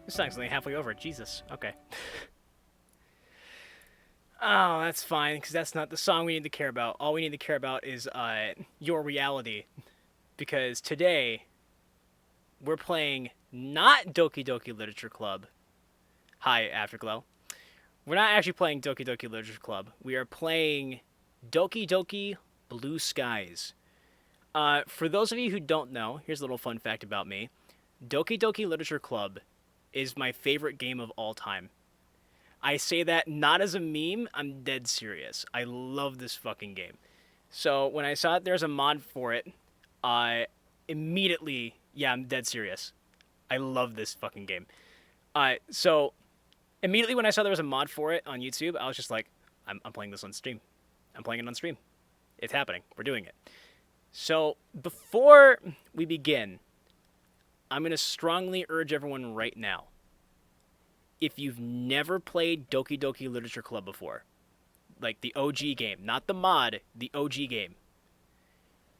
This song's only halfway over. Jesus. Okay. Oh, that's fine, because that's not the song we need to care about. All we need to care about is your reality. Because today, we're playing not Doki Doki Literature Club. Hi, Afterglow. We're not actually playing Doki Doki Literature Club. We are playing Doki Doki Blue Skies. For those of you who don't know, here's a little fun fact about me. Doki Doki Literature Club is my favorite game of all time. I say that not as a meme, I'm dead serious. I love this fucking game. So when I saw that there's a mod for it, I immediately, yeah, I'm dead serious. I love this fucking game. So immediately when I saw there was a mod for it on YouTube, I was just like, I'm playing this on stream. I'm playing it on stream. It's happening. We're doing it. So before we begin, I'm going to strongly urge everyone right now, if you've never played Doki Doki Literature Club before, like the OG game, not the mod, the OG game,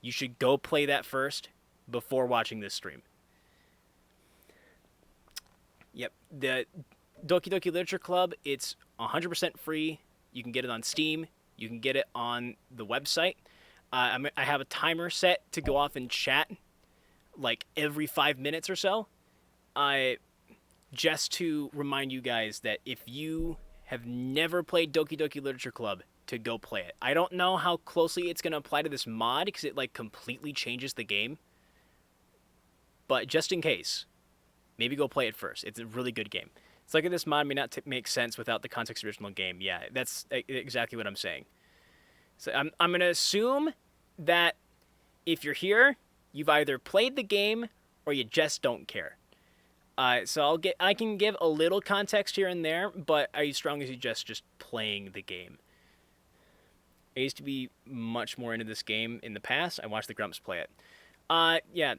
you should go play that first before watching this stream. Yep, the Doki Doki Literature Club, it's 100% free. You can get it on Steam. You can get it on the website. I have a timer set to go off and chat like every 5 minutes or so. Just to remind you guys that if you have never played Doki Doki Literature Club, to go play it. I don't know how closely it's going to apply to this mod because it like completely changes the game. But just in case, maybe go play it first. It's a really good game. It's like this mod may not make sense without the context of the original game. Yeah, that's exactly what I'm saying. So I'm going to assume that if you're here, you've either played the game or you just don't care. So I can give a little context here and there, but I strongly suggest just playing the game. I used to be much more into this game in the past. I watched the Grumps play it. Yeah,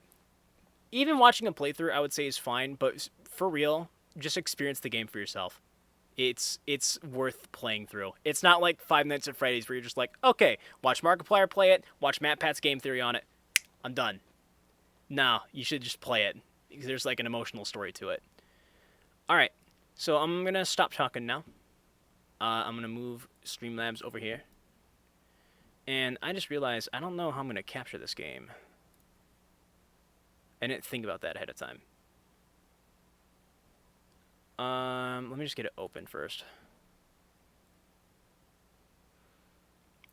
even watching a playthrough, I would say is fine, but for real, just experience the game for yourself. It's worth playing through. It's not like Five Nights at Freddy's where you're just like, okay, watch Markiplier play it, watch Matt Pat's game theory on it, I'm done. No, you should just play it. Because there's like an emotional story to it. Alright, so I'm going to stop talking now. I'm going to move Streamlabs over here. And I just realized I don't know how I'm going to capture this game. I didn't think about that ahead of time. Let me just get it open first.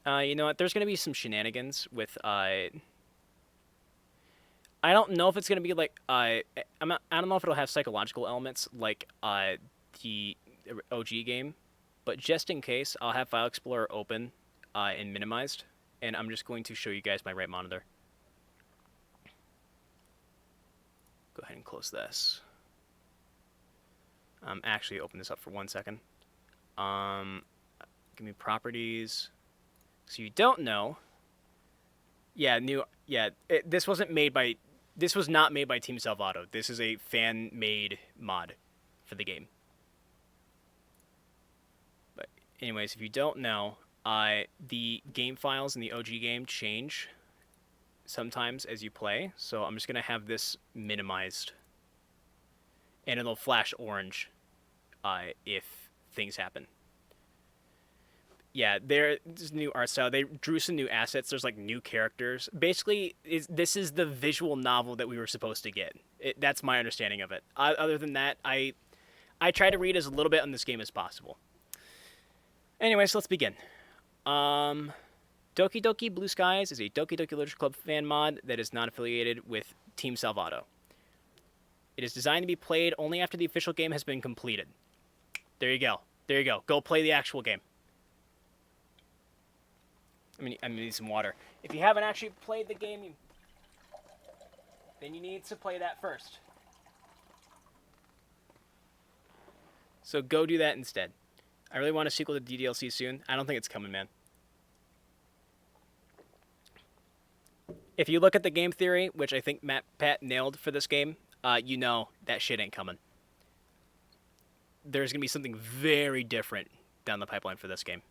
You know what? There's going to be some shenanigans with I don't know if it's gonna be like I don't know if it'll have psychological elements like the OG game, but just in case, I'll have File Explorer open and minimized, and I'm just going to show you guys my right monitor. Go ahead and close this. Actually, open this up for 1 second. Give me properties. So you don't know. Yeah, this wasn't made by. This was not made by Team Salvato. This is a fan-made mod for the game. But anyways, if you don't know, the game files in the OG game change sometimes as you play. So I'm just going to have this minimized. And it'll flash orange if things happen. Yeah, there's new art style. They drew some new assets. There's like new characters. Basically, this is the visual novel that we were supposed to get. That's my understanding of it. Other than that, I try to read as little bit on this game as possible. Anyways, let's begin. Doki Doki Blue Skies is a Doki Doki Literature Club fan mod that is not affiliated with Team Salvato. It is designed to be played only after the official game has been completed. There you go. There you go. Go play the actual game. I'm gonna need some water. If you haven't actually played the game, then you need to play that first. So go do that instead. I really want a sequel to DDLC soon. I don't think it's coming, man. If you look at the game theory, which I think Pat nailed for this game, you know that shit ain't coming. There's going to be something very different down the pipeline for this game.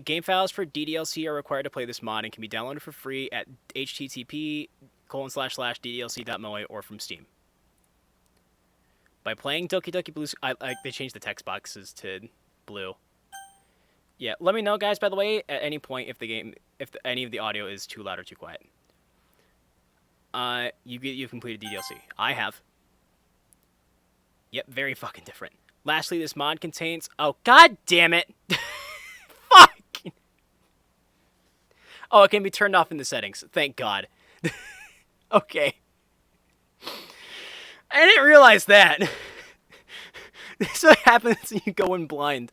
Game files for DDLC are required to play this mod and can be downloaded for free at http://ddlc.moe or from Steam. By playing Doki Doki Blue, they changed the text boxes to blue. Yeah, let me know, guys. By the way, at any point if any of the audio is too loud or too quiet. You've completed DDLC. I have. Yep, very fucking different. Lastly, this mod contains. Oh, god damn it! Fuck. Oh, it can be turned off in the settings. Thank God. Okay. I didn't realize that. This is what happens when you go in blind.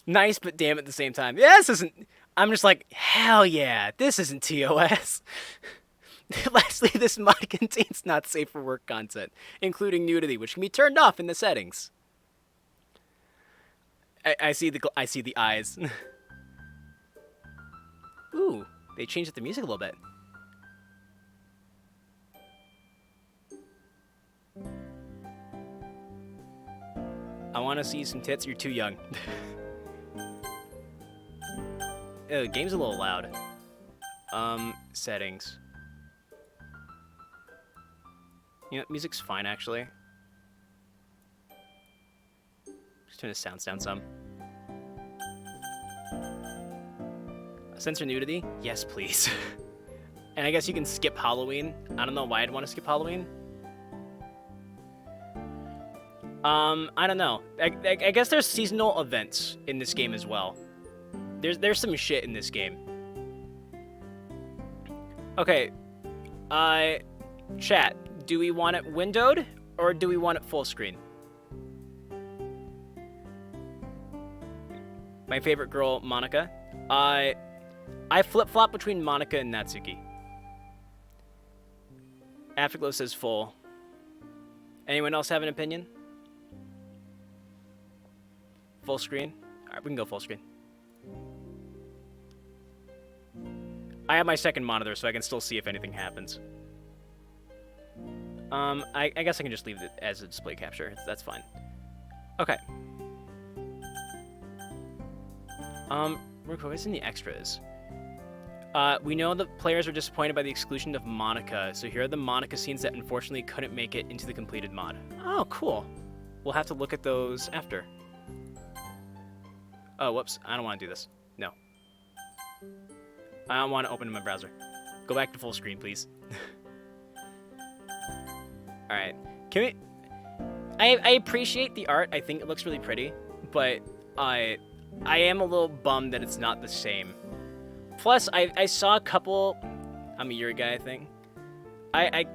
Nice, but damn at the same time. Yeah, this isn't... I'm just like, hell yeah, this isn't TOS. Lastly, this mod contains not safe for work content, including nudity, which can be turned off in the settings. I see the eyes. Ooh, they changed the music a little bit. I want to see some tits. You're too young. Ew, the game's a little loud. Settings. You know, music's fine, actually. Just turn the sounds down some. Censor nudity? Yes, please. And I guess you can skip Halloween. I don't know why I'd want to skip Halloween. I don't know. I guess there's seasonal events in this game as well. There's some shit in this game. Okay. Chat. Do we want it windowed or do we want it full screen? My favorite girl, Monica. I flip-flop between Monica and Natsuki. Afterglow says full. Anyone else have an opinion? Full screen? Alright, we can go full screen. I have my second monitor, so I can still see if anything happens. I guess I can just leave it as a display capture. That's fine. Okay. Real quick, what's in the extras? We know the players are disappointed by the exclusion of Monica, so here are the Monica scenes that unfortunately couldn't make it into the completed mod. Oh, cool. We'll have to look at those after. Oh, whoops. I don't want to do this. No. I don't want to open in my browser. Go back to full screen, please. Alright. Can we... I appreciate the art. I think it looks really pretty. But I am a little bummed that it's not the same. Plus, I saw a couple... I'm a Yuri guy, I think. I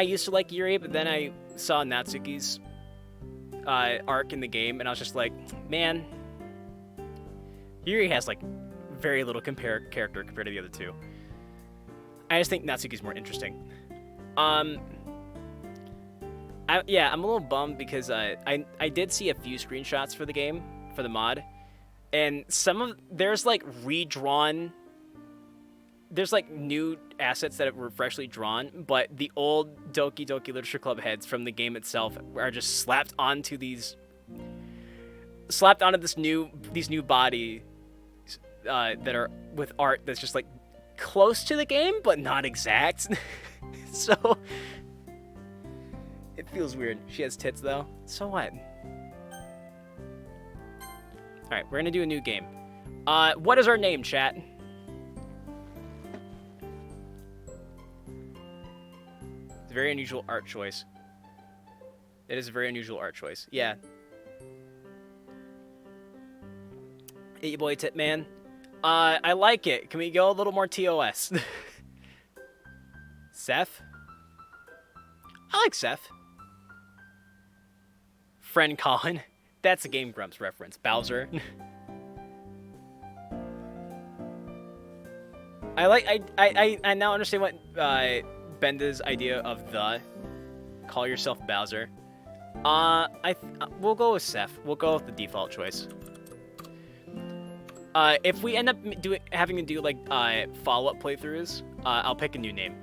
used to like Yuri, but then I saw Natsuki's arc in the game, and I was just like, man... Yuri has, like, very little character compared to the other two. I just think Natsuki's more interesting. Yeah, I'm a little bummed because I did see a few screenshots for the game, for the mod, and there's like redrawn, there's like new assets that were freshly drawn, but the old Doki Doki Literature Club heads from the game itself are just slapped onto these new body that are with art that's just like close to the game but not exact. So it feels weird. She has tits though. So what? Alright, we're gonna do a new game. What is our name, chat? It's a very unusual art choice. It is a very unusual art choice. Yeah. Hey, your boy Tit Man. I like it. Can we go a little more TOS? Seth? I like Seth. Friend Colin. That's a Game Grumps reference. Bowser. I now understand what Benda's idea of the call yourself Bowser. We'll go with Seth. We'll go with the default choice. If we end up having to do like follow-up playthroughs, I'll pick a new name.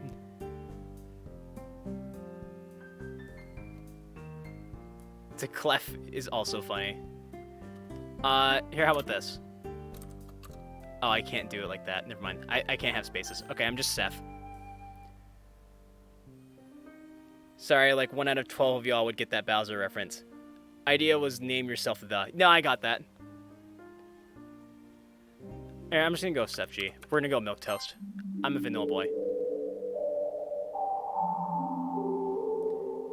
The clef is also funny. Here, how about this? Oh, I can't do it like that. Never mind. I can't have spaces. Okay, I'm just Seth. Sorry, like 1 out of 12 of y'all would get that Bowser reference. Idea was name yourself the. No, I got that. Alright, I'm just gonna go Steph G. We're gonna go Milk Toast. I'm a vanilla boy.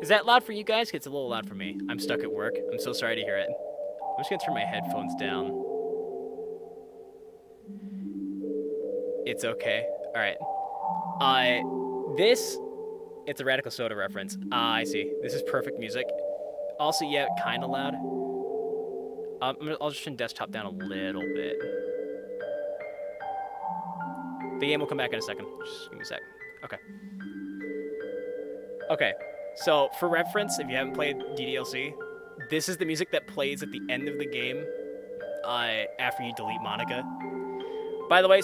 Is that loud for you guys? It's a little loud for me. I'm stuck at work. I'm so sorry to hear it. I'm just gonna turn my headphones down. It's okay. Alright. This... It's a Radical Soda reference. I see. This is perfect music. Also, yeah, kind of loud. I'll just turn desktop down a little bit. The game will come back in a second. Just give me a sec. Okay. Okay. So, for reference, if you haven't played DDLC, this is the music that plays at the end of the game after you delete Monica. By the way,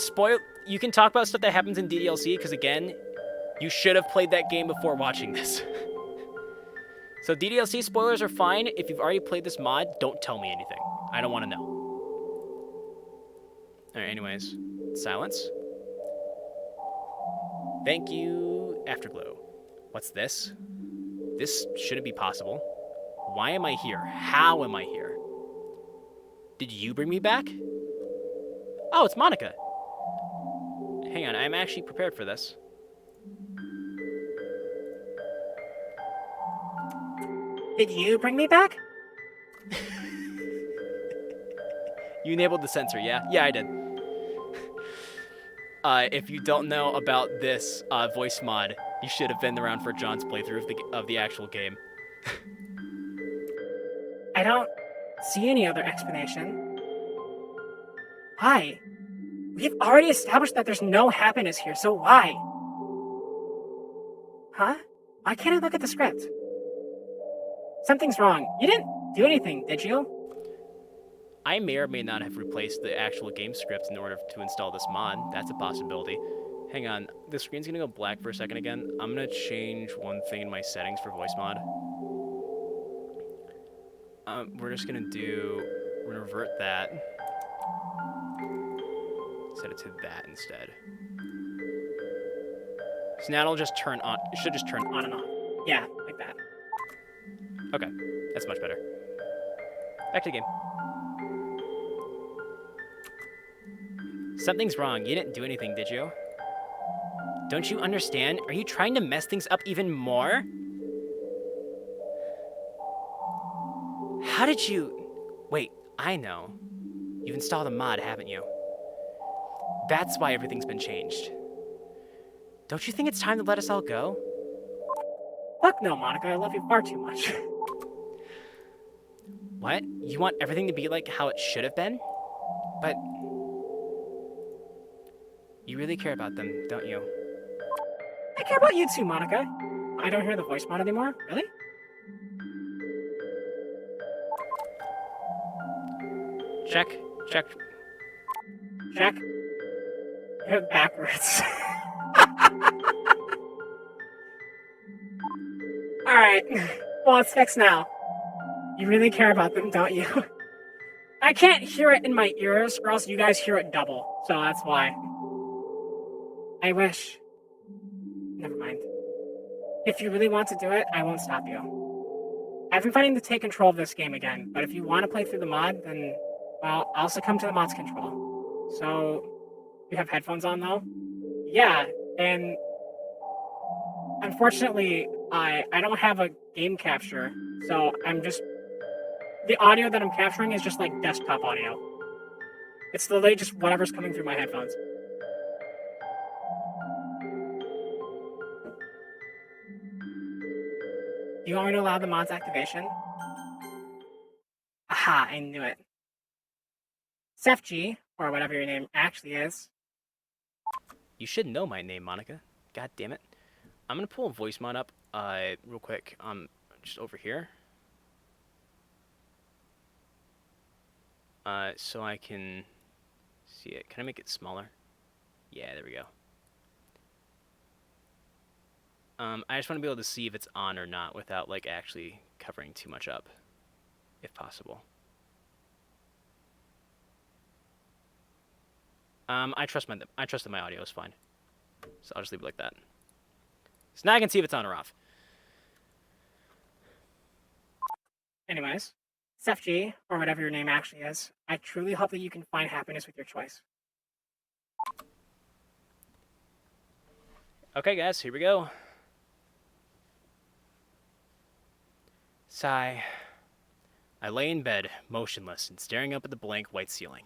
you can talk about stuff that happens in DDLC, because again, you should have played that game before watching this. So DDLC spoilers are fine. If you've already played this mod, don't tell me anything. I don't want to know. Alright, anyways. Silence. Thank you, Afterglow. What's this? This shouldn't be possible. Why am I here? How am I here? Did you bring me back? Oh, it's Monica. Hang on, I'm actually prepared for this. Did you bring me back? You enabled the sensor, yeah? Yeah, I did. If you don't know about this voice mod, you should have been around for John's playthrough of the actual game. I don't see any other explanation. Why? We've already established that there's no happiness here, so why? Huh? Why can't I look at the script? Something's wrong. You didn't do anything, did you? I may or may not have replaced the actual game script in order to install this mod. That's a possibility. Hang on, the screen's gonna go black for a second again. I'm gonna change one thing in my settings for voice mod. We're gonna revert that. Set it to that instead. So now it'll just turn on, it should just turn on and off. Yeah, like that. Okay, that's much better. Back to the game. Something's wrong. You didn't do anything, did you? Don't you understand? Are you trying to mess things up even more? How did you... Wait, I know. You've installed a mod, haven't you? That's why everything's been changed. Don't you think it's time to let us all go? Fuck no, Monica. I love you far too much. What? You want everything to be like how it should have been? But... You really care about them, don't you? I care about you too, Monica. I don't hear the voice mod anymore. Really? Check. Check. Check. You're backwards. Alright. Well, it's fixed now. You really care about them, don't you? I can't hear it in my ears, or else you guys hear it double. So that's why. I wish. Never mind. If you really want to do it, I won't stop you. I've been fighting to take control of this game again, but if you want to play through the mod, then, well, I'll succumb to the mod's control. So, you have headphones on, though? Yeah, and unfortunately, I don't have a game capture, so I'm just... The audio that I'm capturing is just like desktop audio. It's literally just whatever's coming through my headphones. Do you want me to allow the mod's activation? Aha, I knew it. Sefg, or whatever your name actually is. You should know my name, Monica. God damn it. I'm gonna pull a voice mod up, real quick. Just over here. So I can see it. Can I make it smaller? Yeah, there we go. I just want to be able to see if it's on or not without, like, actually covering too much up, if possible. I trust that my audio is fine. So I'll just leave it like that. So now I can see if it's on or off. Anyways, SFG, or whatever your name actually is, I truly hope that you can find happiness with your choice. Okay, guys, here we go. Sigh. I lay in bed, motionless and staring up at the blank white ceiling.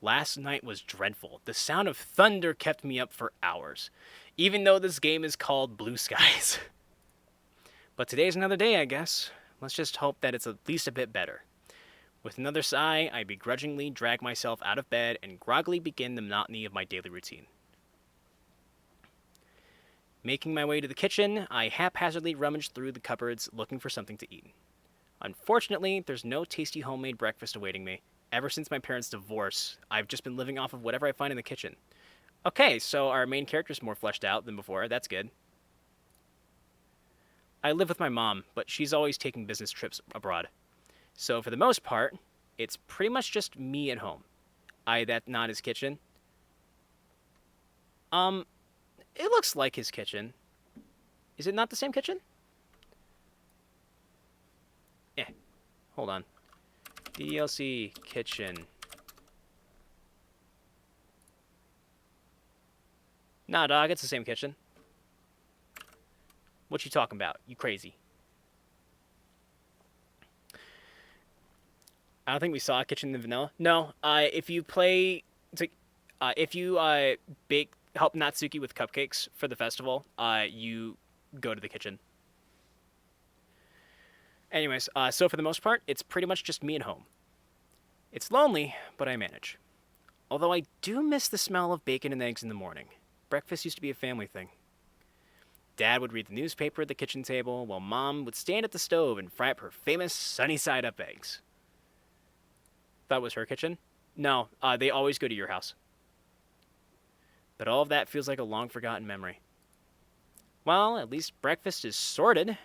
Last night was dreadful. The sound of thunder kept me up for hours, even though this game is called Blue Skies. But today's another day, I guess. Let's just hope that it's at least a bit better. With another sigh, I begrudgingly drag myself out of bed and groggily begin the monotony of my daily routine. Making my way to the kitchen, I haphazardly rummage through the cupboards looking for something to eat. Unfortunately, there's no tasty homemade breakfast awaiting me. Ever since my parents' divorce, I've just been living off of whatever I find in the kitchen. Okay, so our main character's more fleshed out than before. That's good. I live with my mom, but she's always taking business trips abroad. So for the most part, it's pretty much just me at home. That not his kitchen. It looks like his kitchen. Is it not the same kitchen? Hold on. DLC kitchen. Nah, dog, it's the same kitchen. What you talking about? You crazy. I don't think we saw a kitchen in vanilla. No, if you play... if you help Natsuki with cupcakes for the festival, you go to the kitchen. Anyways, so for the most part, it's pretty much just me at home. It's lonely, but I manage. Although I do miss the smell of bacon and eggs in the morning. Breakfast used to be a family thing. Dad would read the newspaper at the kitchen table, while Mom would stand at the stove and fry up her famous sunny-side-up eggs. That was her kitchen? No, they always go to your house. But all of that feels like a long-forgotten memory. Well, at least breakfast is sorted.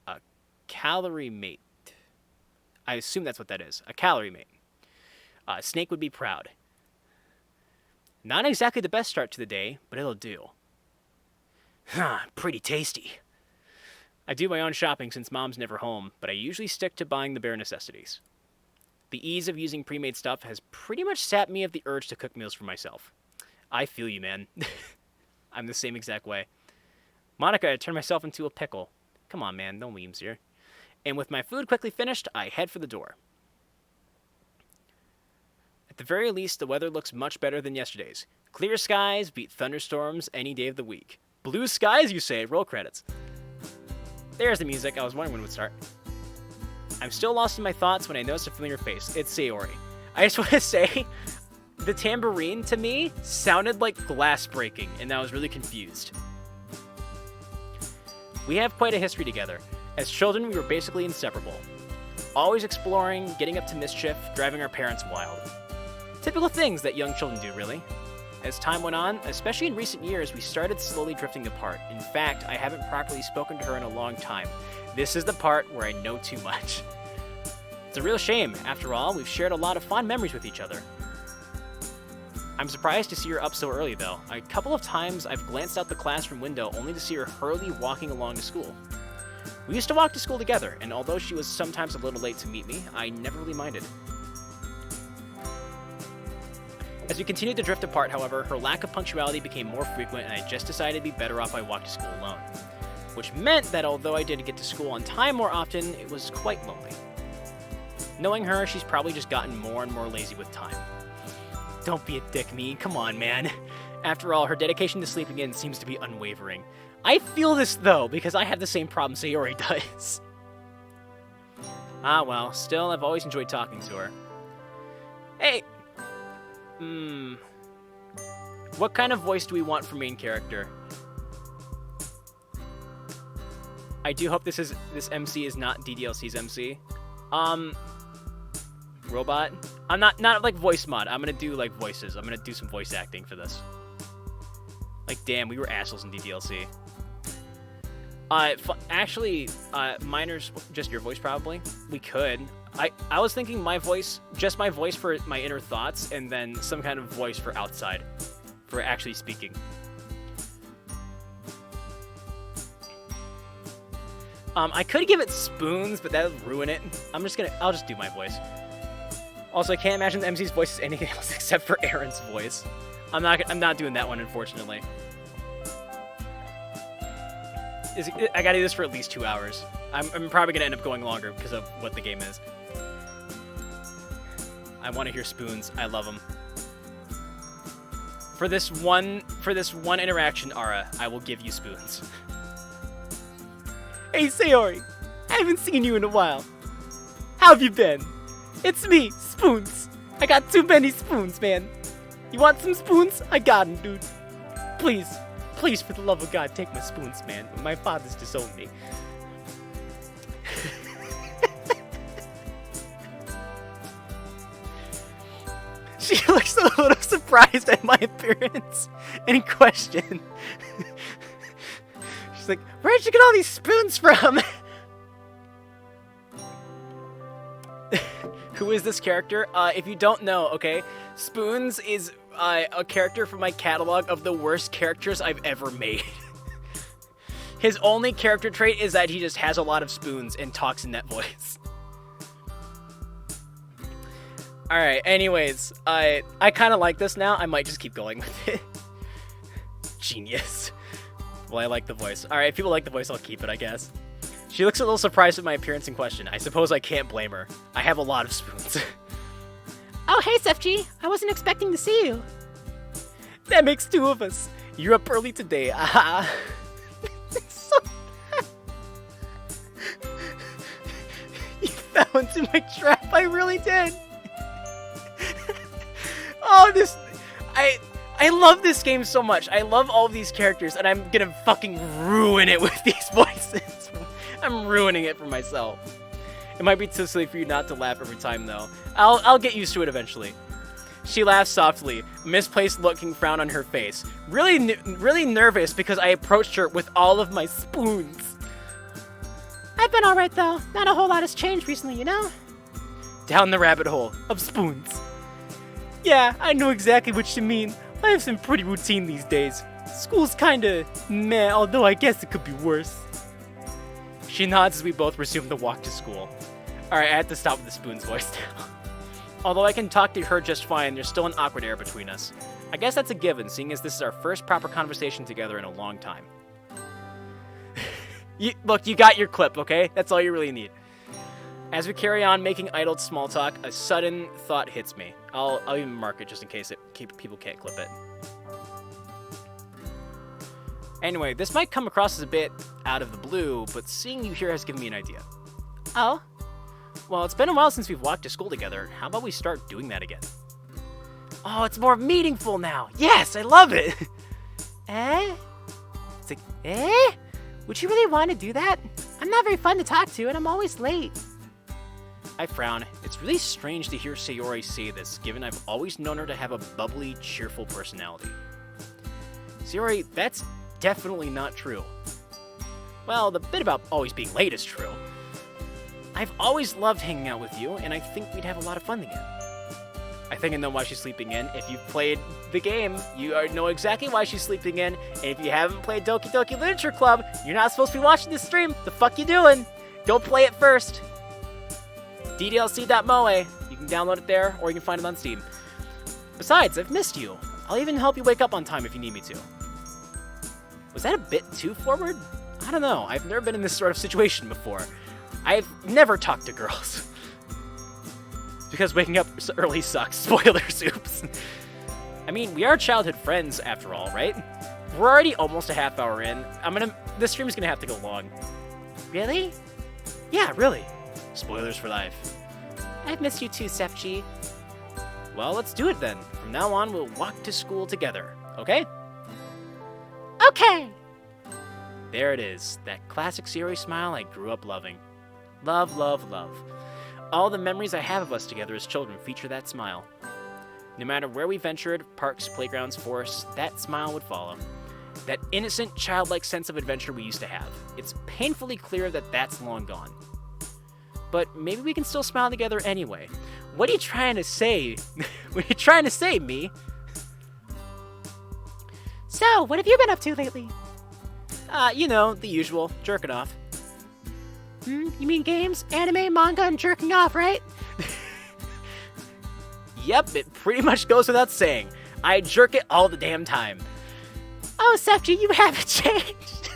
A calorie mate. I assume that's what that is. A calorie mate. Snake would be proud. Not exactly the best start to the day, but it'll do. Pretty tasty. I do my own shopping since Mom's never home, but I usually stick to buying the bare necessities. The ease of using pre-made stuff has pretty much sapped me of the urge to cook meals for myself. I feel you, man. I'm the same exact way. Monica, I turned myself into a pickle. Come on, man, no memes here. And with my food quickly finished, I head for the door. At the very least, the weather looks much better than yesterday's. Clear skies beat thunderstorms any day of the week. Blue skies, you say? Roll credits. There's the music. I was wondering when it would start. I'm still lost in my thoughts when I notice a familiar face. It's Sayori. I just want to say, the tambourine, to me, sounded like glass breaking, and I was really confused. We have quite a history together. As children, we were basically inseparable. Always exploring, getting up to mischief, driving our parents wild. Typical things that young children do, really. As time went on, especially in recent years, we started slowly drifting apart. In fact, I haven't properly spoken to her in a long time. This is the part where I know too much. It's a real shame. After all, we've shared a lot of fond memories with each other. I'm surprised to see her up so early, though. A couple of times, I've glanced out the classroom window only to see her hurriedly walking along to school. We used to walk to school together, and although she was sometimes a little late to meet me, I never really minded. As we continued to drift apart, however, her lack of punctuality became more frequent, and I just decided to be better off I walked to school alone. Which meant that although I did get to school on time more often, it was quite lonely. Knowing her, she's probably just gotten more and more lazy with time. Don't be a dick, me. Come on, man. After all, her dedication to sleeping in seems to be unwavering. I feel this, though, because I have the same problem Sayori does. Ah, well, still, I've always enjoyed talking to her. Hey! What kind of voice do we want for main character? I do hope this MC is not DDLC's MC. Robot? I'm not like voice mod. I'm gonna do like voices. I'm gonna do some voice acting for this. Like, damn, we were assholes in DDLC. Actually, miner's just your voice probably. We could. I was thinking my voice, just my voice for my inner thoughts, and then some kind of voice for outside, for actually speaking. I could give it spoons, but that would ruin it. I'll just do my voice. Also, I can't imagine the MC's voice is anything else except for Aaron's voice. I'm not doing that one, unfortunately. I gotta do this for at least 2 hours. I'm probably gonna end up going longer because of what the game is. I want to hear spoons. I love them. For this one interaction, Ara, I will give you spoons. Hey, Sayori, I haven't seen you in a while. How have you been? It's me, Spoons. I got too many spoons, man. You want some spoons? I got them, dude. Please, for the love of God, take my spoons, man. My father's disowned me. She looks a little surprised at my appearance and question. She's like, where'd you get all these spoons from? Who is this character? If you don't know, okay, Spoons is a character from my catalog of the worst characters I've ever made. His only character trait is that he just has a lot of spoons and talks in that voice. Alright, anyways, I kind of like this now. I might just keep going with it. Genius. Well, I like the voice. Alright, if people like the voice, I'll keep it, I guess. She looks a little surprised at my appearance in question. I suppose I can't blame her. I have a lot of spoons. Oh, hey, Sefji. I wasn't expecting to see you. That makes 2 of us. You're up early today. Ah. So... You fell into my trap. I really did. Oh, I love this game so much. I love all of these characters, and I'm gonna fucking ruin it with these voices. I'm ruining it for myself. It might be too silly for you not to laugh every time, though. I'll get used to it eventually. She laughs softly, misplaced looking frown on her face. Really nervous because I approached her with all of my spoons. I've been alright, though. Not a whole lot has changed recently, you know? Down the rabbit hole of spoons. Yeah, I know exactly what you mean. Life's been pretty routine these days. School's kinda meh, although I guess it could be worse. She nods as we both resume the walk to school. Alright, I have to stop with the spoons voice now. Although I can talk to her just fine, there's still an awkward air between us. I guess that's a given, seeing as this is our first proper conversation together in a long time. Look, you got your clip, okay? That's all you really need. As we carry on making idle small talk, a sudden thought hits me. I'll even mark it just in case people can't clip it. Anyway, this might come across as a bit out of the blue, but seeing you here has given me an idea. Oh? Well, it's been a while since we've walked to school together. How about we start doing that again? Oh, it's more meaningful now. Yes, I love it. Eh? It's like, eh? Would you really want to do that? I'm not very fun to talk to, and I'm always late. I frown. It's really strange to hear Sayori say this, given I've always known her to have a bubbly, cheerful personality. Sayori, that's definitely not true. Well, the bit about always being late is true. I've always loved hanging out with you, and I think we'd have a lot of fun together. I think I know why she's sleeping in. If you've played the game, you know exactly why she's sleeping in. And if you haven't played Doki Doki Literature Club, you're not supposed to be watching this stream. The fuck you doing? Go play it first. ddlc.moe. You can download it there, or you can find it on Steam. Besides, I've missed you. I'll even help you wake up on time if you need me to. Was that a bit too forward? I don't know. I've never been in this sort of situation before. I've never talked to girls. Because waking up early sucks. Spoilers, oops. I mean, we are childhood friends after all, right? We're already almost a half hour in. This stream's gonna have to go long. Really? Yeah, really. Spoilers for life. I've missed you too, Sefji. Well, let's do it then. From now on, we'll walk to school together, okay? Okay! There it is. That classic Sayori smile I grew up loving. Love, love, love. All the memories I have of us together as children feature that smile. No matter where we ventured, parks, playgrounds, forests, that smile would follow. That innocent, childlike sense of adventure we used to have. It's painfully clear that that's long gone. But maybe we can still smile together anyway. What are you trying to say? What are you trying to say, me? So, what have you been up to lately? You know, the usual, jerking off. You mean games, anime, manga, and jerking off, right? Yep, it pretty much goes without saying. I jerk it all the damn time. Oh, Sefji, you haven't changed.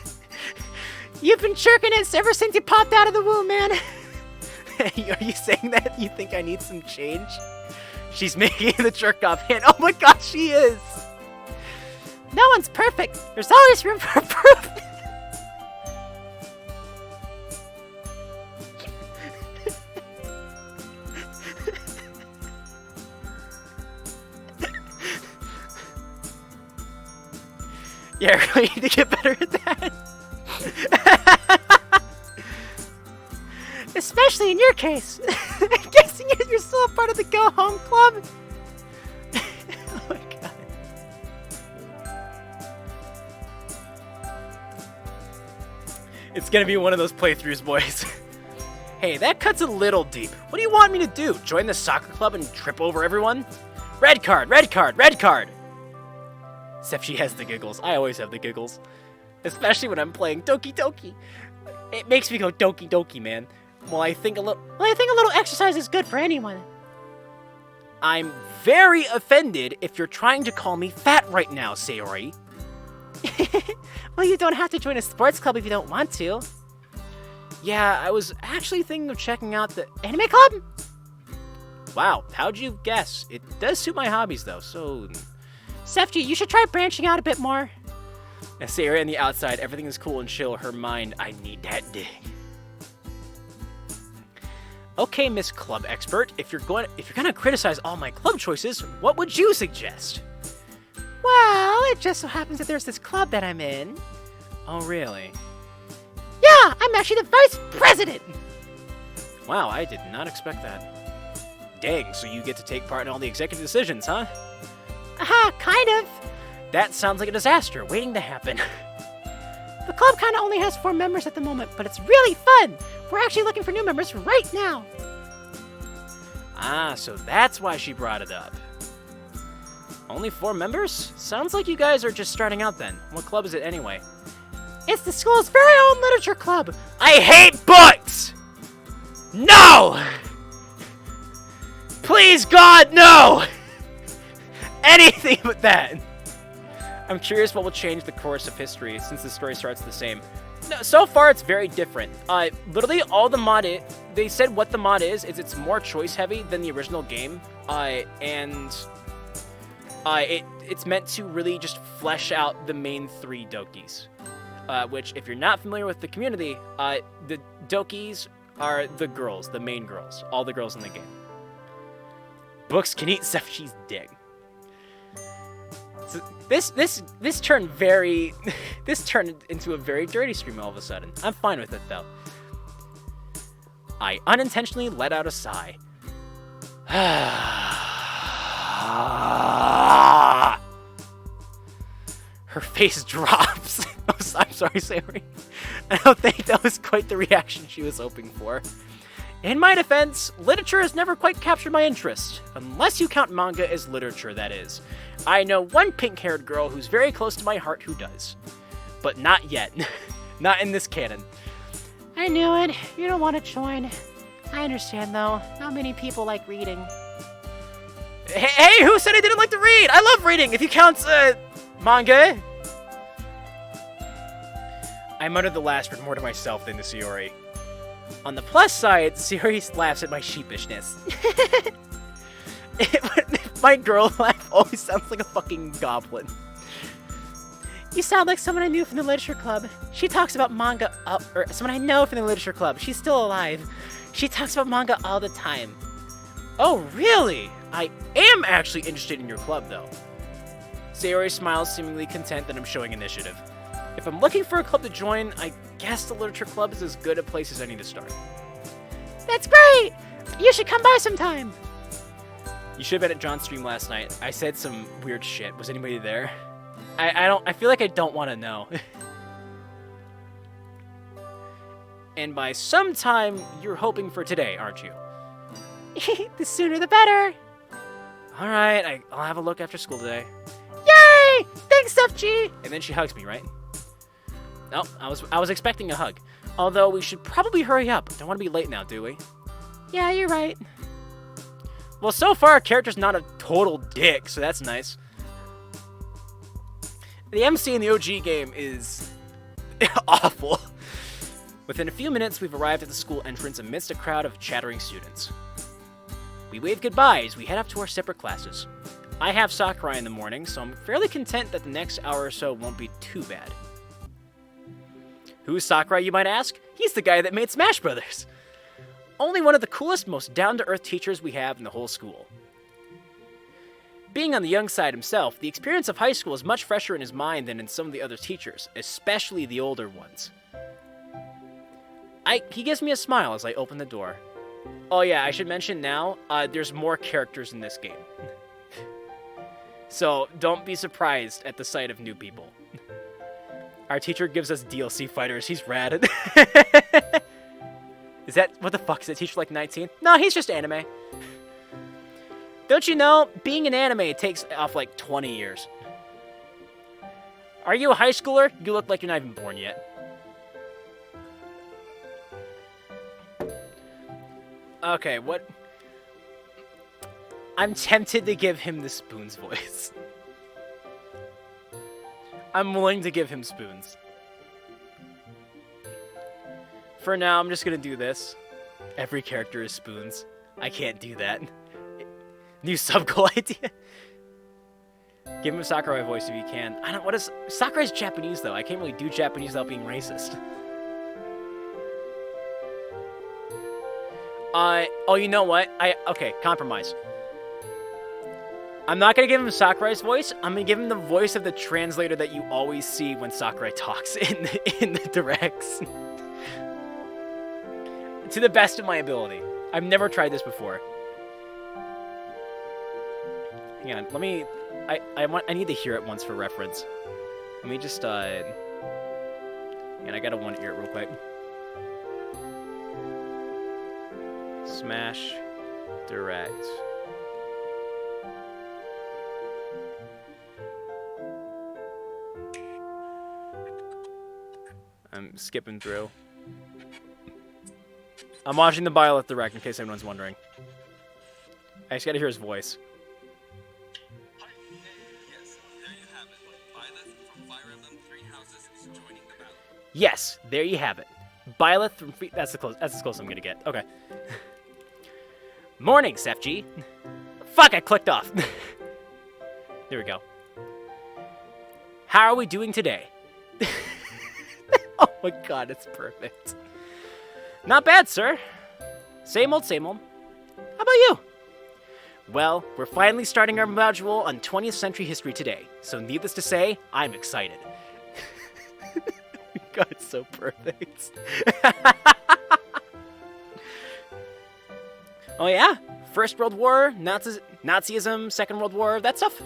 You've been jerking it ever since you popped out of the womb, man. Are you saying that you think I need some change? She's making the jerk off hand. Oh my god, she is! No one's perfect. There's always room for improvement. Yeah, I really need to get better at that. Especially in your case. I'm guessing you're still a part of the Go Home Club. Oh my god. It's gonna be one of those playthroughs, boys. Hey, that cut's a little deep. What do you want me to do? Join the soccer club and trip over everyone? Red card, red card, red card! Except she has the giggles. I always have the giggles. Especially when I'm playing Doki Doki. It makes me go Doki Doki, man. Well, I think a little Exercise is good for anyone. I'm very offended if you're trying to call me fat right now, Sayori. Well, you don't have to join a sports club if you don't want to. Yeah, I was actually thinking of checking out the Anime club? Wow, how'd you guess? It does suit my hobbies, though, so... Sefji, you should try branching out a bit more. As Sayori on the outside, everything is cool and chill. Her mind, I need that dig. Okay, Miss Club Expert, if you're gonna criticize all my club choices, what would you suggest? Well, it just so happens that there's this club that I'm in. Oh, really? Yeah, I'm actually the vice president. Wow, I did not expect that. Dang, so you get to take part in all the executive decisions, huh? Aha, kind of. That sounds like a disaster waiting to happen. The club kind of only has 4 members at the moment, but it's really fun. We're actually looking for new members right now. Ah, so that's why she brought it up. Only 4 members? Sounds like you guys are just starting out then. What club is it anyway? It's the school's very own literature club. I hate books! No! Please, God, no! Anything but that! I'm curious what will change the course of history since the story starts the same. No, so far, it's very different. Literally, all the mod they said what the mod is it's more choice heavy than the original game. It's meant to really just flesh out the main 3 Dokis. Which, if you're not familiar with the community, the Dokis are the girls, the main girls, all the girls in the game. Books can eat Sefchi's dick. So this turned this turned into a very dirty stream all of a sudden. I'm fine with it though. I unintentionally let out a sigh. Her face drops. I'm sorry, Sayori. I don't think that was quite the reaction she was hoping for. In my defense, literature has never quite captured my interest. Unless you count manga as literature, that is. I know one pink-haired girl who's very close to my heart who does. But not yet. Not in this canon. I knew it. You don't want to join. I understand, though. Not many people like reading. Hey, who said I didn't like to read? I love reading, if you count, manga. I muttered the last word more to myself than to Sayori. On the plus side, Sayori laughs at my sheepishness. My girl laugh always sounds like a fucking goblin. You sound like someone I knew from the literature club. She talks about manga, or someone I know from the literature club. She's still alive. She talks about manga all the time. Oh, really? I am actually interested in your club, though. Sayori smiles, seemingly content that I'm showing initiative. If I'm looking for a club to join, I guess the literature club is as good a place as any to start. That's great! You should come by sometime. You should have been at John's stream last night. I said some weird shit. Was anybody there? I feel like I don't want to know. And by sometime, you're hoping for today, aren't you? The sooner the better. Alright, I'll have a look after school today. Yay! Thanks, FG! And then she hugs me, right? No, I was expecting a hug. Although we should probably hurry up. Don't want to be late now, do we? Yeah, you're right. Well, so far our character's not a total dick, so that's nice. The MC in the OG game is awful. Within a few minutes, we've arrived at the school entrance amidst a crowd of chattering students. We wave goodbye as we head up to our separate classes. I have Sakurai in the morning, so I'm fairly content that the next hour or so won't be too bad. Who's Sakurai, you might ask? He's the guy that made Smash Brothers. Only one of the coolest, most down-to-earth teachers we have in the whole school. Being on the young side himself, the experience of high school is much fresher in his mind than in some of the other teachers, especially the older ones. He gives me a smile as I open the door. Oh yeah, I should mention now, there's more characters in this game. So don't be surprised at the sight of new people. Our teacher gives us DLC fighters, he's rad. Is that, what the fuck, is that teacher like 19? No, he's just anime. Don't you know, being an anime takes off like 20 years. Are you a high schooler? You look like you're not even born yet. Okay, what? I'm tempted to give him the Spoons voice. I'm willing to give him Spoons. For now, I'm just gonna do this. Every character is Spoons. I can't do that. New sub-goal idea. Give him a Sakurai voice if you can. I don't. What is Sakurai's Japanese though? I can't really do Japanese without being racist. Oh, you know what? Okay, compromise. I'm not gonna give him Sakurai's voice. I'm gonna give him the voice of the translator that you always see when Sakurai talks in the directs. To the best of my ability. I've never tried this before. Hang on, let me. I need to hear it once for reference. Let me just and I gotta one ear it real quick. Smash Direct. I'm skipping through. I'm watching the Byleth Direct in case anyone's wondering. I just gotta hear his voice. Yes, there you have it. Byleth from that's as close I'm gonna get. Okay. Morning, Sef G. Fuck, I clicked off. There we go. How are we doing today? Oh my god, it's perfect. Not bad, sir. Same old, same old. How about you? Well, we're finally starting our module on 20th century history today, so needless to say, I'm excited. God, it's so perfect. Oh yeah? First World War, Nazism, Second World War, that stuff?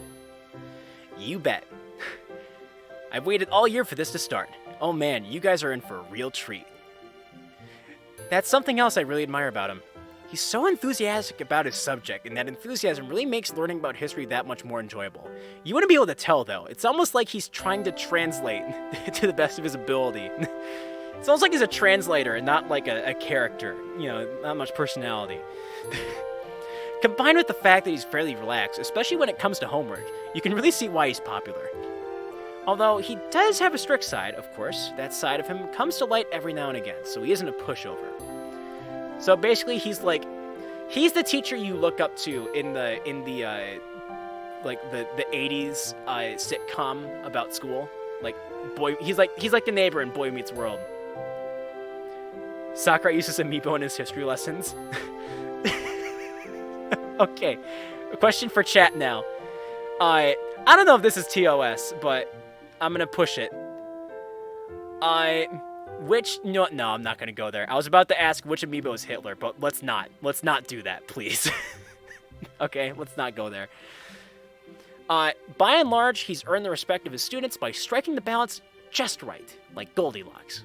You bet. I've waited all year for this to start. Oh man, you guys are in for a real treat. That's something else I really admire about him. He's so enthusiastic about his subject, and that enthusiasm really makes learning about history that much more enjoyable. You wouldn't be able to tell, though. It's almost like he's trying to translate to the best of his ability. It's almost like he's a translator and not like a character. You know, not much personality. Combined with the fact that he's fairly relaxed, especially when it comes to homework, you can really see why he's popular. Although he does have a strict side, of course. That side of him comes to light every now and again, so he isn't a pushover. So basically, he's the teacher you look up to in the 80s sitcom about school. Like he's like the neighbor in Boy Meets World. Sakurai uses Amiibo in his history lessons. Okay, a question for chat now. I don't know if this is TOS, but I'm gonna push it. No, I'm not gonna go there. I was about to ask which amiibo is Hitler, but let's not do that, please. Okay, let's not go there. By and large, he's earned the respect of his students by striking the balance just right, like Goldilocks.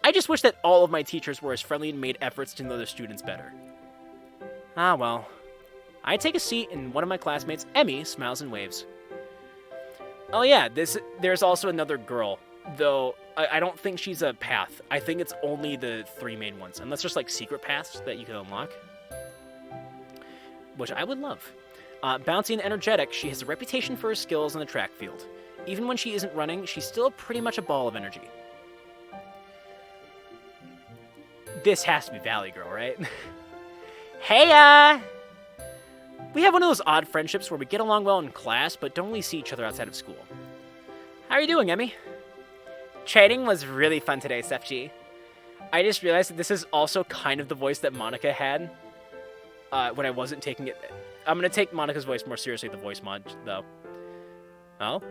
I just wish that all of my teachers were as friendly and made efforts to know their students better. Ah, well. I take a seat, and one of my classmates, Emmy, smiles and waves. Oh yeah, there's also another girl, though I don't think she's a path. I think it's only the 3 main ones, unless there's like secret paths that you can unlock, which I would love. Bouncy and energetic, she has a reputation for her skills in the track field. Even when she isn't running, she's still pretty much a ball of energy. This has to be Valley Girl, right? Hey, we have one of those odd friendships where we get along well in class, but don't really see each other outside of school. How are you doing, Emmy? Training was really fun today, Sefji. I just realized that this is also kind of the voice that Monica had when I wasn't taking it. I'm going to take Monica's voice more seriously, the voice mod, though. Oh?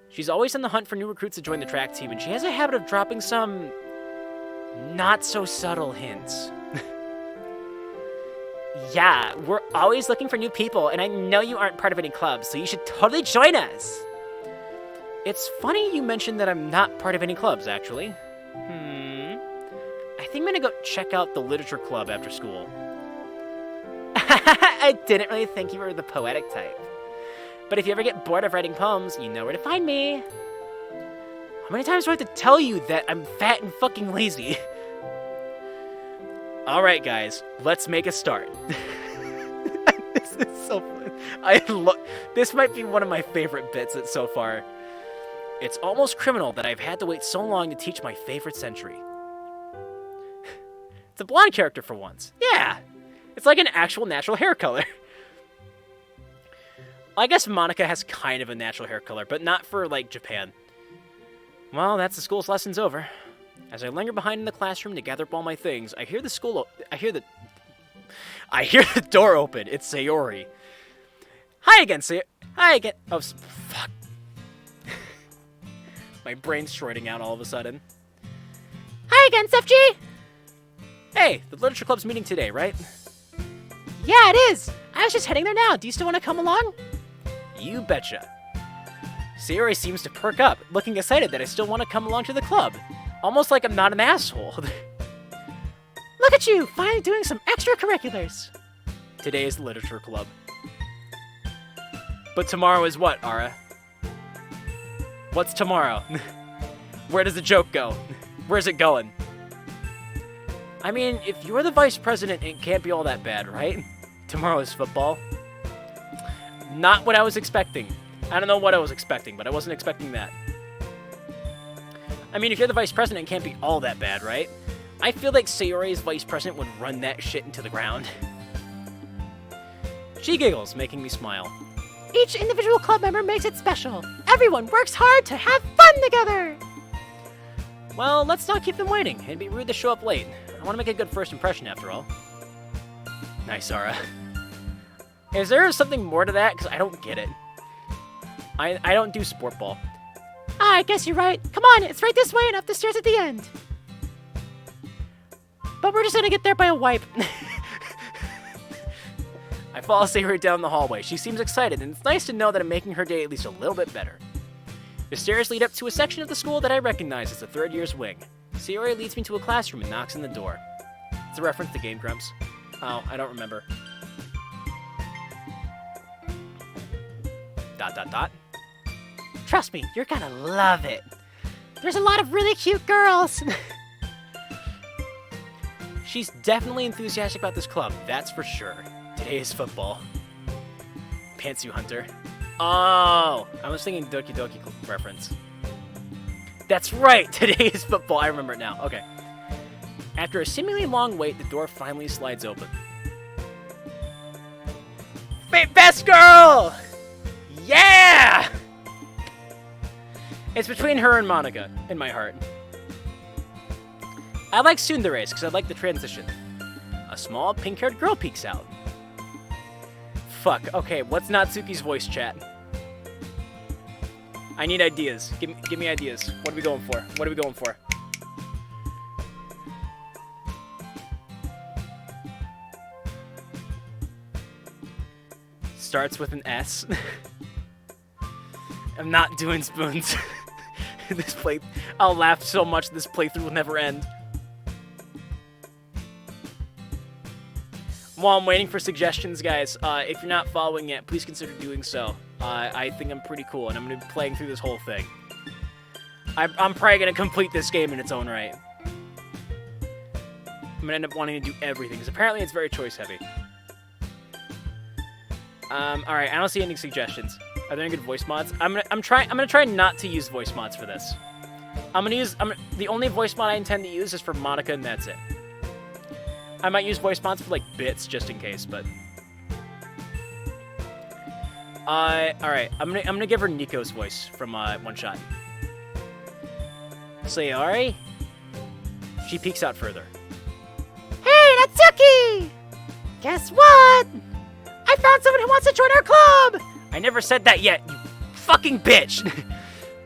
She's always on the hunt for new recruits to join the track team, and she has a habit of dropping some not-so-subtle hints. Yeah, we're always looking for new people, and I know you aren't part of any clubs, so you should totally join us! It's funny you mentioned that I'm not part of any clubs, actually. I think I'm gonna go check out the literature club after school. I didn't really think you were the poetic type. But if you ever get bored of writing poems, you know where to find me. How many times do I have to tell you that I'm fat and fucking lazy? Alright guys, let's make a start. This is so fun. This might be one of my favorite bits so far. It's almost criminal that I've had to wait so long to teach my favorite century. It's a blonde character for once. Yeah, it's like an actual natural hair color. I guess Monica has kind of a natural hair color, but not for, like, Japan. Well, that's the school's lessons over. As I linger behind in the classroom to gather up all my things, I hear the door open. It's Sayori. Hi again, Sayori. Hi again. Oh, fuck. My brain's shorting out all of a sudden. Hi again, Sefji! Hey, the Literature Club's meeting today, right? Yeah, it is! I was just heading there now. Do you still want to come along? You betcha. Sayori seems to perk up, looking excited that I still want to come along to the club. Almost like I'm not an asshole. Look at you, finally doing some extracurriculars. Today is the Literature Club. But tomorrow is what, Ara? What's tomorrow? Where does the joke go? Where's it going? I mean, if you're the vice president, it can't be all that bad, right? Tomorrow is football. Not what I was expecting. I don't know what I was expecting, but I wasn't expecting that. I mean, if you're the vice president, it can't be all that bad, right? I feel like Sayori's vice president would run that shit into the ground. She giggles, making me smile. Each individual club member makes it special. Everyone works hard to have fun together. Well, let's not keep them waiting. It'd be rude to show up late. I want to make a good first impression, after all. Nice, Sarah. Is there something more to that? Because I don't get it. I don't do sport ball. I guess you're right. Come on, it's right this way and up the stairs at the end. But we're just gonna get there by a wipe. I follow Sayori down the hallway. She seems excited, and it's nice to know that I'm making her day at least a little bit better. The stairs lead up to a section of the school that I recognize as the third year's wing. Sayori leads me to a classroom and knocks on the door. It's a reference to Game Grumps. Oh, I don't remember. ... Trust me, you're gonna love it. There's a lot of really cute girls. She's definitely enthusiastic about this club, that's for sure. Today is football. Pantsu Hunter. Oh, I was thinking Doki Doki reference. That's right, today is football. I remember it now. Okay. After a seemingly long wait, the door finally slides open. Best girl! Yeah! It's between her and Monica, in my heart. I like Tsundere's because I like the transition. A small pink-haired girl peeks out. Fuck, okay, what's Natsuki's voice chat? I need ideas. Give me ideas. What are we going for? What are we going for? Starts with an S. I'm not doing spoons. I'll laugh so much this playthrough will never end. While I'm waiting for suggestions, guys, if you're not following yet, please consider doing so. I think I'm pretty cool, and I'm going to be playing through this whole thing. I'm probably gonna complete this game in its own right. I'm gonna end up wanting to do everything, because apparently it's very choice heavy. Alright, I don't see any suggestions. Are there any good voice mods? I'm gonna try not to use voice mods for this. The only voice mod I intend to use is for Monica, and that's it. I might use voice mods for, like, bits, just in case, but... Alright, I'm gonna give her Nico's voice from, One Shot. Sayori? She peeks out further. Hey, Natsuki! Guess what? I found someone who wants to join our club! I never said that yet, you fucking bitch!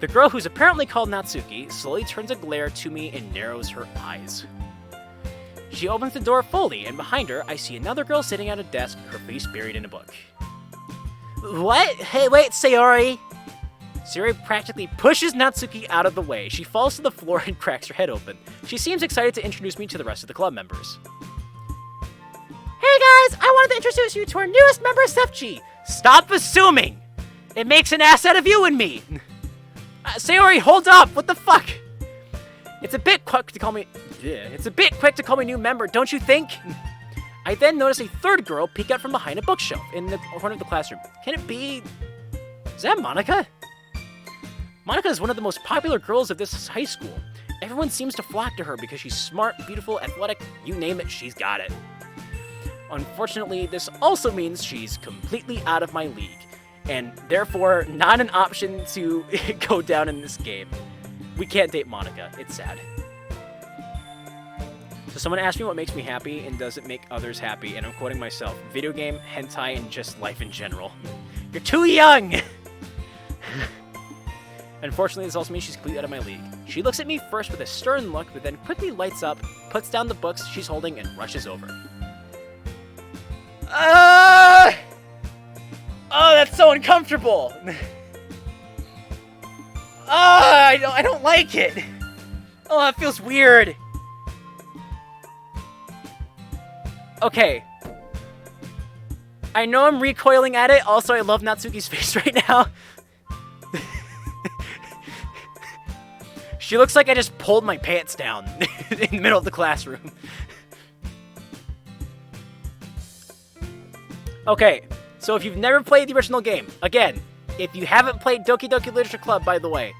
The girl, who's apparently called Natsuki, slowly turns a glare to me and narrows her eyes. She opens the door fully, and behind her, I see another girl sitting at a desk, her face buried in a book. What? Hey, wait, Sayori! Sayori practically pushes Natsuki out of the way. She falls to the floor and cracks her head open. She seems excited to introduce me to the rest of the club members. Hey guys, I wanted to introduce you to our newest member, Sefchi. Stop assuming! It makes an ass out of you and me! Sayori, hold up! What the fuck? It's a bit quick to call me new member, don't you think? I then notice a third girl peek out from behind a bookshelf in the corner of the classroom. Can it be... Is that Monica? Monica is one of the most popular girls of this high school. Everyone seems to flock to her because she's smart, beautiful, athletic, you name it, she's got it. Unfortunately, this also means she's completely out of my league, and therefore not an option to go down in this game. We can't date Monica. It's sad. So someone asked me what makes me happy and doesn't make others happy, and I'm quoting myself, video game, hentai, and just life in general. You're too young! Unfortunately, this also means she's completely out of my league. She looks at me first with a stern look, but then quickly lights up, puts down the books she's holding, and rushes over. Oh, that's so uncomfortable! I don't like it! Oh, that feels weird! Okay. I know I'm recoiling at it, also I love Natsuki's face right now. She looks like I just pulled my pants down in the middle of the classroom. Okay, so if you've never played the original game, again, if you haven't played Doki Doki Literature Club, by the way,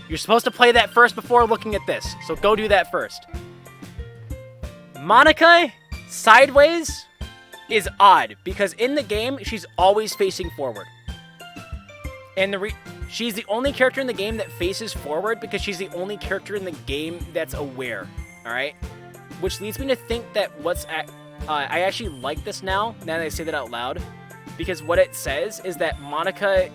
you're supposed to play that first before looking at this, so go do that first. Monica, sideways, is odd, because in the game, she's always facing forward. And she's the only character in the game that faces forward because she's the only character in the game that's aware, alright? Which leads me to think that I actually like this now that I say that out loud, because what it says is that Monica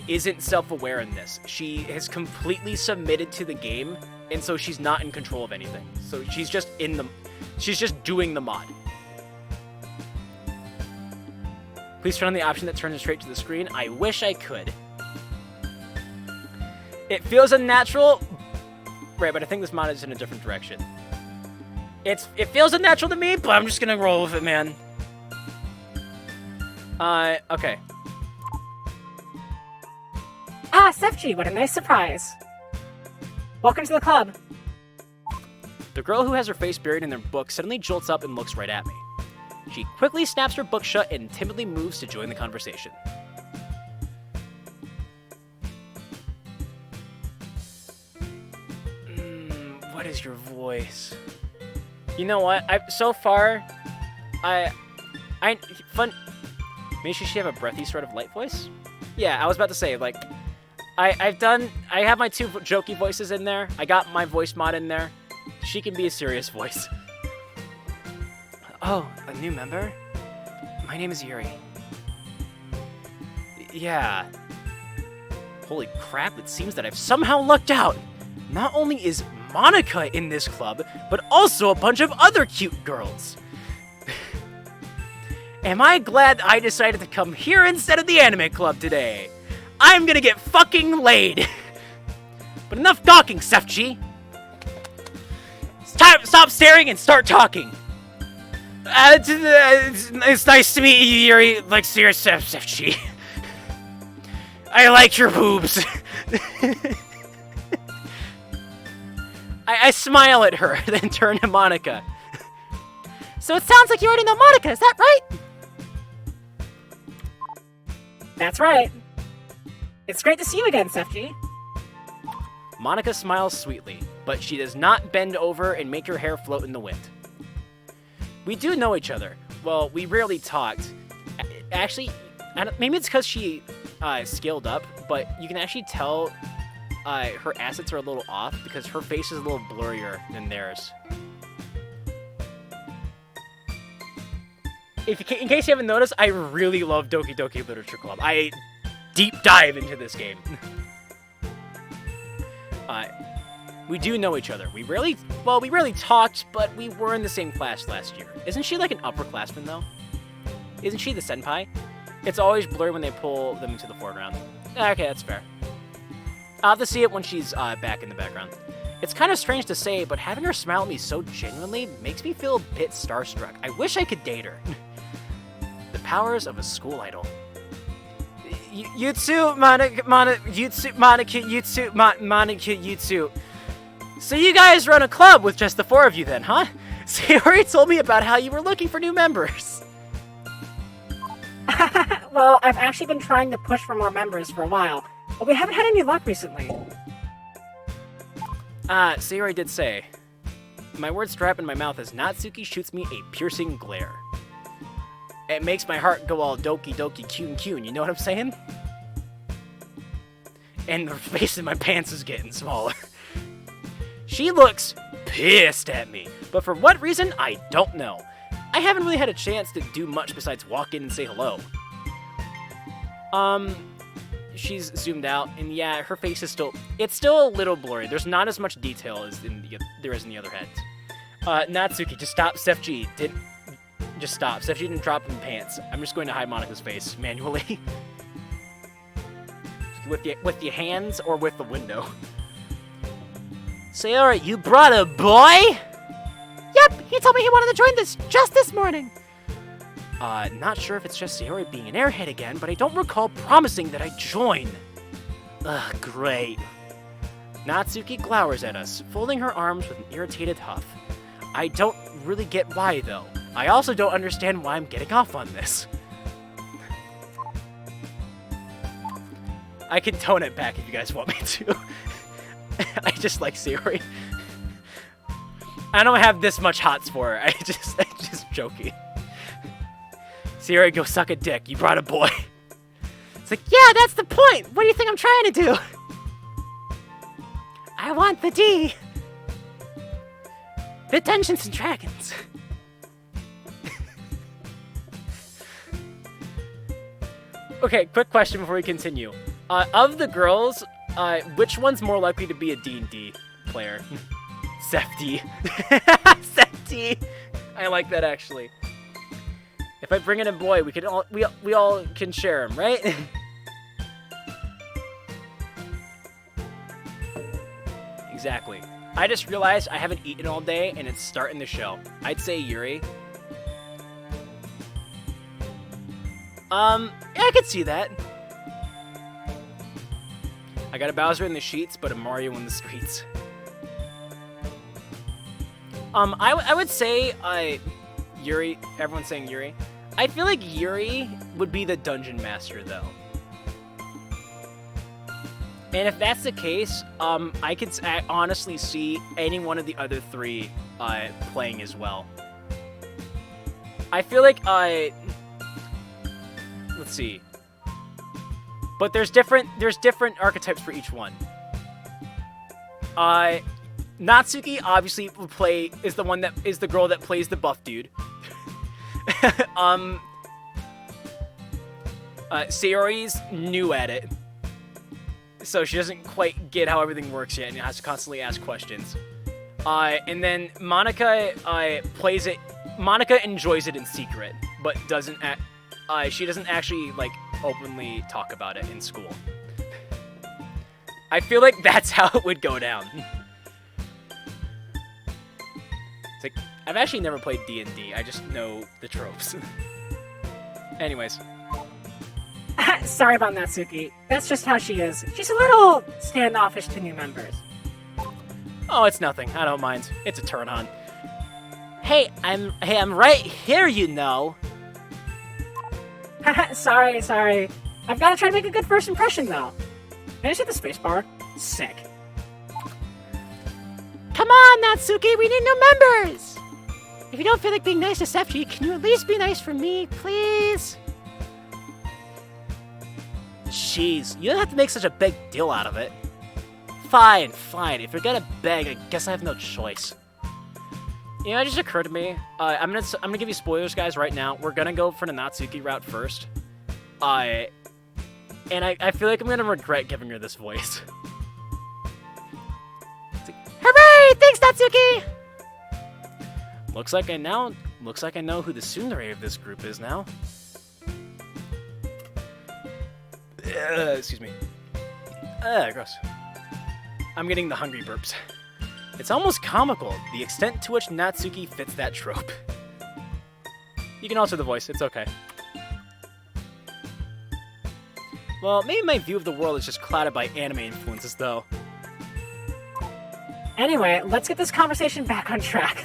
isn't self-aware in this. She has completely submitted to the game, and so she's not in control of anything. So she's just doing the mod. Please turn on the option that turns it straight to the screen. I wish I could. It feels unnatural. Right, but I think this mod is in a different direction. It feels unnatural to me, but I'm just gonna roll with it, man. Okay. Ah, Sefchi, what a nice surprise. Welcome to the club. The girl who has her face buried in their book suddenly jolts up and looks right at me. She quickly snaps her book shut and timidly moves to join the conversation. What is your voice? You know what? Maybe she should have a breathy sort of light voice? Yeah, I was about to say, like, I have my two jokey voices in there. I got my voice mod in there. She can be a serious voice. Oh, a new member? My name is Yuri. Yeah. Holy crap, it seems that I've somehow lucked out. Not only is Monica in this club, but also a bunch of other cute girls. Am I glad I decided to come here instead of the anime club today? I'm gonna get fucking laid. But enough talking, Sefchi. It's time to stop staring and start talking. It's nice to meet you, Yuri. Like, serious Sefchi. I like your boobs. I smile at her, then turn to Monica. So it sounds like you already know Monica, is that right? That's right. It's great to see you again, Sefji. Monica smiles sweetly, but she does not bend over and make her hair float in the wind. We do know each other. Well, we rarely talked. Actually, maybe it's because she scaled up, but you can actually tell her assets are a little off because her face is a little blurrier than theirs. In case you haven't noticed, I really love Doki Doki Literature Club. I deep dive into this game. We do know each other. We rarely talked, but we were in the same class last year. Isn't she like an upperclassman, though? Isn't she the senpai? It's always blurry when they pull them into the foreground. Okay, that's fair. I'll have to see it when she's back in the background. It's kind of strange to say, but having her smile at me so genuinely makes me feel a bit starstruck. I wish I could date her. The powers of a school idol. Jutsu, Monica, Jutsu. So you guys run a club with just the four of you then, huh? Sayori told me about how you were looking for new members. Well, I've actually been trying to push for more members for a while, but we haven't had any luck recently. Sayori did say, my words dry up in my mouth as Natsuki shoots me a piercing glare. It makes my heart go all doki doki kyun, you know what I'm saying? And the space in my pants is getting smaller. She looks pissed at me, but for what reason, I don't know. I haven't really had a chance to do much besides walk in and say hello. She's zoomed out, and yeah, her face is still a little blurry. There's not as much detail as there is in the other heads. Natsuki, just stop. Sefji didn't drop in pants. I'm just going to hide Monica's face manually. with the hands or with the window. Sayori, you brought a boy? Yep, he told me he wanted to join this just this morning. Not sure if it's just Sayori being an airhead again, but I don't recall promising that I'd join. Ugh, great. Natsuki glowers at us, folding her arms with an irritated huff. I don't really get why, though. I also don't understand why I'm getting off on this. I can tone it back if you guys want me to. I just like Sayori. I don't have this much hots for her. I just joking. Sayori, go suck a dick. You brought a boy. It's like, yeah, that's the point. What do you think I'm trying to do? I want the D. The Dungeons and Dragons. Okay, quick question before we continue. Of the girls, which one's more likely to be a D&D player? Sefti. Sefti. I like that, actually. If I bring in a boy, we all can share him, right? Exactly. I just realized I haven't eaten all day, and it's starting to show. I'd say Yuri. Yeah, I could see that. I got a Bowser in the sheets, but a Mario in the streets. I would say, Yuri, everyone's saying Yuri. I feel like Yuri would be the dungeon master, though. And if that's the case, I could honestly see any one of the other three playing as well. I feel like, let's see. But there's different archetypes for each one. Natsuki obviously is the girl that plays the buff dude. Sayori's new at it, so she doesn't quite get how everything works yet and has to constantly ask questions. And then Monica plays it. Monica enjoys it in secret, but she doesn't actually like openly talk about it in school. I feel like that's how it would go down. It's like, I've actually never played D&D. I just know the tropes. Anyways. Sorry about Natsuki. That's just how she is. She's a little standoffish to new members. Oh, it's nothing. I don't mind. It's a turn on. Hey, I'm right here, you know. Sorry. I've got to try to make a good first impression, though. Can I just hit the spacebar? Sick. Come on, Natsuki, we need new members! If you don't feel like being nice to Sefchi, can you at least be nice for me, please? Jeez, you don't have to make such a big deal out of it. Fine. If you're gonna beg, I guess I have no choice. You know, it just occurred to me. I'm gonna give you spoilers, guys, right now. We're gonna go for the Natsuki route first. And I feel like I'm gonna regret giving her this voice. Hooray! Thanks, Natsuki! Looks like I know who the tsundere of this group is now. Excuse me. Gross. I'm getting the hungry burps. It's almost comical, the extent to which Natsuki fits that trope. You can alter the voice, it's okay. Well, maybe my view of the world is just clouded by anime influences, though. Anyway, let's get this conversation back on track.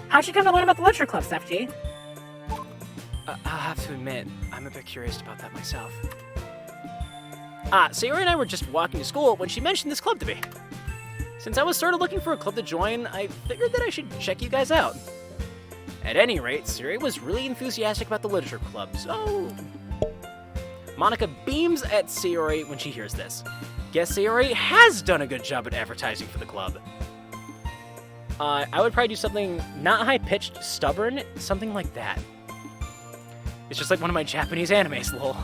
How'd you come to learn about the Literature Club, Sefchi? I'll have to admit, I'm a bit curious about that myself. Sayori and I were just walking to school when she mentioned this club to me. Since I was sort of looking for a club to join, I figured that I should check you guys out. At any rate, Sayori was really enthusiastic about the Literature Club, so... Monica beams at Sayori when she hears this. Guess Sayori has done a good job at advertising for the club. I would probably do something not high-pitched, stubborn, something like that. It's just like one of my Japanese animes, lol.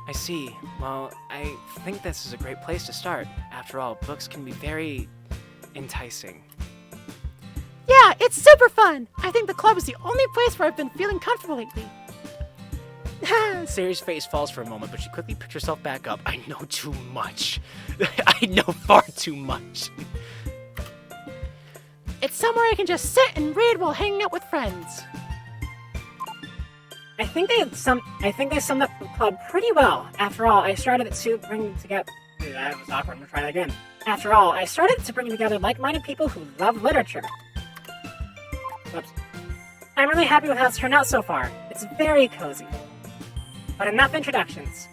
I see. Well, I think this is a great place to start. After all, books can be very enticing. Yeah, it's super fun! I think the club is the only place where I've been feeling comfortable lately. Sayori's face falls for a moment, but she quickly picks herself back up. I know too much. I know far too much. It's somewhere I can just sit and read while hanging out with friends. I think they summed up the club pretty well. After all, I started it to bring together... That was awkward, I'm gonna try that again. After all, I started to bring together like-minded people who love literature. Whoops. I'm really happy with how it's turned out so far. It's very cozy. But enough introductions.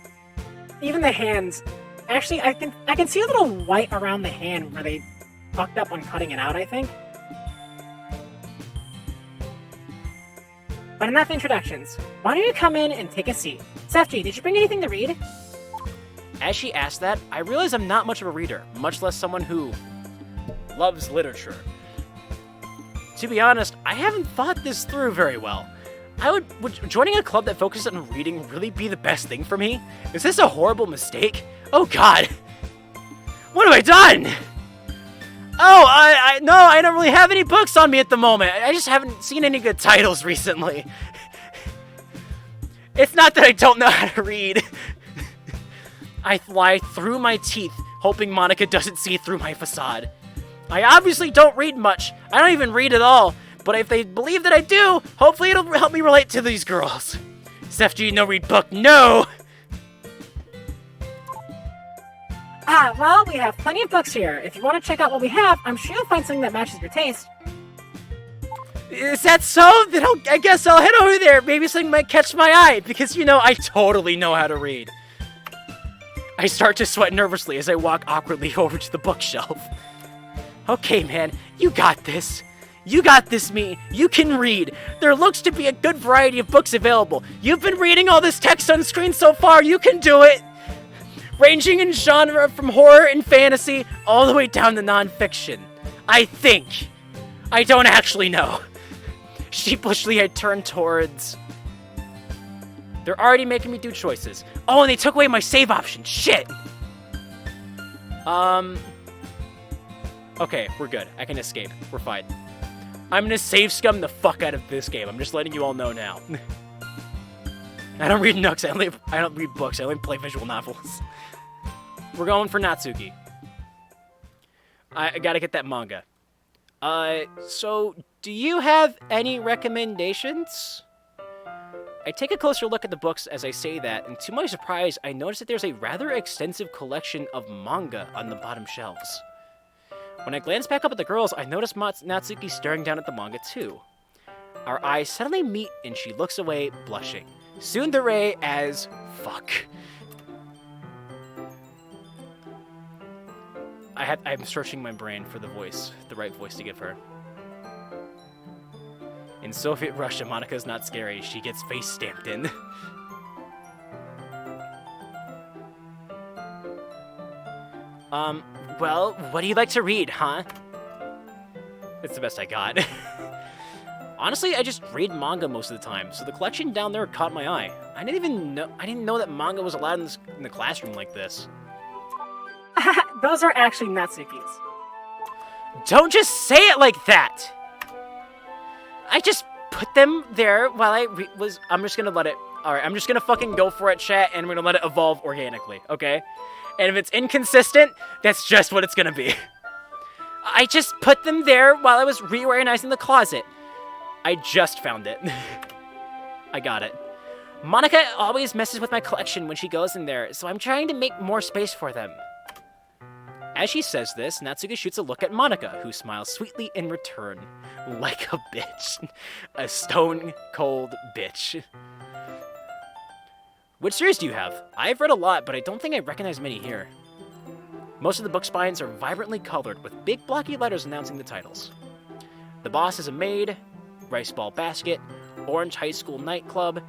Even the hands. Actually, I can see a little white around the hand where they fucked up on cutting it out, I think. But enough introductions. Why don't you come in and take a seat? Sefchi, did you bring anything to read? As she asked that, I realized I'm not much of a reader, much less someone who loves literature. To be honest, I haven't thought this through very well. Would joining a club that focuses on reading really be the best thing for me? Is this a horrible mistake? Oh god! What have I done? Oh, no, I don't really have any books on me at the moment. I just haven't seen any good titles recently. It's not that I don't know how to read. I lie through my teeth, hoping Monica doesn't see through my facade. I obviously don't read much. I don't even read at all. But if they believe that I do, hopefully it'll help me relate to these girls. Sefchi, no read book, no! Well, we have plenty of books here. If you want to check out what we have, I'm sure you'll find something that matches your taste. Is that so? Then I guess I'll head over there. Maybe something might catch my eye, because, you know, I totally know how to read. I start to sweat nervously as I walk awkwardly over to the bookshelf. Okay, man, you got this. You got this, me. You can read. There looks to be a good variety of books available. You've been reading all this text on screen so far. You can do it. Ranging in genre from horror and fantasy all the way down to nonfiction. I think. I don't actually know. Sheepishly, I turn towards... They're already making me do choices. Oh, and they took away my save option. Shit. Okay, we're good. I can escape. We're fine. I'm gonna save scum the fuck out of this game. I'm just letting you all know now. I don't read nooks. I don't read books. I only play visual novels. We're going for Natsuki. I gotta get that manga. So, do you have any recommendations? I take a closer look at the books as I say that, and to my surprise, I notice that there's a rather extensive collection of manga on the bottom shelves. When I glance back up at the girls, I notice Natsuki staring down at the manga too. Our eyes suddenly meet and she looks away, blushing. Tsundere as fuck. I'm searching my brain for the right voice to give her. In Soviet Russia, Monika's not scary. She gets face stamped in. Well, what do you like to read, huh? It's the best I got. Honestly, I just read manga most of the time, so the collection down there caught my eye. I didn't know that manga was allowed in the classroom like this. Those are actually Natsuki's. Don't just say it like that! I just put them there while I'm just gonna let it... Alright, I'm just gonna fucking go for it, chat, and we're gonna let it evolve organically, okay? And if it's inconsistent, that's just what it's gonna be. I just put them there while I was reorganizing the closet. I just found it. I got it. Monika always messes with my collection when she goes in there, so I'm trying to make more space for them. As she says this, Natsuki shoots a look at Monika, who smiles sweetly in return. Like a bitch. A stone-cold bitch. Which series do you have? I've read a lot, but I don't think I recognize many here. Most of the book spines are vibrantly colored, with big blocky letters announcing the titles. The Boss is a Maid, Rice Ball Basket, Orange High School Nightclub.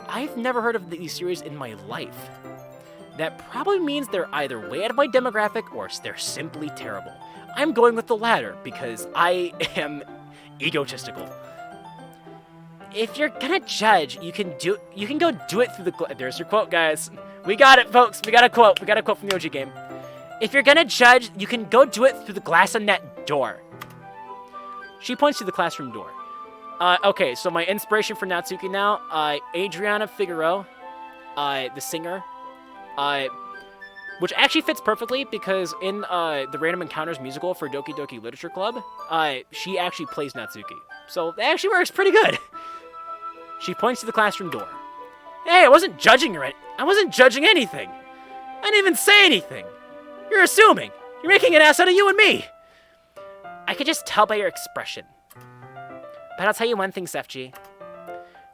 I've never heard of these series in my life. That probably means they're either way out of my demographic or they're simply terrible. I'm going with the latter because I am egotistical. If you're gonna judge, you can go do it through the... There's your quote, guys. We got it, folks. We got a quote. We got a quote from the OG game. If you're gonna judge, you can go do it through the glass on that door. She points to the classroom door. Okay, so my inspiration for Natsuki now, Adriana Figueroa, the singer, which actually fits perfectly because in the Random Encounters musical for Doki Doki Literature Club, she actually plays Natsuki. So that actually works pretty good. She points to the classroom door. Hey, I wasn't judging her. I wasn't judging anything. I didn't even say anything. You're assuming. You're making an ass out of you and me. I could just tell by your expression. But I'll tell you one thing, Sefji.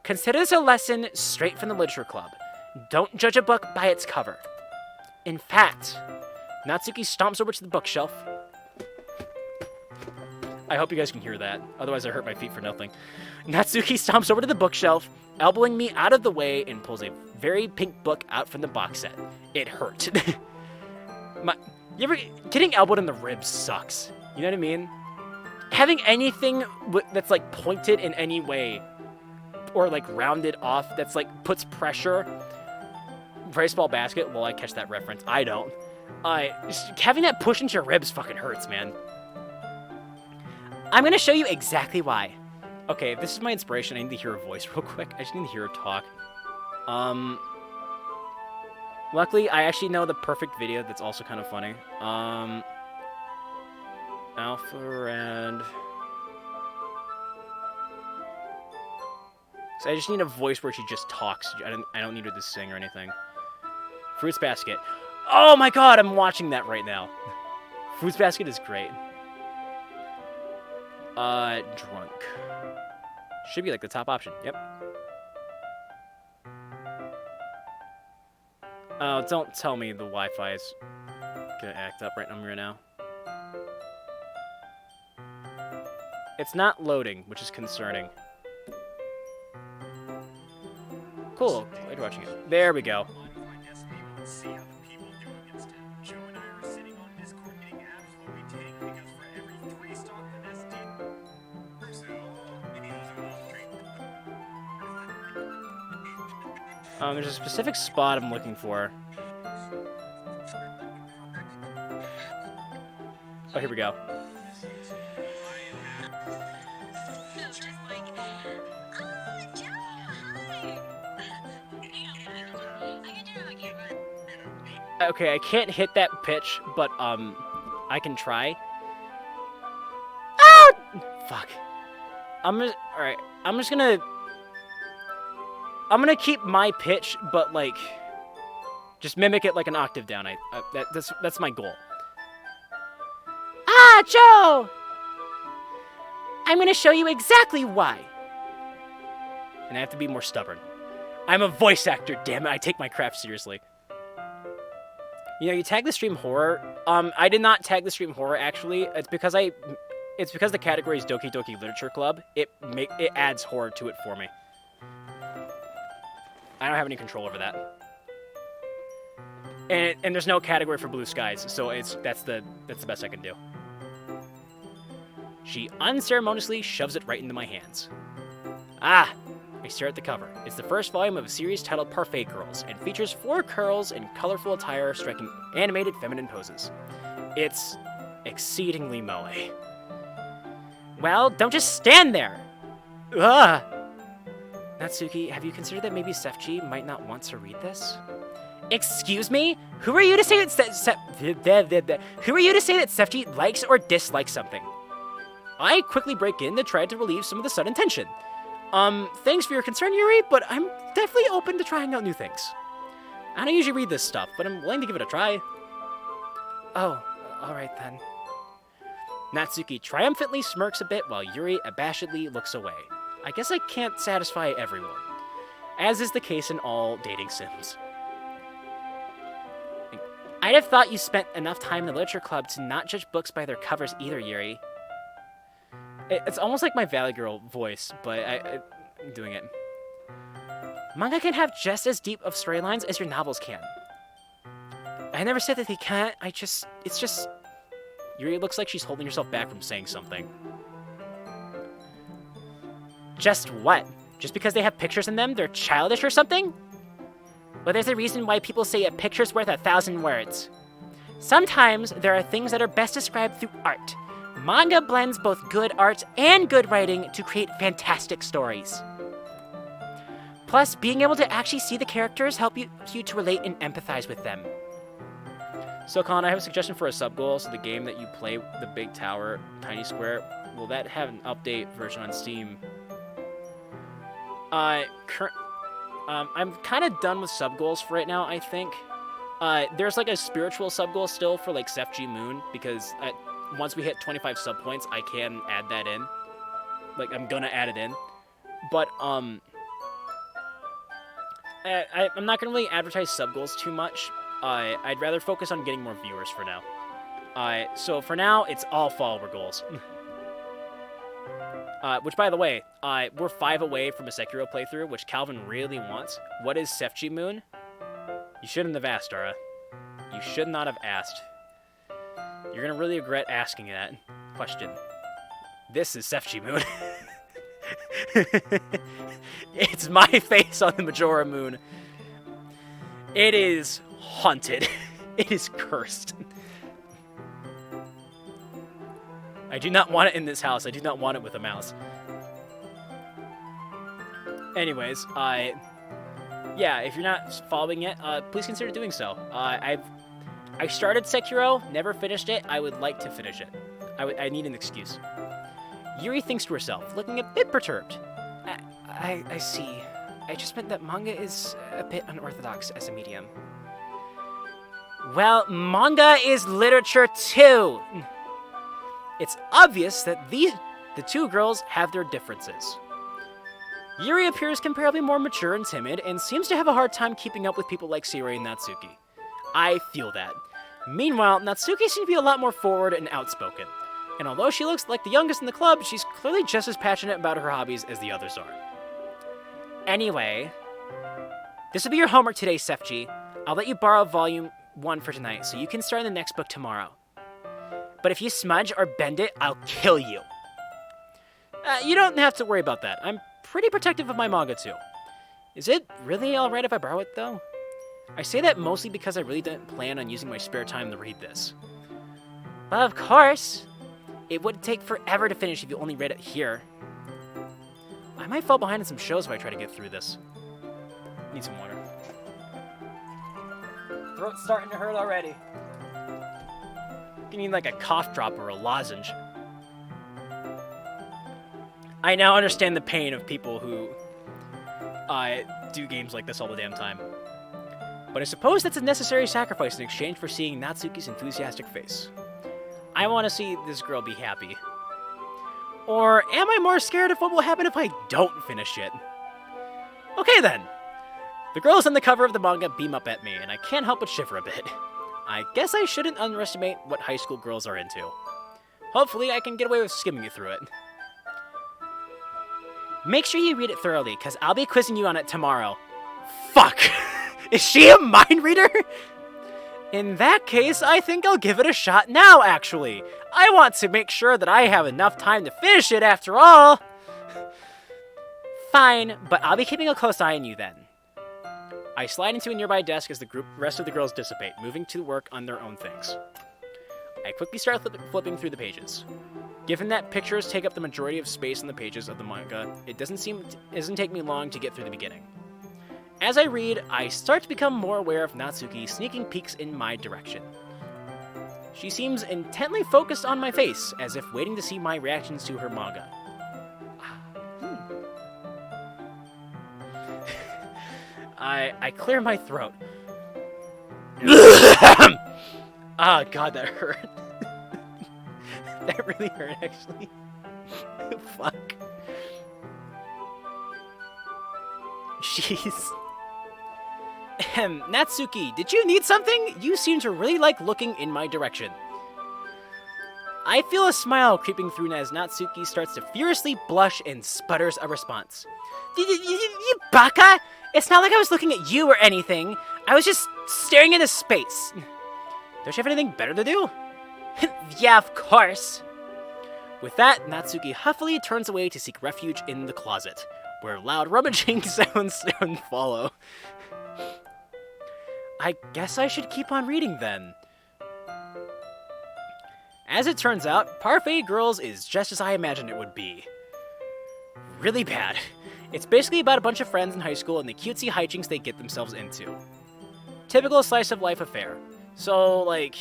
Consider this a lesson straight from the Literature Club. Don't judge a book by its cover. In fact, Natsuki stomps over to the bookshelf. I hope you guys can hear that. Otherwise, I hurt my feet for nothing. Natsuki stomps over to the bookshelf, elbowing me out of the way, and pulls a very pink book out from the box set. It hurt. Getting elbowed in the ribs sucks. You know what I mean? Having anything that's like pointed in any way, or like rounded off, that's like puts pressure. Rice Ball Basket, well, I catch that reference. I don't. Having that push into your ribs fucking hurts, man. I'm gonna show you exactly why. Okay, this is my inspiration. I need to hear her voice real quick. I just need to hear her talk. Luckily, I actually know the perfect video that's also kind of funny. Alpha and... So I just need a voice where she just talks. I don't need her to sing or anything. Fruits Basket. Oh my god, I'm watching that right now. Fruits Basket is great. Drunk. Should be like the top option. Yep. Oh, don't tell me the Wi-Fi is gonna act up right now. It's not loading, which is concerning. Cool. Glad you're watching it. There we go. There's a specific spot I'm looking for. Oh, here we go. Okay, I can't hit that pitch, but, I can try. Ah! Fuck. Alright, I'm gonna keep my pitch, but, like, just mimic it like an octave down. That's my goal. Ah! Joe! I'm gonna show you exactly why. And I have to be more stubborn. I'm a voice actor, damn it. I take my craft seriously. You know, you tag the stream horror. I did not tag the stream horror, actually. It's because the category is Doki Doki Literature Club. It adds horror to it for me. I don't have any control over that. And there's no category for Blue Skies, so that's the best I can do. She unceremoniously shoves it right into my hands. Ah! I stare at the cover. It's the first volume of a series titled Parfait Girls, and features 4 girls in colorful attire striking animated feminine poses. It's exceedingly moe. Well, don't just stand there! Ugh! Natsuki, have you considered that maybe Sefchi might not want to read this? Excuse me? Who are you to say that Sefchi likes or dislikes something? I quickly break in to try to relieve some of the sudden tension. Thanks for your concern, Yuri, but I'm definitely open to trying out new things. I don't usually read this stuff, but I'm willing to give it a try. Oh, alright then. Natsuki triumphantly smirks a bit while Yuri abashedly looks away. I guess I can't satisfy everyone, as is the case in all dating sims. I'd have thought you spent enough time in the literature club to not judge books by their covers either, Yuri. It's almost like my Valley Girl voice, but I'm doing it. Manga can have just as deep of storylines as your novels can. I never said that they can't, it's just... Yuri looks like she's holding herself back from saying something. Just what? Just because they have pictures in them, they're childish or something? Well, there's a reason why people say a picture's worth 1,000 words. Sometimes there are things that are best described through art. Manga blends both good art and good writing to create fantastic stories. Plus, being able to actually see the characters help you to relate and empathize with them. So, Colin, I have a suggestion for a sub-goal. So the game that you play, the Big Tower, Tiny Square, will that have an update version on Steam? I'm kind of done with sub-goals for right now, I think. There's like a spiritual sub-goal still for like Sefji Moon, because once we hit 25 sub points, I can add that in. Like, I'm gonna add it in. But, I'm not gonna really advertise sub-goals too much. I'd rather focus on getting more viewers for now. So for now, it's all follower goals. Which, by the way, we're 5 away from a Sekiro playthrough, which Calvin really wants. What is Sefji Moon? You shouldn't have asked, Dara. You should not have asked. You're gonna really regret asking that question. This is Sefji Moon. It's my face on the Majora Moon. It is haunted. It is cursed. I do not want it in this house. I do not want it with a mouse. Anyways, yeah, if you're not following it, please consider doing so. I started Sekiro, never finished it. I would like to finish it. I need an excuse. Yuri thinks to herself, looking a bit perturbed. I see. I just meant that manga is a bit unorthodox as a medium. Well, manga is literature too! It's obvious that the 2 girls have their differences. Yuri appears comparably more mature and timid, and seems to have a hard time keeping up with people like Sayori and Natsuki. I feel that. Meanwhile, Natsuki seems to be a lot more forward and outspoken. And although she looks like the youngest in the club, she's clearly just as passionate about her hobbies as the others are. Anyway, this will be your homework today, Sefji. I'll let you borrow volume 1 for tonight, so you can start on the next book tomorrow. But if you smudge or bend it, I'll kill you. You don't have to worry about that. I'm pretty protective of my manga, too. Is it really alright if I borrow it, though? I say that mostly because I really didn't plan on using my spare time to read this. Well, of course. It would take forever to finish if you only read it here. I might fall behind in some shows if I try to get through this. Need some water. Throat's starting to hurt already. You need like a cough drop or a lozenge. I now understand the pain of people who do games like this all the damn time. But I suppose that's a necessary sacrifice in exchange for seeing Natsuki's enthusiastic face. I want to see this girl be happy. Or am I more scared of what will happen if I don't finish it? Okay then. The girls on the cover of the manga beam up at me, and I can't help but shiver a bit. I guess I shouldn't underestimate what high school girls are into. Hopefully I can get away with skimming you through it. Make sure you read it thoroughly, because I'll be quizzing you on it tomorrow. Fuck! Is she a mind reader? In that case, I think I'll give it a shot now, actually. I want to make sure that I have enough time to finish it after all. Fine, but I'll be keeping a close eye on you then. I slide into a nearby desk as the rest of the girls dissipate, moving to work on their own things. I quickly start flipping through the pages. Given that pictures take up the majority of space on the pages of the manga, it doesn't take me long to get through the beginning. As I read, I start to become more aware of Natsuki sneaking peeks in my direction. She seems intently focused on my face, as if waiting to see my reactions to her manga. I clear my throat. Ah, God, that hurt. That really hurt, actually. Fuck. Jeez. Natsuki, did you need something? You seem to really like looking in my direction. I feel a smile creeping through as Natsuki starts to furiously blush and sputters a response. You baka! It's not like I was looking at you or anything. I was just staring into space. Don't you have anything better to do? Yeah, of course. With that, Natsuki huffily turns away to seek refuge in the closet, where loud rummaging sounds soon follow. I guess I should keep on reading then. As it turns out, Parfait Girls is just as I imagined it would be. Really bad. It's basically about a bunch of friends in high school and the cutesy hijinks they get themselves into. Typical slice of life affair. So, like...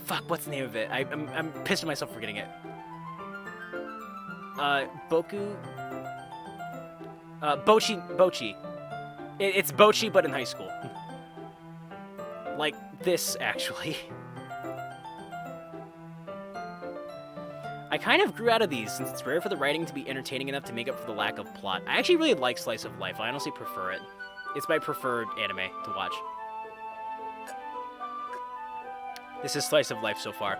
Fuck, what's the name of it? I'm pissed at myself for forgetting it. Bochi. It's Bochi, but in high school. Like this, actually. I kind of grew out of these, since it's rare for the writing to be entertaining enough to make up for the lack of plot. I actually really like slice of life. I honestly prefer it. It's my preferred anime to watch. This is slice of life so far.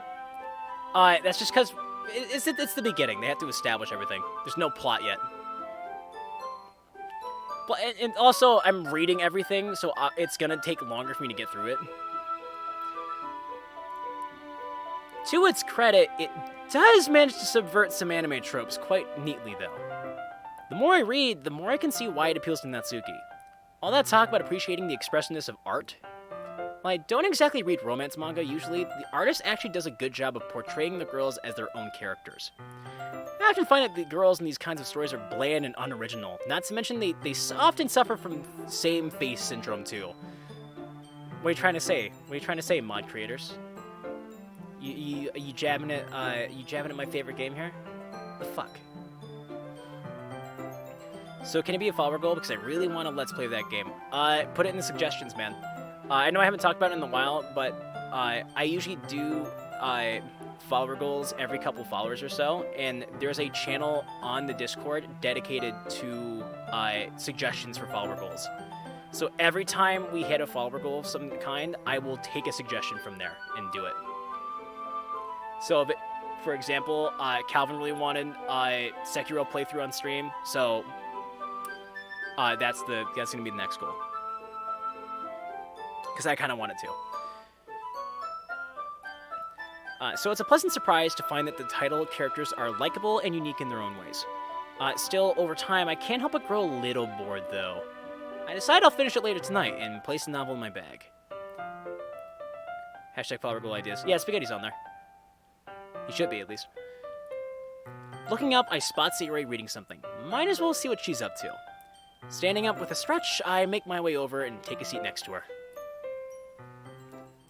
That's just because it's the beginning. They have to establish everything. There's no plot yet. But and also, I'm reading everything, so it's gonna take longer for me to get through it. To its credit, it does manage to subvert some anime tropes quite neatly, though. The more I read, the more I can see why it appeals to Natsuki. All that talk about appreciating the expressiveness of art. While I don't exactly read romance manga usually, the artist actually does a good job of portraying the girls as their own characters. I often find that the girls in these kinds of stories are bland and unoriginal, not to mention they often suffer from same face syndrome too. What are you trying to say? What are you trying to say, mod creators? You jabbing at my favorite game here? The fuck? So can it be a follower goal? Because I really want to let's play that game. Put it in the suggestions, man. I know I haven't talked about it in a while, but I usually do follower goals every couple followers or so, and there's a channel on the Discord dedicated to suggestions for follower goals. So every time we hit a follower goal of some kind, I will take a suggestion from there and do it. So, if it, for example, Calvin really wanted Sekiro playthrough on stream, so that's gonna be the next goal. Because I kind of wanted to. So it's a pleasant surprise to find that the title characters are likable and unique in their own ways. Still, over time, I can't help but grow a little bored, though. I decide I'll finish it later tonight and place the novel in my bag. Hashtag follower goal ideas. Yeah, Spaghetti's on there. He should be, at least. Looking up, I spot Sayori reading something. Might as well see what she's up to. Standing up with a stretch, I make my way over and take a seat next to her.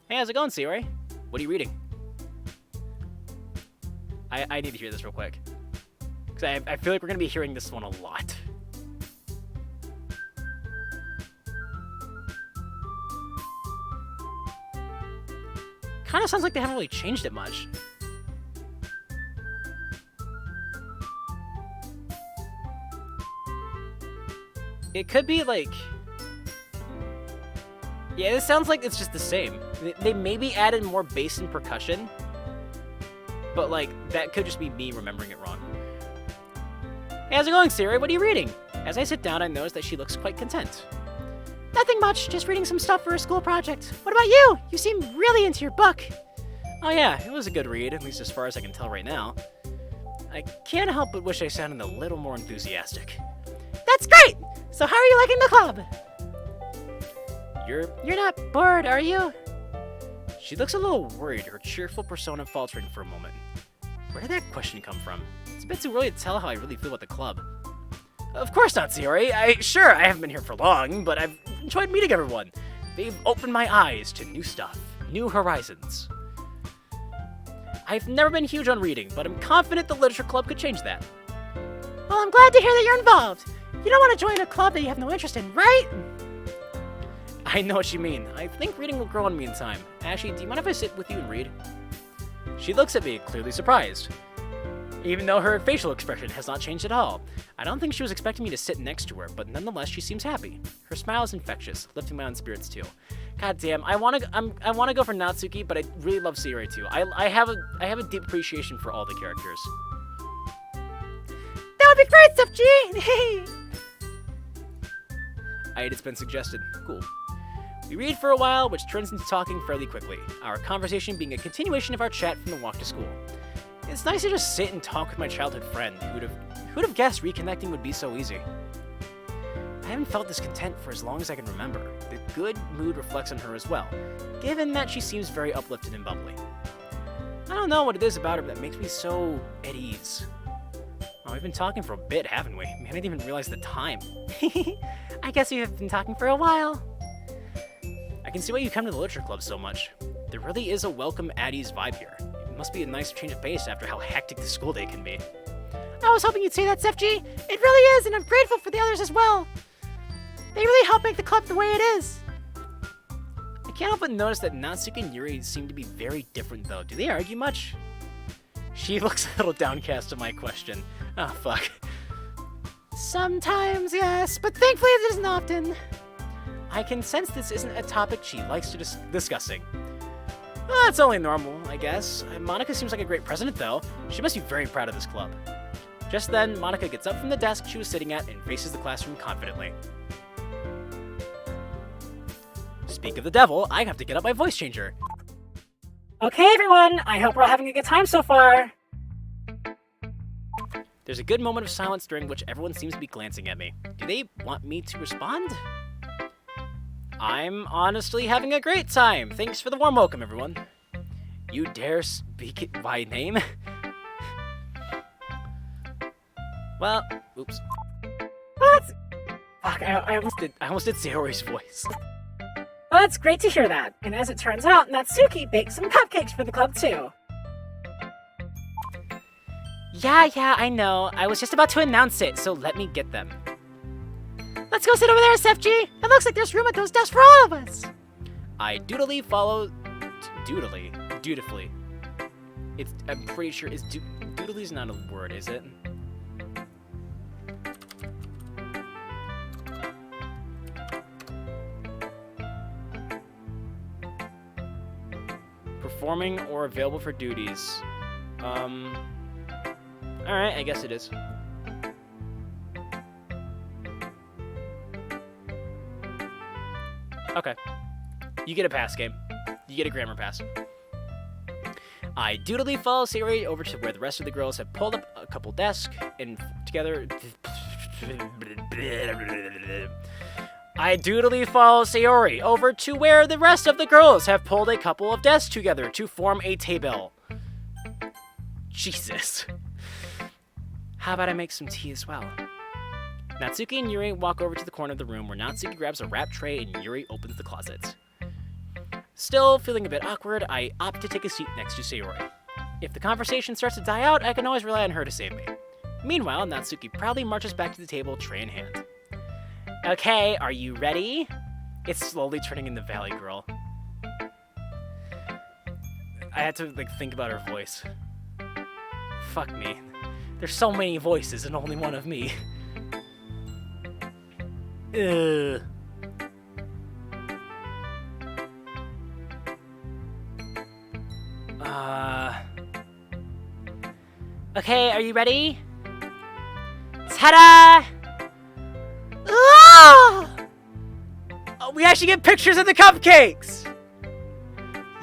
Hey, how's it going, Sayori? What are you reading? I need to hear this real quick. Because I feel like we're going to be hearing this one a lot. Kind of sounds like they haven't really changed it much. It could be like... Yeah, it sounds like it's just the same. They maybe added more bass and percussion, but like, that could just be me remembering it wrong. Hey, how's it going, Siri? What are you reading? As I sit down, I notice that she looks quite content. Nothing much, just reading some stuff for a school project. What about you? You seem really into your book. Oh yeah, it was a good read, at least as far as I can tell right now. I can't help but wish I sounded a little more enthusiastic. That's great! So how are you liking the club? You're not bored, are you? She looks a little worried, her cheerful persona faltering for a moment. Where did that question come from? It's a bit too early to tell how I really feel about the club. Of course not, Sayori. Sure, I haven't been here for long, but I've enjoyed meeting everyone. They've opened my eyes to new stuff, new horizons. I've never been huge on reading, but I'm confident the literature club could change that. Well, I'm glad to hear that you're involved. You don't want to join a club that you have no interest in, right? I know what you mean. I think reading will grow on me in time. Ashley, do you mind if I sit with you and read? She looks at me, clearly surprised, even though her facial expression has not changed at all. I don't think she was expecting me to sit next to her, but nonetheless, she seems happy. Her smile is infectious, lifting my own spirits too. God damn, I want to go for Natsuki, but I really love Sayori too. I have a deep appreciation for all the characters. That would be great, Steph G! It's been suggested. Cool. We read for a while, which turns into talking fairly quickly, our conversation being a continuation of our chat from the walk to school. It's nice to just sit and talk with my childhood friend. Who'd have guessed reconnecting would be so easy? I haven't felt this content for as long as I can remember. The good mood reflects on her as well, given that she seems very uplifted and bubbly. I don't know what it is about her that makes me so at ease. Oh, we've been talking for a bit, haven't we? Man, I didn't even realize the time. I guess we have been talking for a while. I can see why you come to the literature club so much. There really is a welcome at ease vibe here. It must be a nice change of pace after how hectic the school day can be. I was hoping you'd say that, SFG. It really is, and I'm grateful for the others as well. They really help make the club the way it is. I can't help but notice that Natsuki and Yuri seem to be very different, though. Do they argue much? She looks a little downcast at my question. Oh, fuck. Sometimes, yes, but thankfully it isn't often. I can sense this isn't a topic she likes to discussing. Well, that's only normal, I guess. Monica seems like a great president, though. She must be very proud of this club. Just then, Monica gets up from the desk she was sitting at and faces the classroom confidently. Speak of the devil, I have to get up my voice changer. Okay, everyone, I hope we're all having a good time so far. There's a good moment of silence during which everyone seems to be glancing at me. Do they want me to respond? I'm honestly having a great time. Thanks for the warm welcome, everyone. You dare speak it by name? Well, oops. What? Fuck, I almost did Sayori's voice. Well, it's great to hear that. And as it turns out, Natsuki baked some cupcakes for the club, too. Yeah, I know. I was just about to announce it, so let me get them. Let's go sit over there, SFG. It looks like there's room at those desks for all of us. I dutifully. I'm pretty sure dutifully's not a word, is it? Performing or available for duties. Alright, I guess it is. Okay. You get a pass, game. You get a grammar pass. I dutifully follow Sayori over to where the rest of the girls have pulled up a couple desks and together... I dutifully follow Sayori over to where the rest of the girls have pulled a couple of desks together to form a table. Jesus. How about I make some tea as well? Natsuki and Yuri walk over to the corner of the room where Natsuki grabs a wrap tray and Yuri opens the closet. Still feeling a bit awkward, I opt to take a seat next to Sayori. If the conversation starts to die out, I can always rely on her to save me. Meanwhile, Natsuki proudly marches back to the table, tray in hand. Okay, are you ready? It's slowly turning into Valley Girl. I had to, like, think about her voice. Fuck me. There's so many voices and only one of me. Ugh. Okay, are you ready? Ta-da! Ah! Oh, we actually get pictures of the cupcakes!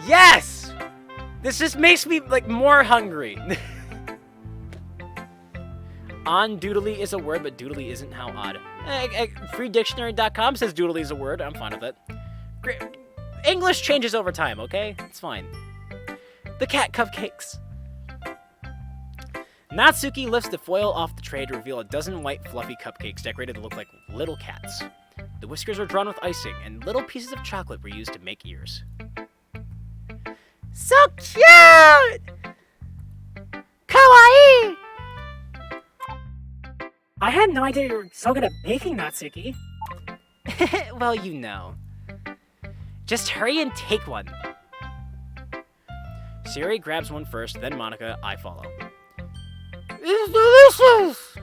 Yes! This just makes me, like, more hungry. On doodly is a word, but doodly isn't. How odd. Freedictionary.com says doodly is a word. I'm fine with it. English changes over time, okay? It's fine. The cat cupcakes. Natsuki lifts the foil off the tray to reveal a dozen white, fluffy cupcakes decorated to look like little cats. The whiskers were drawn with icing, and little pieces of chocolate were used to make ears. So cute! Kawaii! I had no idea you were so good at baking, Natsuki. Well, you know. Just hurry and take one. Siri grabs one first, then Monica, I follow. It's delicious!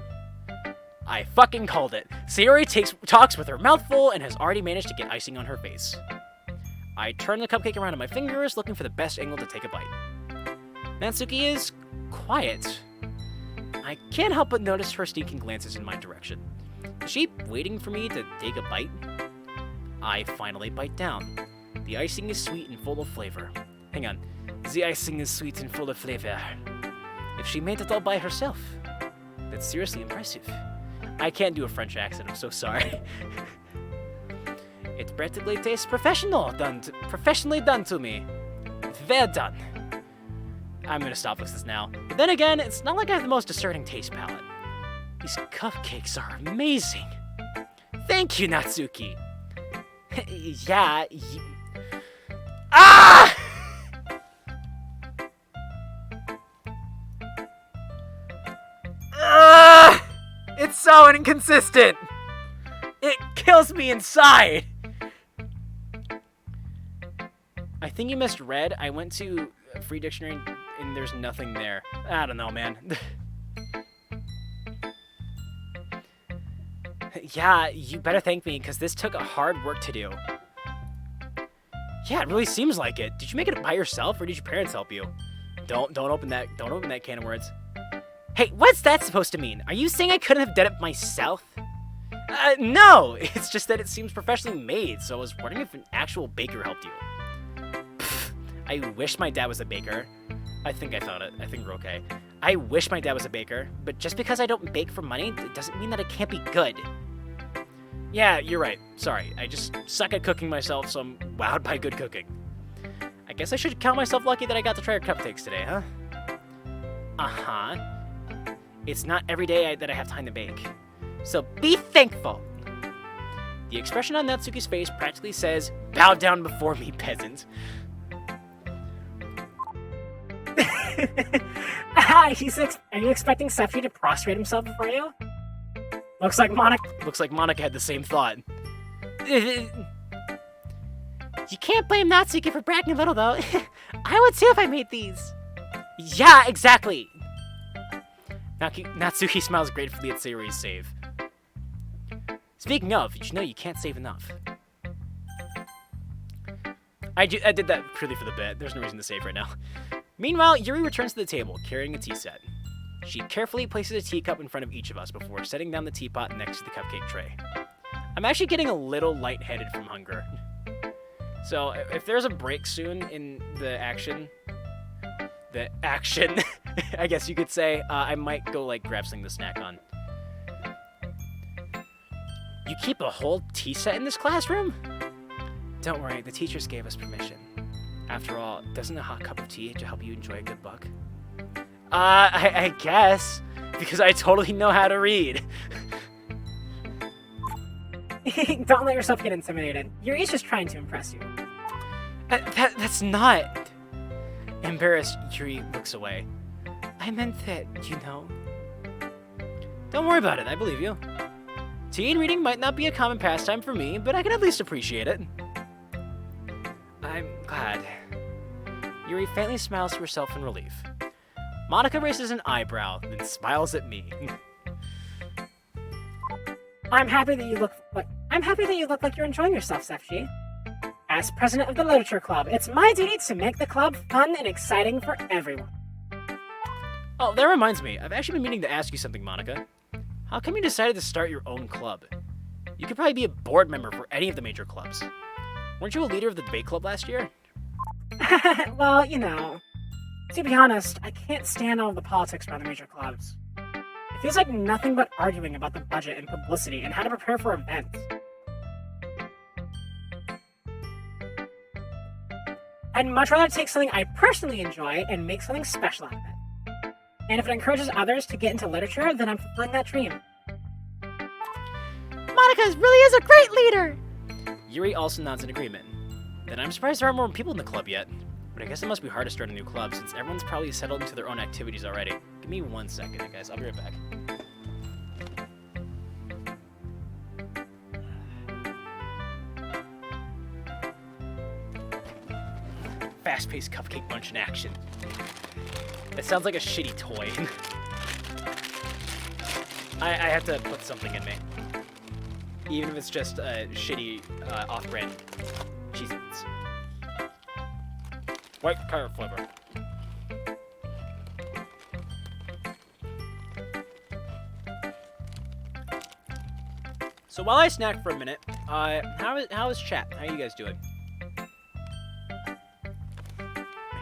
I fucking called it. Sayori talks with her mouth full and has already managed to get icing on her face. I turn the cupcake around on my fingers, looking for the best angle to take a bite. Natsuki is quiet. I can't help but notice her sneaking glances in my direction. Is she waiting for me to take a bite? I finally bite down. The icing is sweet and full of flavor. Hang on. The icing is sweet and full of flavor. If she made it all by herself, that's seriously impressive. I can't do a French accent, I'm so sorry. It practically tastes professionally done to me. Well done. I'm gonna stop with this now. But then again, it's not like I have the most discerning taste palette. These cupcakes are amazing. Thank you, Natsuki. Yeah, Ah! It's so inconsistent. It kills me inside. I think you missed red. I went to a free dictionary and there's nothing there. I don't know, man. Yeah, you better thank me because this took a hard work to do. Yeah, it really seems like it. Did you make it by yourself or did your parents help you? Don't open that can of words. Hey, what's that supposed to mean? Are you saying I couldn't have done it myself? No, it's just that it seems professionally made, so I was wondering if an actual baker helped you. Pfft, I wish my dad was a baker. I think I found it. I think we're okay. I wish my dad was a baker, but just because I don't bake for money, it doesn't mean that it can't be good. Yeah, you're right. Sorry, I just suck at cooking myself, so I'm wowed by good cooking. I guess I should count myself lucky that I got to try your cupcakes today, huh? Uh-huh. It's not every day that I have time to bake. So be thankful. The expression on Natsuki's face practically says, bow down before me, peasant. Are you expecting Sephi to prostrate himself before you? Looks like Monica had the same thought. You can't blame Natsuki for bragging a little, though. I would too if I made these. Yeah, exactly. Natsuki smiles gratefully at Sayori's save. Speaking of, you know you can't save enough. I did that purely for the bit. There's no reason to save right now. Meanwhile, Yuri returns to the table, carrying a tea set. She carefully places a teacup in front of each of us before setting down the teapot next to the cupcake tray. I'm actually getting a little lightheaded from hunger. So, if there's a break soon in the action, I guess you could say, I might go, like, grab something to snack on. You keep a whole tea set in this classroom? Don't worry, the teachers gave us permission. After all, doesn't a hot cup of tea help you enjoy a good book? I guess, because I totally know how to read. Don't let yourself get intimidated. Yuri's just trying to impress you. That's not... Embarrassed, Yuri looks away. I meant that, you know. Don't worry about it, I believe you. Tea and reading might not be a common pastime for me, but I can at least appreciate it. I'm glad. Yuri faintly smiles to herself in relief. Monica raises an eyebrow, then smiles at me. I'm happy that you look like you're enjoying yourself, Sefji. As president of the Literature Club, it's my duty to make the club fun and exciting for everyone. Oh, that reminds me. I've actually been meaning to ask you something, Monica. How come you decided to start your own club? You could probably be a board member for any of the major clubs. Weren't you a leader of the debate club last year? Well, to be honest, I can't stand all of the politics around the major clubs. It feels like nothing but arguing about the budget and publicity and how to prepare for events. I'd much rather take something I personally enjoy and make something special out of it. And if it encourages others to get into literature, then I'm fulfilling that dream. Monica really is a great leader! Yuri also nods in agreement. Then I'm surprised there aren't more people in the club yet. But I guess it must be hard to start a new club since everyone's probably settled into their own activities already. Give me 1 second, guys. I'll be right back. Fast-paced cupcake bunch in action. That sounds like a shitty toy. I have to put something in me. Even if it's just a shitty off-brand Cheez-Its. White carrot flavor. So while I snack for a minute, how is chat? How are you guys doing?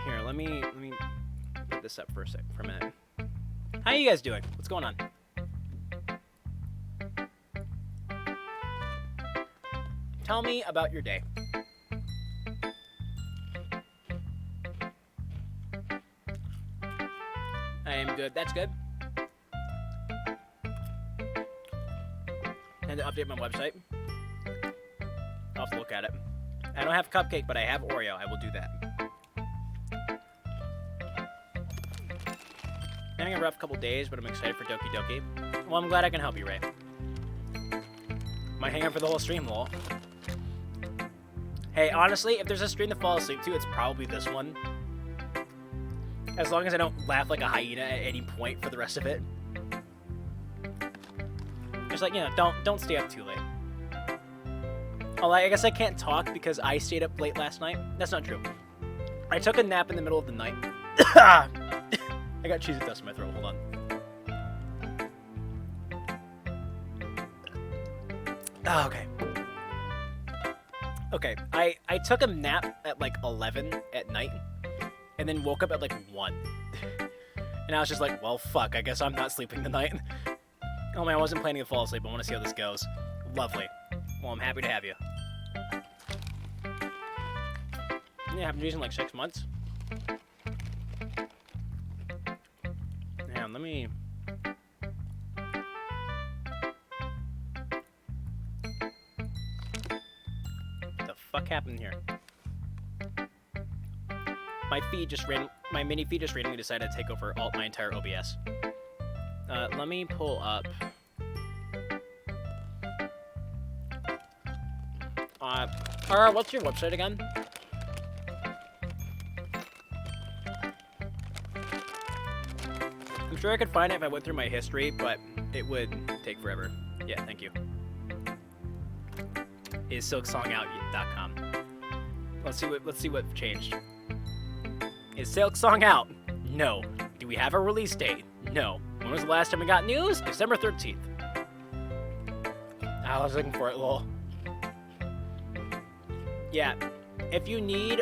Here, let me put this up for a minute. How are you guys doing? What's going on? Tell me about your day. I am good. That's good. And to update my website. I'll have to look at it. I don't have cupcake, but I have Oreo. I will do that. Having a rough couple days, but I'm excited for Doki Doki. Well, I'm glad I can help you, Ray. Might hang out for the whole stream, lol. Hey, honestly, if there's a stream to fall asleep to, it's probably this one. As long as I don't laugh like a hyena at any point for the rest of it. Just like, don't stay up too late. Oh, I guess I can't talk because I stayed up late last night. That's not true. I took a nap in the middle of the night. I got cheese and dust in my throat. Hold on. Oh, okay. Okay, I took a nap at like 11 at night, and then woke up at like 1. And I was just like, well, fuck, I guess I'm not sleeping tonight. Oh man, I wasn't planning to fall asleep. I want to see how this goes. Lovely. Well, I'm happy to have you. Yeah, I've been using like 6 months. Damn, let me... Fuck happened here? My mini feed just randomly decided to take over my entire OBS. Let me pull up. What's your website again? I'm sure I could find it if I went through my history, but it would take forever. Yeah, thank you. Is silksongout.com. Let's see what changed. Is Silksong out? No. Do we have a release date? No. When was the last time we got news? December 13th. I was looking for it, lol. Yeah. If you need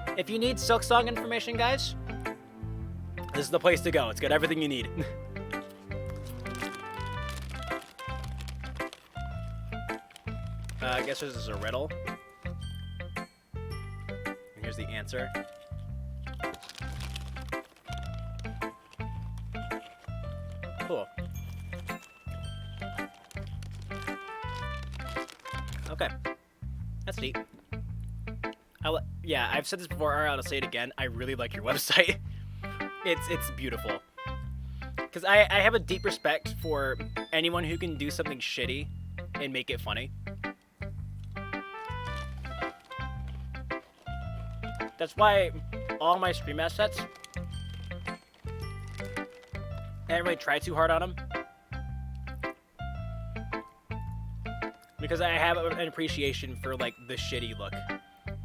Silksong information, guys, this is the place to go. It's got everything you need. I guess this is a riddle. And here's the answer. Cool. Okay. That's neat. Yeah, I've said this before, I'll say it again. I really like your website. It's beautiful. Because I have a deep respect for anyone who can do something shitty and make it funny. That's why all my stream assets, I didn't really try too hard on them. Because I have an appreciation for, like, the shitty look.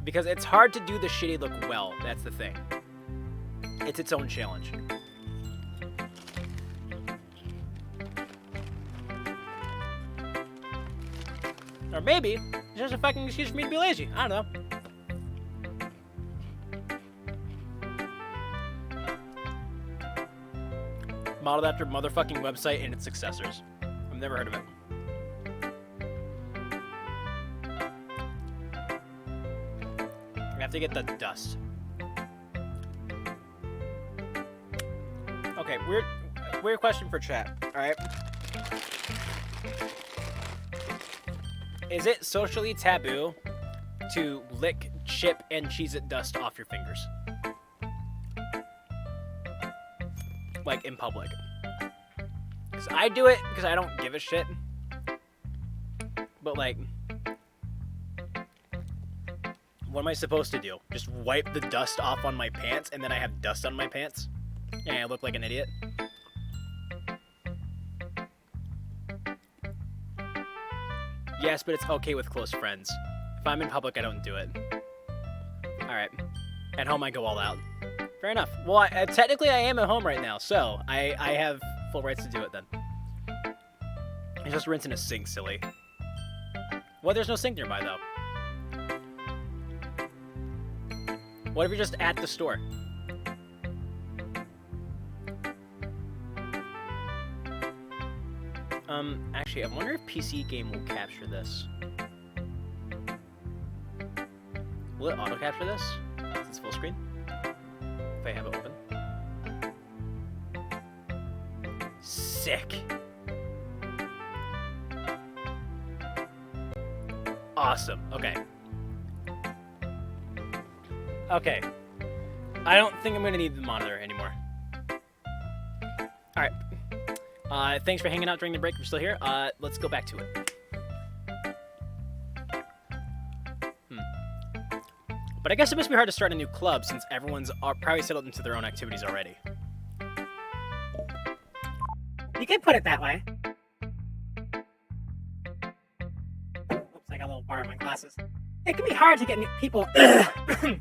Because it's hard to do the shitty look well, that's the thing. It's its own challenge. Or maybe, it's just a fucking excuse for me to be lazy. I don't know. Modeled after a motherfucking website and its successors. I've never heard of it. I have to get the dust. Okay, weird question for chat, alright? Is it socially taboo to lick chip and Cheez-It dust off your fingers? Like, in public. Because I do it because I don't give a shit. But, like, what am I supposed to do? Just wipe the dust off on my pants and then I have dust on my pants? And I look like an idiot? Yes, but it's okay with close friends. If I'm in public, I don't do it. Alright. At home, I go all out. Fair enough. Well, technically, I am at home right now, so I have full rights to do it then. It's just rinse in a sink, silly. Well, there's no sink nearby, though. What if you're just at the store? Actually, I wonder if PC game will capture this. Will it auto-capture this? Since it's full screen? If I have it open. Sick! Awesome. Okay. Okay. I don't think I'm gonna need the monitor anymore. Alright. Thanks for hanging out during the break. If you're still here. Let's go back to it. But I guess it must be hard to start a new club since everyone's probably settled into their own activities already. You can put it that way. Oops, I got a little bar in my glasses. It can be hard to get people... It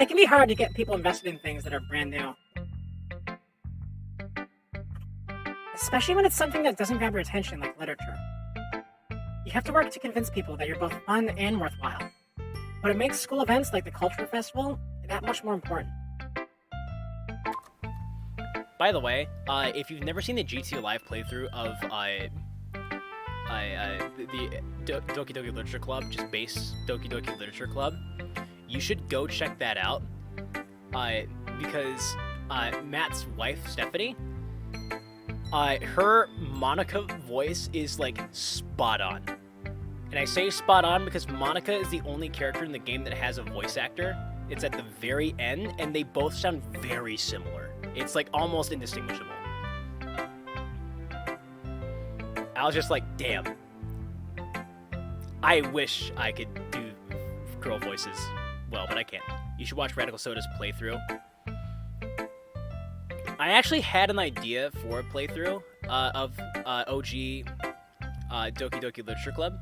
can be hard to get people invested in things that are brand new. Especially when it's something that doesn't grab your attention, like literature. You have to work to convince people that you're both fun and worthwhile. But it makes school events like the Culture Festival that much more important. By the way, if you've never seen the GT Live playthrough of the Doki Doki Literature Club, just base Doki Doki Literature Club, you should go check that out. Because Matt's wife, Stephanie, her Monica voice is like spot on. And I say spot on because Monica is the only character in the game that has a voice actor. It's at the very end, and they both sound very similar. It's like almost indistinguishable. I was just like, damn. I wish I could do girl voices well, but I can't. You should watch Radical Soda's playthrough. I actually had an idea for a playthrough of OG Doki Doki Literature Club,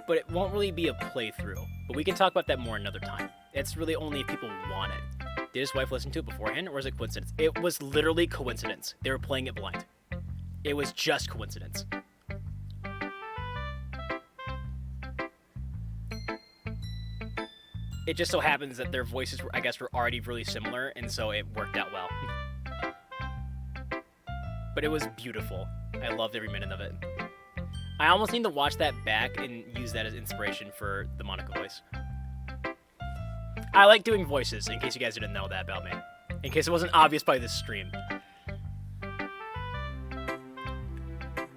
but it won't really be a playthrough. But we can talk about that more another time. It's really only if people want it. Did his wife listen to it beforehand, or was it coincidence? It was literally coincidence. They were playing it blind. It was just coincidence. It just so happens that their voices, I guess, were already really similar, and so it worked out well. But it was beautiful. I loved every minute of it. I almost need to watch that back and use that as inspiration for the Monica voice. I like doing voices, in case you guys didn't know that about me. In case it wasn't obvious by this stream.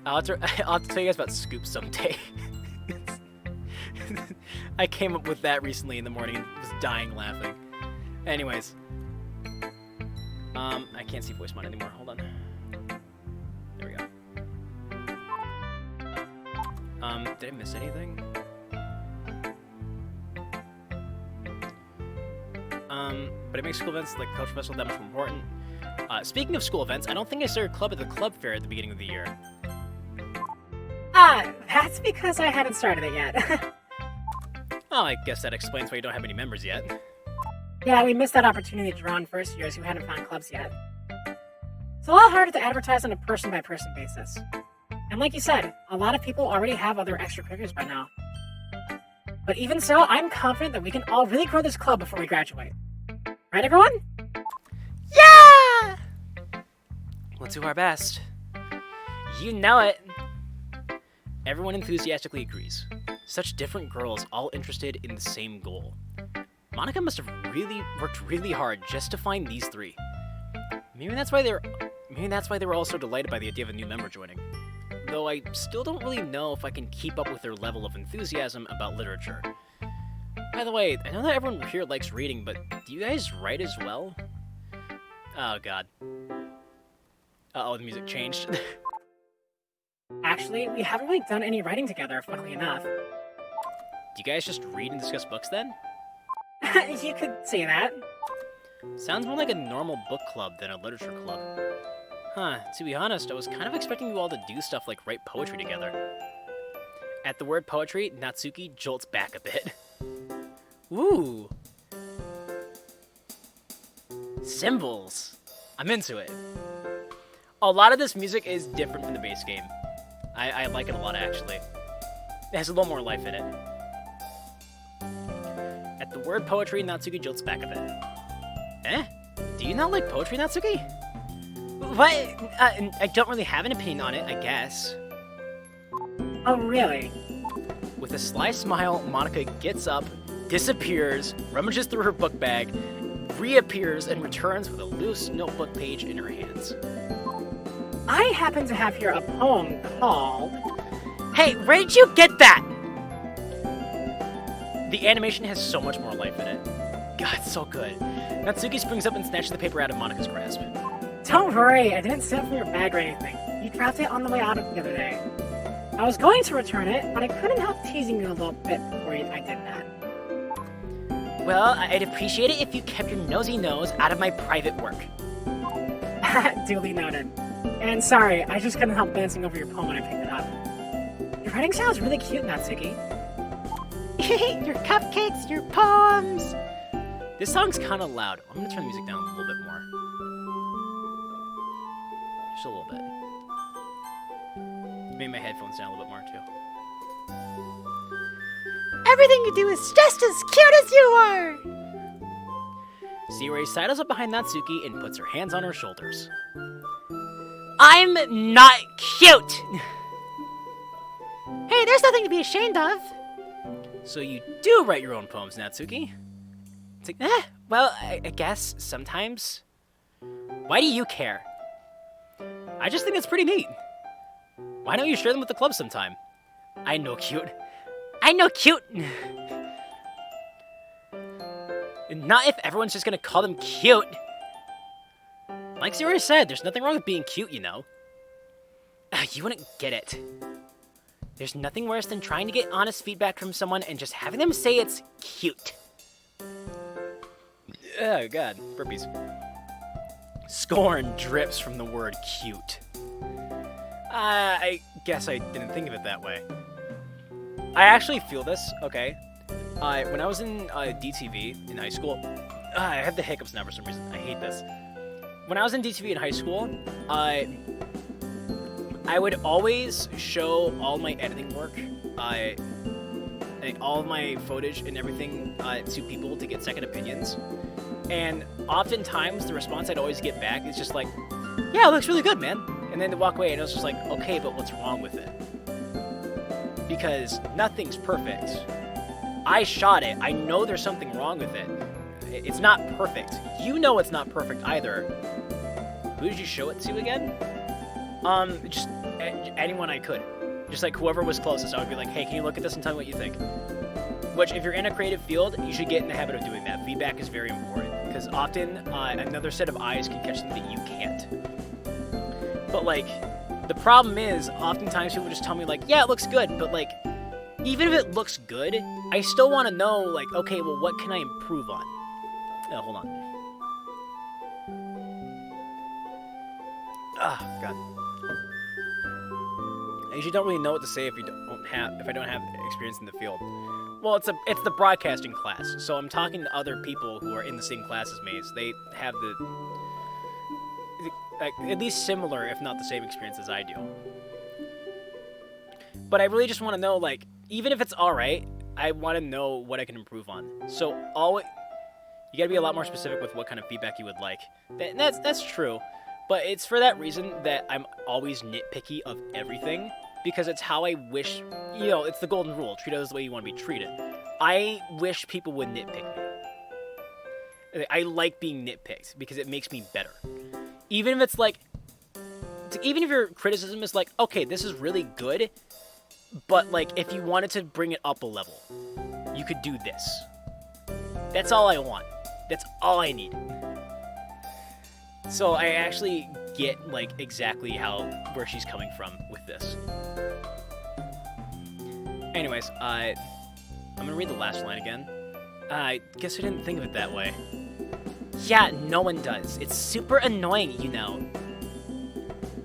I'll have to tell you guys about Scoop someday. I came up with that recently in the morning and was dying laughing. Anyways. I can't see voice mod anymore. Hold on. There we go. Did I miss anything? but it makes school events like Culture Festival that much more important. Speaking of school events, I don't think I started club at the club fair at the beginning of the year. That's because I haven't started it yet. Oh, I guess that explains why you don't have any members yet. Yeah, we missed that opportunity to draw on first years who hadn't found clubs yet. It's a lot harder to advertise on a person-by-person basis. And like you said, a lot of people already have other extracurriculars by now. But even so, I'm confident that we can all really grow this club before we graduate. Right, everyone? Yeah! Let's do our best. You know it. Everyone enthusiastically agrees. Such different girls, all interested in the same goal. Monica must have worked really hard just to find these three. Maybe that's why they were all so delighted by the idea of a new member joining. Though I still don't really know if I can keep up with their level of enthusiasm about literature. By the way, I know that everyone here likes reading, but do you guys write as well? Oh god. Uh-oh, the music changed. Actually, we haven't really done any writing together, funnily enough. Do you guys just read and discuss books then? You could say that. Sounds more like a normal book club than a literature club. Huh, to be honest, I was kind of expecting you all to do stuff like write poetry together. At the word poetry, Natsuki jolts back a bit. Ooh! Symbols! I'm into it. A lot of this music is different from the base game. I like it a lot, actually. It has a little more life in it. At the word poetry, Natsuki jolts back a bit. Eh? Do you not like poetry, Natsuki? What? I don't really have an opinion on it, I guess. Oh, really? With a sly smile, Monica gets up, disappears, rummages through her book bag, reappears, and returns with a loose notebook page in her hands. I happen to have here a poem called... Hey, where did you get that? The animation has so much more life in it. God, it's so good. Natsuki springs up and snatches the paper out of Monica's grasp. Don't worry, I didn't steal it from your bag or anything. You dropped it on the way out the other day. I was going to return it, but I couldn't help teasing you a little bit before I did that. Well, I'd appreciate it if you kept your nosy nose out of my private work. Duly noted. And sorry, I just couldn't help glancing over your poem when I picked it up. Your writing style is really cute, Natsuki. Your cupcakes, your poems! This song's kind of loud. I'm gonna turn the music down a little bit more. Just a little bit. Maybe my headphones down a little bit more, too. Everything you do is just as cute as you are! Sayori sidles up behind Natsuki and puts her hands on her shoulders. I'm not cute! Hey, there's nothing to be ashamed of. So you do write your own poems, Natsuki? It's like, well, I guess sometimes. Why do you care? I just think it's pretty neat. Why don't you share them with the club sometime? I know cute. I know cute. Not if everyone's just gonna call them cute. Like Sayori said, there's nothing wrong with being cute, you know. You wouldn't get it. There's nothing worse than trying to get honest feedback from someone and just having them say it's cute. Oh god, burpees. Scorn drips from the word cute. I guess I didn't think of it that way. I actually feel this, okay? When I was in DTV in high school, I have the hiccups now for some reason. I hate this. When I was in DTV in high school, I would always show all my editing work, all of my footage and everything to people to get second opinions. And oftentimes the response I'd always get back is just like, yeah, it looks really good, man. And then they walk away and I was just like, okay, but what's wrong with it? Because nothing's perfect. I shot it. I know there's something wrong with it. It's not perfect. You know it's not perfect either. Who did you show it to again? Just anyone I could. Just like whoever was closest, I would be like, hey, can you look at this and tell me what you think? Which, if you're in a creative field, you should get in the habit of doing that. Feedback is very important, because often another set of eyes can catch something that you can't. But, like, the problem is, oftentimes people just tell me, like, yeah, it looks good, but, like, even if it looks good, I still want to know, like, okay, well, what can I improve on? Oh, hold on. Ah, God. I usually don't really know what to say if I don't have experience in the field. Well, it's the broadcasting class, so I'm talking to other people who are in the same class as me. So they have at least similar, if not the same experience as I do. But I really just want to know, like, even if it's all right, I want to know what I can improve on. So you gotta be a lot more specific with what kind of feedback you would like. That's true, but it's for that reason that I'm always nitpicky of everything, because it's how I wish, it's the golden rule, treat others the way you want to be treated. I wish people would nitpick me. I like being nitpicked because it makes me better. Even if your criticism is like, okay, this is really good, but like if you wanted to bring it up a level, you could do this. That's all I want. That's all I need. So I actually get like exactly where she's coming from with this. Anyways, I'm gonna read the last line again. I guess I didn't think of it that way. Yeah, no one does. It's super annoying,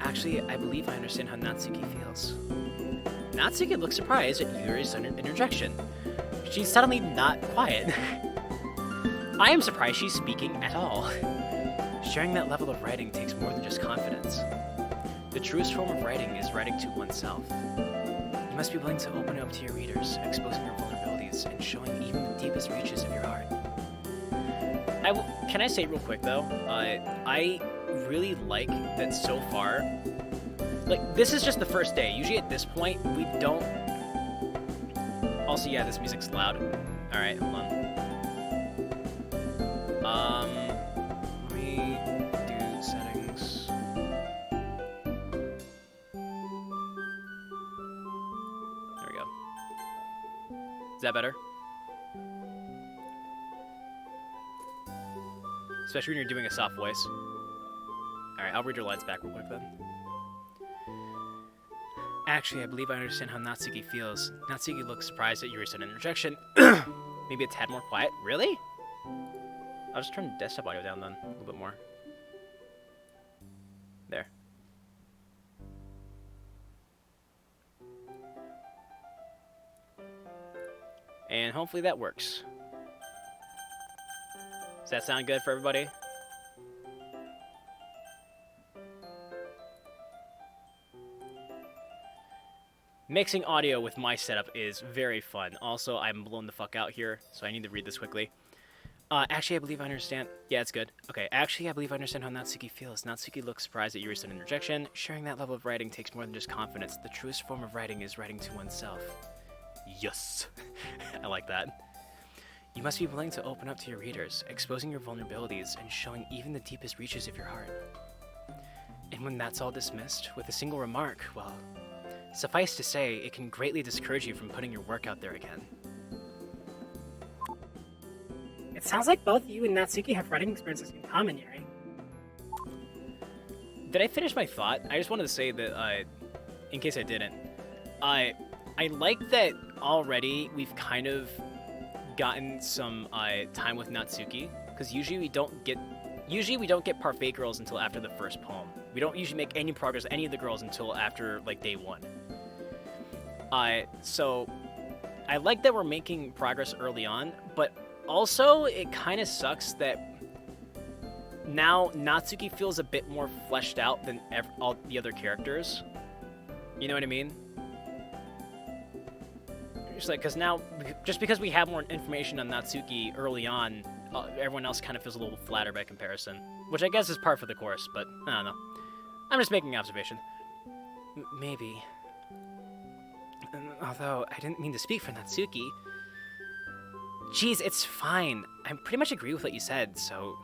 Actually, I believe I understand how Natsuki feels. Natsuki looks surprised at Yuri's interjection. She's suddenly not quiet. I am surprised she's speaking at all. Sharing that level of writing takes more than just confidence. The truest form of writing is writing to oneself. You must be willing to open up to your readers, exposing your vulnerabilities and showing even the deepest reaches of your heart. Can I say real quick though, I really like that so far. Like, this is just the first day. Usually at this point, we don't... Also, yeah, this music's loud. Alright, hold on. Let me do settings. There we go. Is that better? Especially when you're doing a soft voice. Alright, I'll read your lines back real quick then. Actually, I believe I understand how Natsuki feels. Natsuki looks surprised at Yuri's sudden interjection. Maybe a tad more quiet. Really? I'll just turn the desktop audio down then, a little bit more. There. And hopefully that works. Does that sound good for everybody? Mixing audio with my setup is very fun. Also, I'm blown the fuck out here, so I need to read this quickly. Actually, I believe I understand. Yeah, it's good. Okay, actually, I believe I understand how Natsuki feels. Natsuki looks surprised at Yuri's sudden interjection. Sharing that level of writing takes more than just confidence. The truest form of writing is writing to oneself. Yes. I like that. You must be willing to open up to your readers, exposing your vulnerabilities and showing even the deepest reaches of your heart. And when that's all dismissed with a single remark, well, suffice to say, it can greatly discourage you from putting your work out there again. It sounds like both you and Natsuki have writing experiences in common, Yuri. Did I finish my thought? I just wanted to say that, in case I didn't, I like that already we've kind of gotten some time with Natsuki, because usually we don't get Parfait Girls until after the first poem. We don't usually make any progress with any of the girls until after like day 1. So I like that we're making progress early on, but also it kind of sucks that now Natsuki feels a bit more fleshed out than all the other characters. You know what I mean? It's like, because now, just because we have more information on Natsuki early on, everyone else kind of feels a little flatter by comparison. Which I guess is par for the course, but I don't know. I'm just making an observation. Maybe. Although, I didn't mean to speak for Natsuki. Geez, it's fine. I pretty much agree with what you said, so...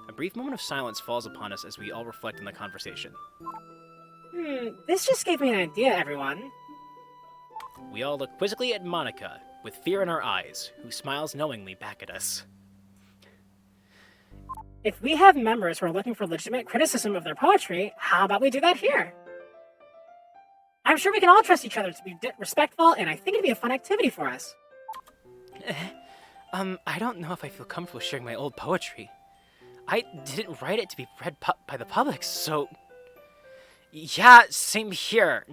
A brief moment of silence falls upon us as we all reflect on the conversation. This just gave me an idea, everyone. We all look quizzically at Monica, with fear in our eyes, who smiles knowingly back at us. If we have members who are looking for legitimate criticism of their poetry, how about we do that here? I'm sure we can all trust each other to be respectful, and I think it'd be a fun activity for us. I don't know if I feel comfortable sharing my old poetry. I didn't write it to be read by the public, so... Yeah, same here.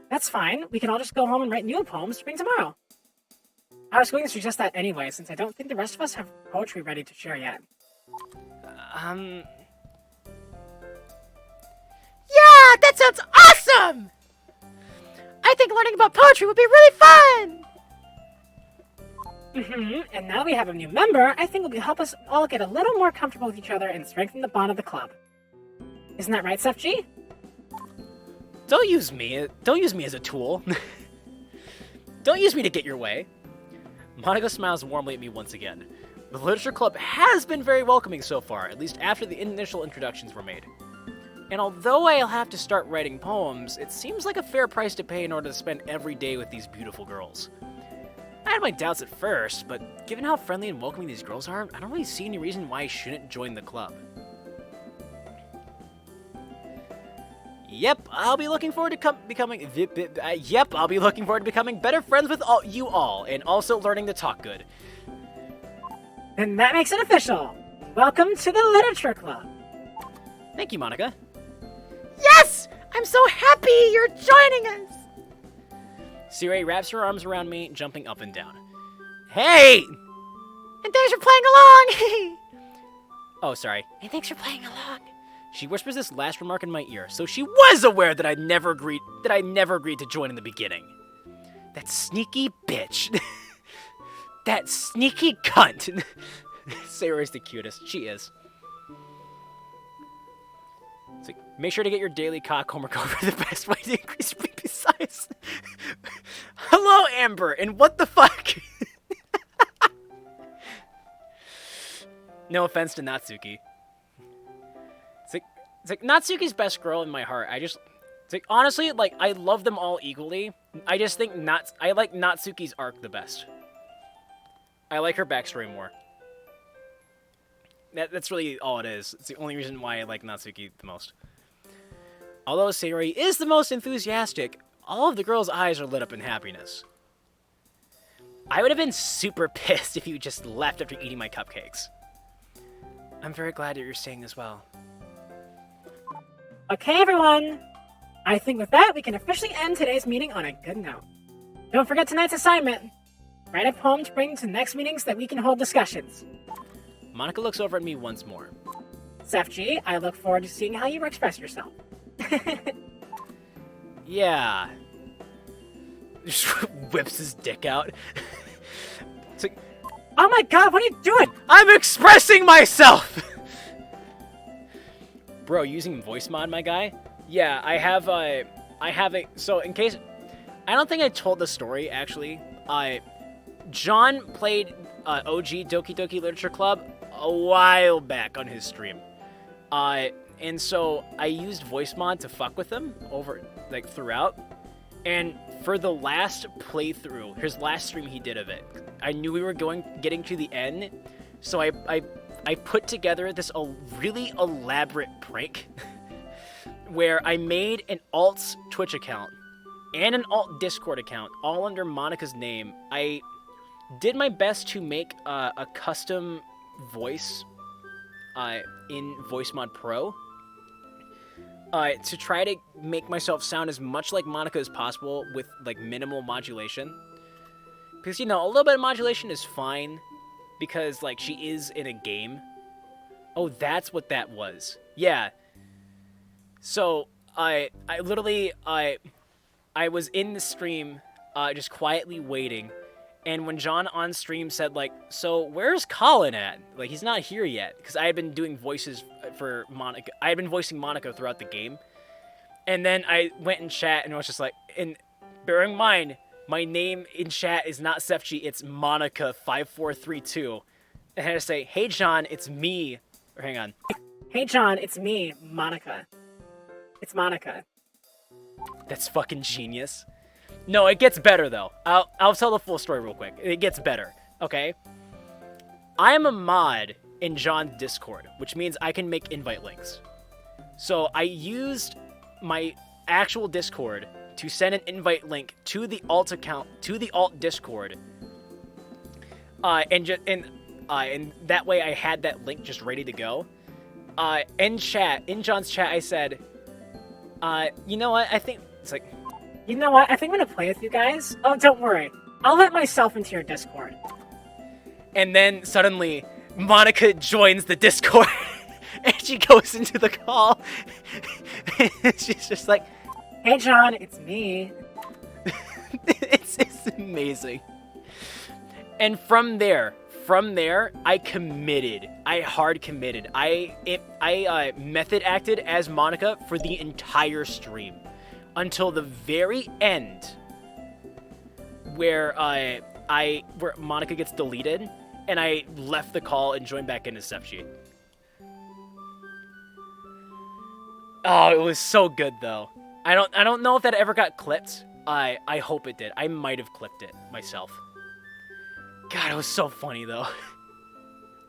That's fine. We can all just go home and write new poems to bring tomorrow. I was going to suggest that anyway, since I don't think the rest of us have poetry ready to share yet. Yeah, that sounds awesome! I think learning about poetry would be really fun! And now we have a new member, I think it will help us all get a little more comfortable with each other and strengthen the bond of the club. Isn't that right, Seth G? Don't use me as a tool. Don't use me to get your way. Monica smiles warmly at me once again. The Literature Club has been very welcoming so far, at least after the initial introductions were made. And although I'll have to start writing poems, it seems like a fair price to pay in order to spend every day with these beautiful girls. I had my doubts at first, but given how friendly and welcoming these girls are, I don't really see any reason why I shouldn't join the club. Yep, I'll be looking forward to becoming better friends with you all, and also learning to talk good. And that makes it official. Welcome to the Literature Club. Thank you, Monica. Yes! I'm so happy you're joining us! Siri wraps her arms around me, jumping up and down. Hey! And thanks for playing along! Oh, sorry. And thanks for playing along. She whispers this last remark in my ear, so she was aware that I never agreed to join in the beginning. That sneaky bitch. That sneaky cunt. Sarah's the cutest. She is. So make sure to get your daily cock homework over the best way to increase your baby size. Hello, Amber, and what the fuck? No offense to Natsuki. It's like Natsuki's best girl in my heart. Honestly, like, I love them all equally. I just think I like Natsuki's arc the best. I like her backstory more. That's really all it is. It's the only reason why I like Natsuki the most. Although Sayori is the most enthusiastic, all of the girls' eyes are lit up in happiness. I would have been super pissed if you just left after eating my cupcakes. I'm very glad that you're staying as well. Okay, everyone. I think with that, we can officially end today's meeting on a good note. Don't forget tonight's assignment. Write a poem to bring to next meetings that we can hold discussions. Monica looks over at me once more. Seth G, I look forward to seeing how you express yourself. Yeah. Just whips his dick out. It's like, oh my god, what are you doing? I'm expressing myself! Bro, using voice mod, my guy? Yeah, I have a, so in case, I don't think I told the story, actually. John played OG Doki Doki Literature Club a while back on his stream. And so I used voice mod to fuck with him throughout. And for the last playthrough, his last stream he did of it, I knew we were getting to the end, so I put together this really elaborate prank where I made an alt's Twitch account and an alt Discord account, all under Monica's name. I did my best to make a custom voice in VoiceMod Pro to try to make myself sound as much like Monica as possible with like minimal modulation. Because, you know, a little bit of modulation is fine because like she is in a game. Oh, that's what that was. Yeah. So I was in the stream just quietly waiting. And when John on stream said, like, so where's Colin at? Like, he's not here yet. Because I had been doing voices for Monica. I had been voicing Monica throughout the game. And then I went in chat and I was just like, and bear in mind, my name in chat is not Sefchi, it's Monica5432. And I had to say, hey John, it's me. Or hang on. Hey John, it's me, Monica. It's Monica. That's fucking genius. No, it gets better, though. I'll tell the full story real quick. It gets better, okay? I am a mod in John's Discord, which means I can make invite links. So I used my actual Discord to send an invite link to the alt account, to the alt Discord. And that way I had that link just ready to go. In John's chat, I said, You know what? I think it's like, You know what? I think I'm gonna play with you guys. Oh, don't worry. I'll let myself into your Discord. and then suddenly Monica joins the Discord, and she goes into the call. She's just like, Hey, John, it's me. it's amazing. And from there, I committed. I hard committed. I method acted as Monica for the entire stream until the very end, where where Monica gets deleted, and I left the call and joined back into Sepchi. Oh, it was so good though. I don't know if that ever got clipped. I hope it did. I might have clipped it myself. God, it was so funny though.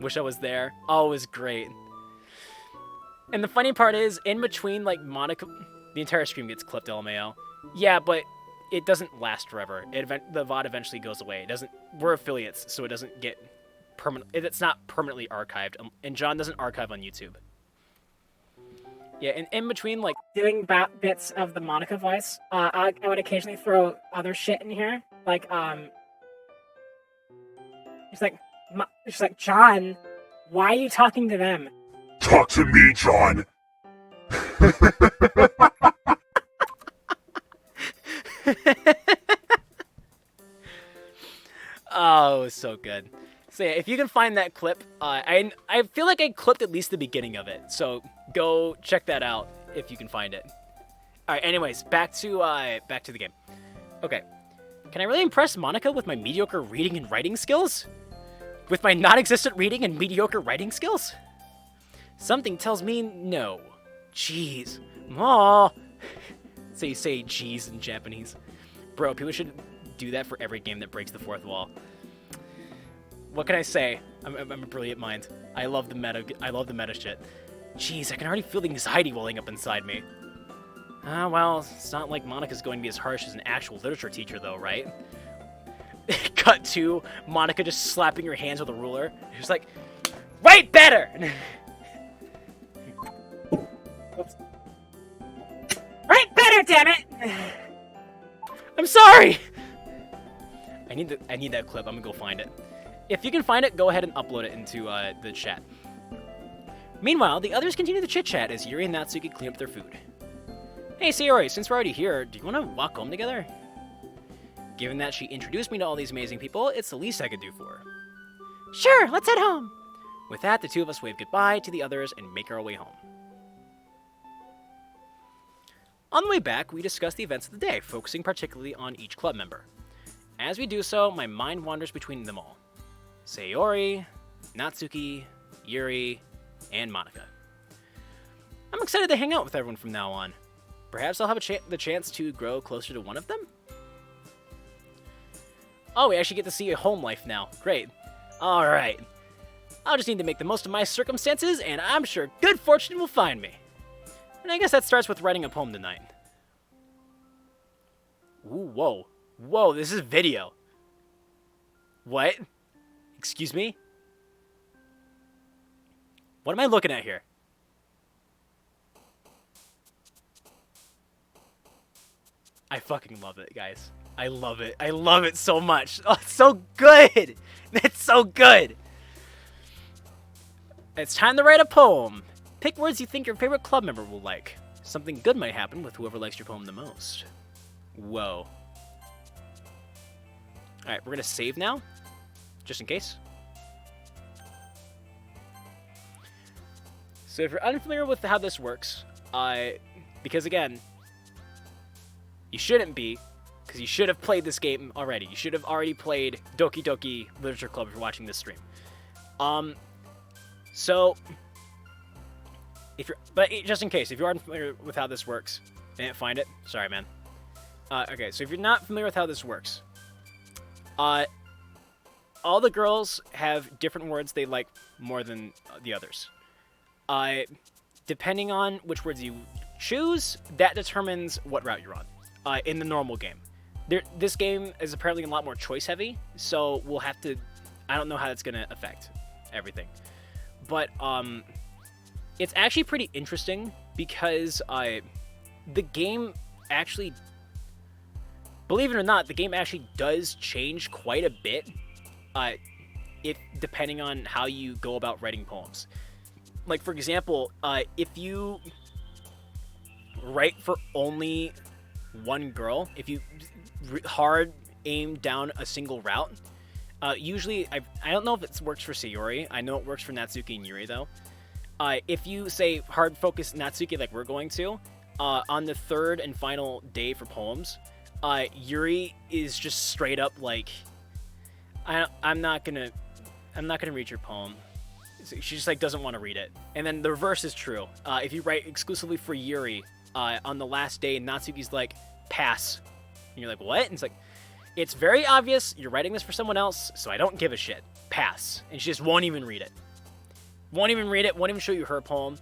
Wish I was there. Oh, it was great. And the funny part is, in between, like, Monica, the entire stream gets clipped, LMAO. Yeah, but it doesn't last forever. The VOD eventually goes away. It doesn't. We're affiliates, so it doesn't get permanent. It's not permanently archived, and John doesn't archive on YouTube. Yeah, and in between, like, Doing bits of the Monica voice, I would occasionally throw other shit in here. Like, she's like, John, why are you talking to them? Talk to me, John. oh, it was so good. So yeah, if you can find that clip, I feel like I clipped at least the beginning of it. So go check that out if you can find it. All right. Anyways, back to the game. Okay. Can I really impress Monica with my mediocre reading and writing skills? With my non-existent reading and mediocre writing skills? Something tells me no. Jeez. Aw. So you say jeez in Japanese. Bro, people should do that for every game that breaks the fourth wall. What can I say? I'm a brilliant mind. I love the meta shit. Jeez, I can already feel the anxiety welling up inside me. Well, it's not like Monica's going to be as harsh as an actual literature teacher, though, right? Cut to Monica just slapping her hands with a ruler. She's like, write better! Write better, damn it! I'm sorry! I need that clip. I'm gonna go find it. If you can find it, go ahead and upload it into the chat. Meanwhile, the others continue the chit-chat as Yuri and Natsuki clean up their food. Hey, Sayori, since we're already here, do you want to walk home together? Given that she introduced me to all these amazing people, it's the least I could do for her. Sure, let's head home! With that, the two of us wave goodbye to the others and make our way home. On the way back, we discuss the events of the day, focusing particularly on each club member. As we do so, my mind wanders between them all. Sayori, Natsuki, Yuri, and Monica. I'm excited to hang out with everyone from now on. Perhaps I'll have the chance to grow closer to one of them? Oh, we actually get to see a home life now. Great. Alright. I'll just need to make the most of my circumstances, and I'm sure good fortune will find me. And I guess that starts with writing a poem tonight. Ooh, whoa. Whoa, this is video. What? Excuse me? What am I looking at here? I fucking love it, guys. I love it. I love it so much. Oh, it's so good. It's so good. It's time to write a poem. Pick words you think your favorite club member will like. Something good might happen with whoever likes your poem the most. Whoa. Alright, we're gonna save now. Just in case. So if you're unfamiliar with how this works, because again, you shouldn't be, because you should have played this game already. You should have already played Doki Doki Literature Club if you're watching this stream. So, but just in case, if you aren't familiar with how this works, I didn't find it. Sorry, man. Okay, so if you're not familiar with how this works, all the girls have different words they like more than the others. Depending on which words you choose, that determines what route you're on. In the normal game. This game is apparently a lot more choice heavy, so we'll have to... I don't know how that's going to affect everything. But, it's actually pretty interesting because, the game actually, believe it or not, the game actually does change quite a bit, depending on how you go about writing poems. Like, for example, if you write for only one girl, if you hard aim down a single route, usually, I don't know if it works for Sayori. I know it works for Natsuki and Yuri, though. If you say hard focus Natsuki like we're going to, on the third and final day for poems, Yuri is just straight up like, I'm not gonna read your poem. She just like doesn't want to read it. And then the reverse is true. If you write exclusively for Yuri, on the last day, Natsuki's like, pass. And you're like, what? And it's like, it's very obvious you're writing this for someone else, so I don't give a shit. Pass. And she just won't even read it. Won't even read it, won't even show you her poem.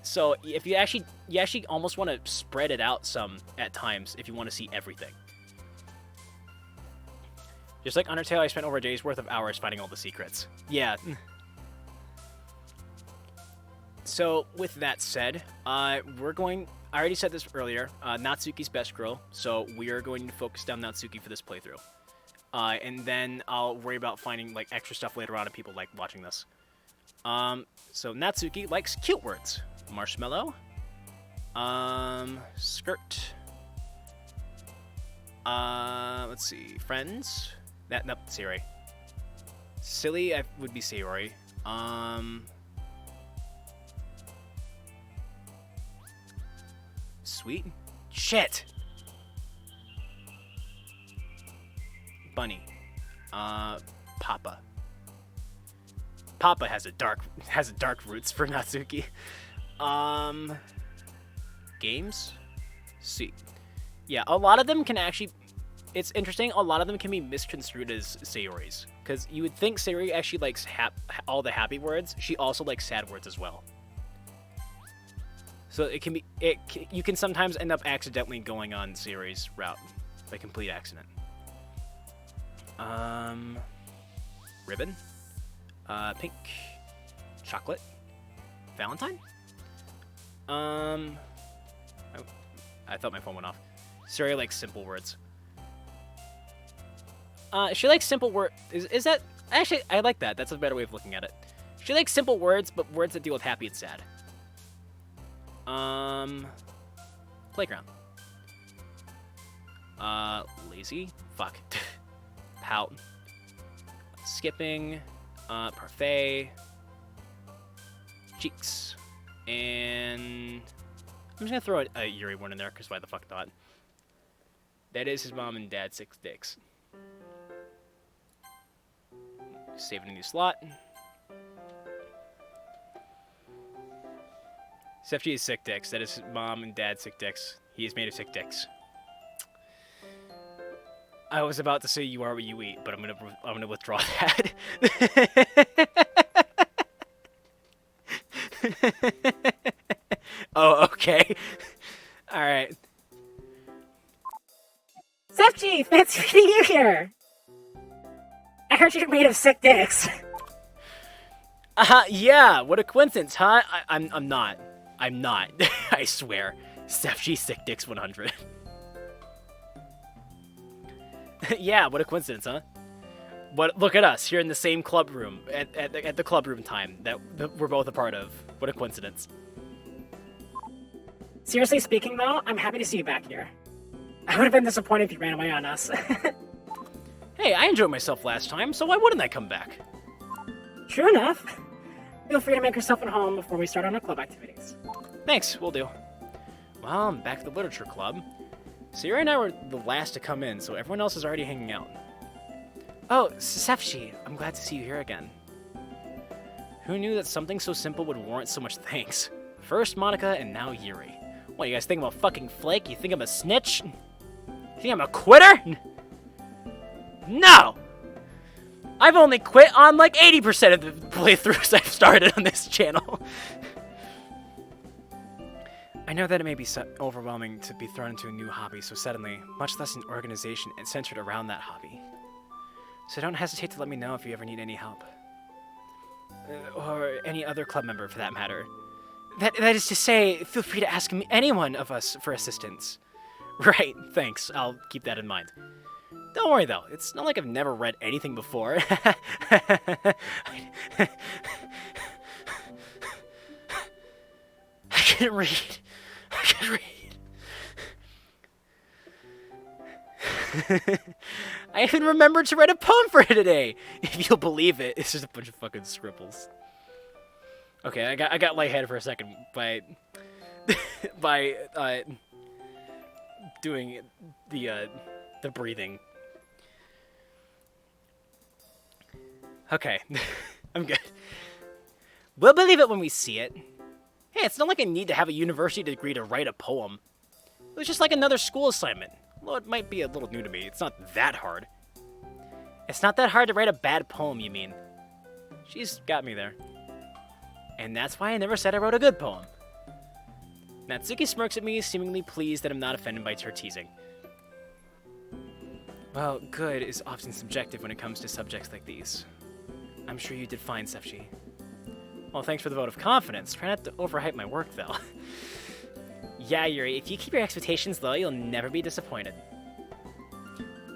So if you actually almost want to spread it out some at times if you want to see everything. Just like Undertale, I spent over a day's worth of hours finding all the secrets. Yeah. So with that said, I already said this earlier, Natsuki's best girl, so we are going to focus down Natsuki for this playthrough. And then I'll worry about finding like extra stuff later on if people like watching this. So Natsuki likes cute words. Marshmallow. Skirt. Let's see. Friends. Nope, Sayori. Silly would be Sayori. Sweet. Shit. Bunny. Papa. Papa has a dark roots for Natsuki. Games? See. Yeah, a lot of them can actually, it's interesting, a lot of them can be misconstrued as Sayori's. Because you would think Sayori actually likes all the happy words. She also likes sad words as well. So it can be, you can sometimes end up accidentally going on Sayori's route. By complete accident. Ribbon? Pink. Chocolate. Valentine? I thought my phone went off. Sayori likes simple words. She likes simple words. Is that... Actually, I like that. That's a better way of looking at it. She likes simple words, but words that deal with happy and sad. Playground. Lazy? Fuck. Pout. Skipping. Parfait. Cheeks. And... I'm just gonna throw a Yuri one in there, because why the fuck not? That is his mom and dad 6 dicks. Save it in the slot. Sefji is sick dicks. That is his mom and dad sick dicks. He is made of sick dicks. I was about to say you are what you eat, but I'm gonna withdraw that. Oh, okay. All right. Sefji, fancy meeting you here. I heard you're made of sick dicks. Yeah. What a coincidence, huh? I'm not. I'm not. I swear. Sefji sick dicks 100. Yeah. What a coincidence, huh? But look at us here in the same club room at the club room time that we're both a part of. What a coincidence. Seriously speaking, though, I'm happy to see you back here. I would have been disappointed if you ran away on us. Hey, I enjoyed myself last time, so why wouldn't I come back? True enough. Feel free to make yourself at home before we start on our club activities. Thanks, will do. Well, I'm back to the literature club. Sayori and I were the last to come in, so everyone else is already hanging out. Oh, Sefji, I'm glad to see you here again. Who knew that something so simple would warrant so much thanks? First Monica, and now Yuri. What, you guys think I'm a fucking flake? You think I'm a snitch? You think I'm a quitter? No! I've only quit on like 80% of the playthroughs I've started on this channel. I know that it may be so overwhelming to be thrown into a new hobby so suddenly, much less an organization centered around that hobby. So don't hesitate to let me know if you ever need any help. Or any other club member for that matter. That is to say, feel free to ask any one of us for assistance. Right, thanks. I'll keep that in mind. Don't worry, though. It's not like I've never read anything before. I can read. I can read. I even remembered to write a poem for it today. If you'll believe it, it's just a bunch of fucking scribbles. Okay, I got lightheaded for a second by doing the breathing. Okay, I'm good. We'll believe it when we see it. Hey, it's not like I need to have a university degree to write a poem. It was just like another school assignment. Well, it might be a little new to me. It's not that hard. It's not that hard to write a bad poem, you mean? She's got me there. And that's why I never said I wrote a good poem. Natsuki smirks at me, seemingly pleased that I'm not offended by her teasing. Well, good is often subjective when it comes to subjects like these. I'm sure you did fine, Sefchi. Well, thanks for the vote of confidence. Try not to overhype my work, though. Yeah, Yuri, if you keep your expectations low, you'll never be disappointed.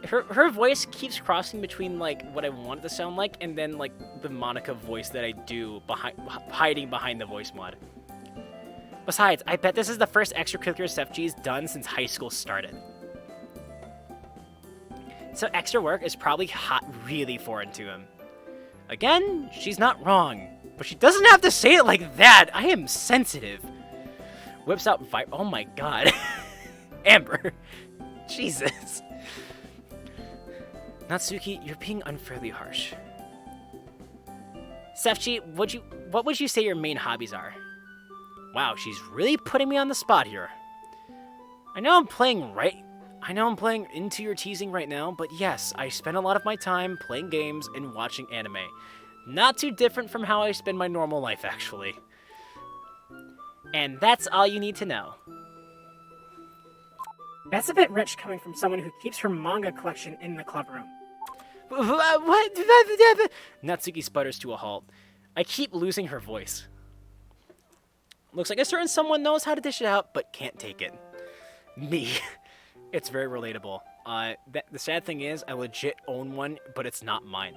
Her voice keeps crossing between, like, what I want it to sound like and then, like, the Monica voice that I do hiding behind the voice mod. Besides, I bet this is the first extracurricular Sefchi's done since high school started. So extra work is probably really foreign to him. Again, she's not wrong, but she doesn't have to say it like that. I am sensitive. Whips out oh my god. Amber. Jesus. Natsuki, you're being unfairly harsh. Sefchi, what would you say your main hobbies are? Wow, she's really putting me on the spot here. I know I'm playing into your teasing right now, but yes, I spend a lot of my time playing games and watching anime. Not too different from how I spend my normal life, actually. And that's all you need to know. That's a bit rich coming from someone who keeps her manga collection in the club room. What? Natsuki sputters to a halt. I keep losing her voice. Looks like a certain someone knows how to dish it out, but can't take it. Me. It's very relatable. The sad thing is, I legit own one, but it's not mine.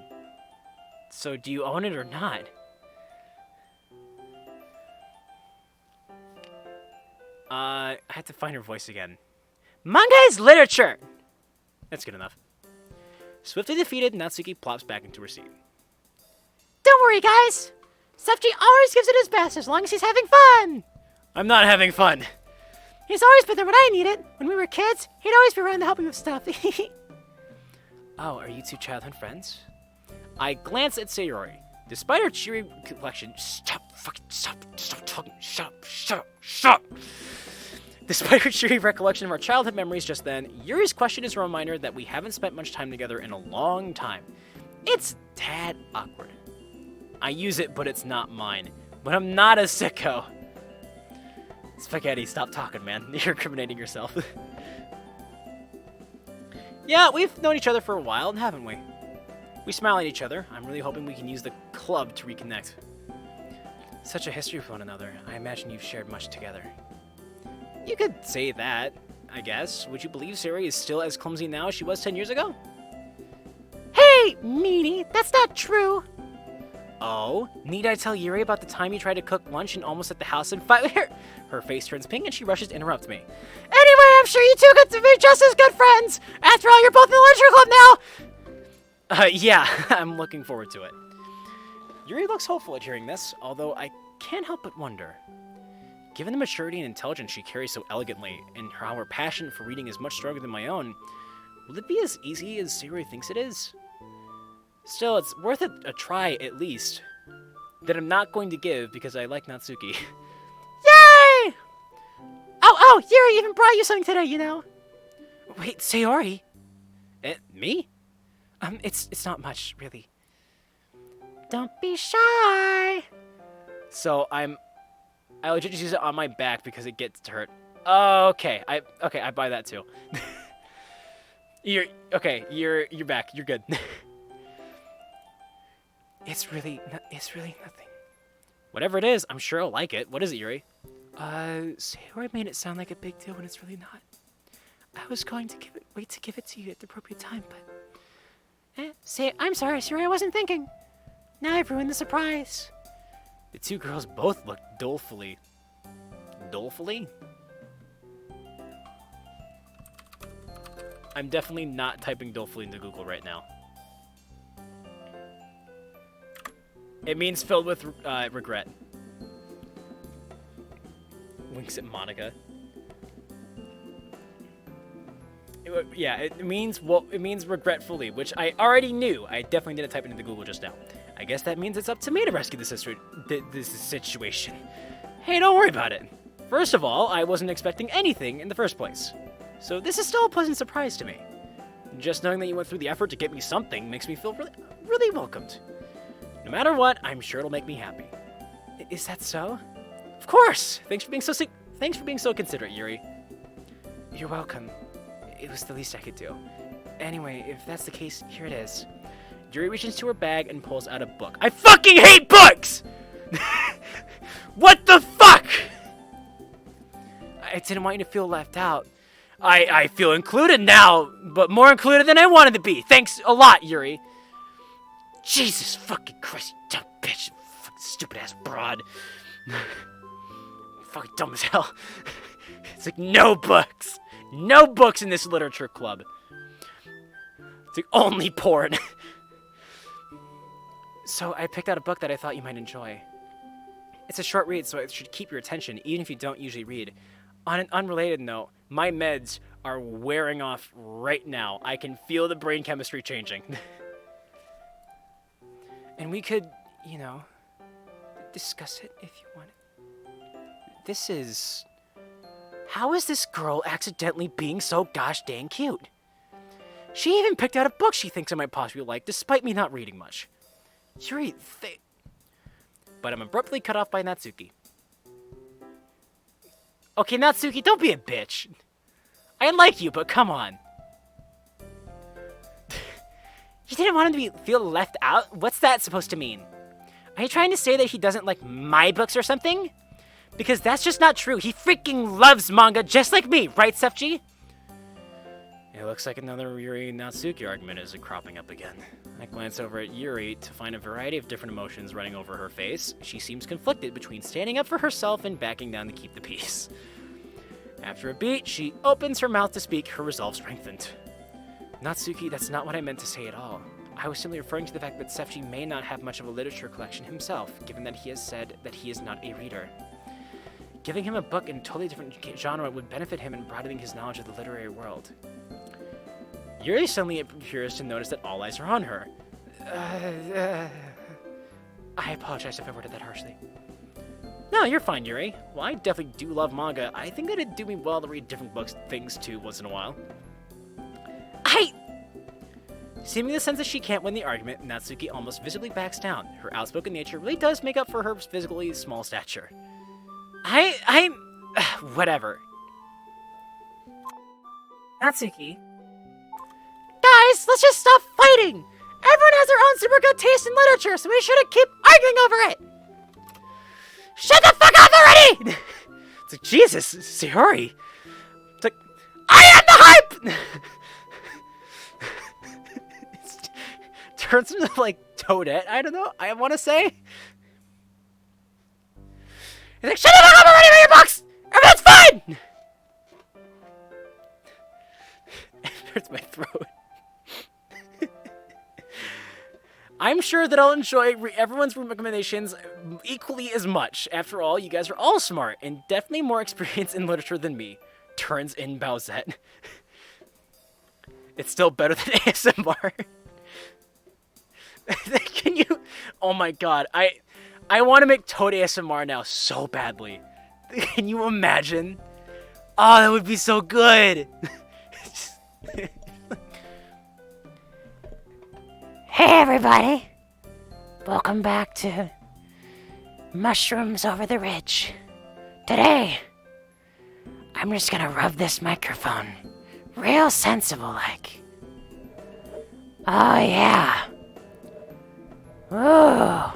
So do you own it or not? I had to find her voice again. Manga is literature! That's good enough. Swiftly defeated, Natsuki plops back into her seat. Don't worry, guys! Sefchi always gives it his best as long as he's having fun! I'm not having fun. He's always been there when I need it. When we were kids, he'd always be around to help me with stuff. Oh, are you two childhood friends? I glance at Sayori. Despite her cheery collection... Stop talking. Shut up. Despite her cheery recollection of our childhood memories just then, Yuri's question is a reminder that we haven't spent much time together in a long time. It's tad awkward. I use it, but it's not mine. But I'm not a sicko. Spaghetti, stop talking, man. You're incriminating yourself. Yeah, we've known each other for a while, haven't we? We smile at each other. I'm really hoping we can use the club to reconnect. Such a history with one another. I imagine you've shared much together. You could say that, I guess. Would you believe Sayori is still as clumsy now as she was 10 years ago? Hey, meanie, that's not true. Oh, need I tell Yuri about the time you tried to cook lunch and almost set the house on fire? Her face turns pink and she rushes to interrupt me. Anyway, I'm sure you two get to be just as good friends. After all, you're both in the literature club now. Yeah, I'm looking forward to it. Yuri looks hopeful at hearing this, although I can't help but wonder. Given the maturity and intelligence she carries so elegantly, and how her passion for reading is much stronger than my own, will it be as easy as Sayori thinks it is? Still, it's worth it a try at least. That I'm not going to give because I like Natsuki. Yay! Oh, Yuri even brought you something today, you know. Wait, Sayori? Me? It's not much, really. Don't be shy. So I legit just use it on my back because it gets hurt. Okay, I buy that too. You're back. You're good. It's really nothing. Whatever it is, I'm sure I'll like it. What is it, Yuri? Sayori made it sound like a big deal when it's really not. I was going to wait to give it to you at the appropriate time, but... I'm sorry, Sayori, I wasn't thinking. Now I've ruined the surprise. The two girls both looked dolefully. Dolefully? I'm definitely not typing dolefully into Google right now. It means filled with regret. Winks at Monica. It means regretfully, which I already knew. I definitely didn't type it into Google just now. I guess that means it's up to me to rescue this situation. Hey, don't worry about it. First of all, I wasn't expecting anything in the first place. So this is still a pleasant surprise to me. Just knowing that you went through the effort to get me something makes me feel really welcomed. No matter what, I'm sure it'll make me happy. Is that so? Of course! Thanks for being so considerate, Yuri. You're welcome. It was the least I could do. Anyway, if that's the case, here it is. Yuri reaches into her bag and pulls out a book. I fucking hate books! What the fuck? I didn't want you to feel left out. I feel included now, but more included than I wanted to be. Thanks a lot, Yuri. Jesus fucking Christ, you dumb bitch. Fucking stupid ass broad. Fucking dumb as hell. It's like no books. No books in this literature club. It's like only porn. So I picked out a book that I thought you might enjoy. It's a short read, so it should keep your attention, even if you don't usually read. On an unrelated note, my meds are wearing off right now. I can feel the brain chemistry changing. And we could, discuss it if you want. This is... How is this girl accidentally being so gosh dang cute? She even picked out a book she thinks I might possibly like, despite me not reading much. Yuri, But I'm abruptly cut off by Natsuki. Okay, Natsuki, don't be a bitch. I like you, but come on. You didn't want him to feel left out? What's that supposed to mean? Are you trying to say that he doesn't like my books or something? Because that's just not true. He freaking loves manga just like me, right, Sefji? It looks like another Yuri Natsuki argument is cropping up again. I glance over at Yuri to find a variety of different emotions running over her face. She seems conflicted between standing up for herself and backing down to keep the peace. After a beat, she opens her mouth to speak, her resolve strengthened. Natsuki, that's not what I meant to say at all. I was simply referring to the fact that Sefji may not have much of a literature collection himself, given that he has said that he is not a reader. Giving him a book in a totally different genre would benefit him in broadening his knowledge of the literary world. Yuri suddenly appears to notice that all eyes are on her. I apologize if I worded that harshly. No, you're fine, Yuri. Well, I definitely do love manga. I think that it'd do me well to read different things too once in a while. Seeming the sense that she can't win the argument, Natsuki almost visibly backs down. Her outspoken nature really does make up for her physically small stature. Whatever. Natsuki. Guys, let's just stop fighting! Everyone has their own super good taste in literature, so we shouldn't keep arguing over it! Shut the fuck up already! It's like, Jesus, Sayori. It's like, I am the hype! It turns into like Toadette, I don't know, I want to say. He's like, shut the fuck up already with your books! Everything's fine! It hurts my throat. I'm sure that I'll enjoy everyone's recommendations equally as much. After all, you guys are all smart and definitely more experienced in literature than me. Turns in Bowsette. It's still better than ASMR. Can you... Oh my god. I want to make Toad ASMR now so badly. Can you imagine? Oh, that would be so good. Hey everybody! Welcome back to Mushrooms Over the Ridge. Today, I'm just gonna rub this microphone real sensible like. Oh yeah. Ooh.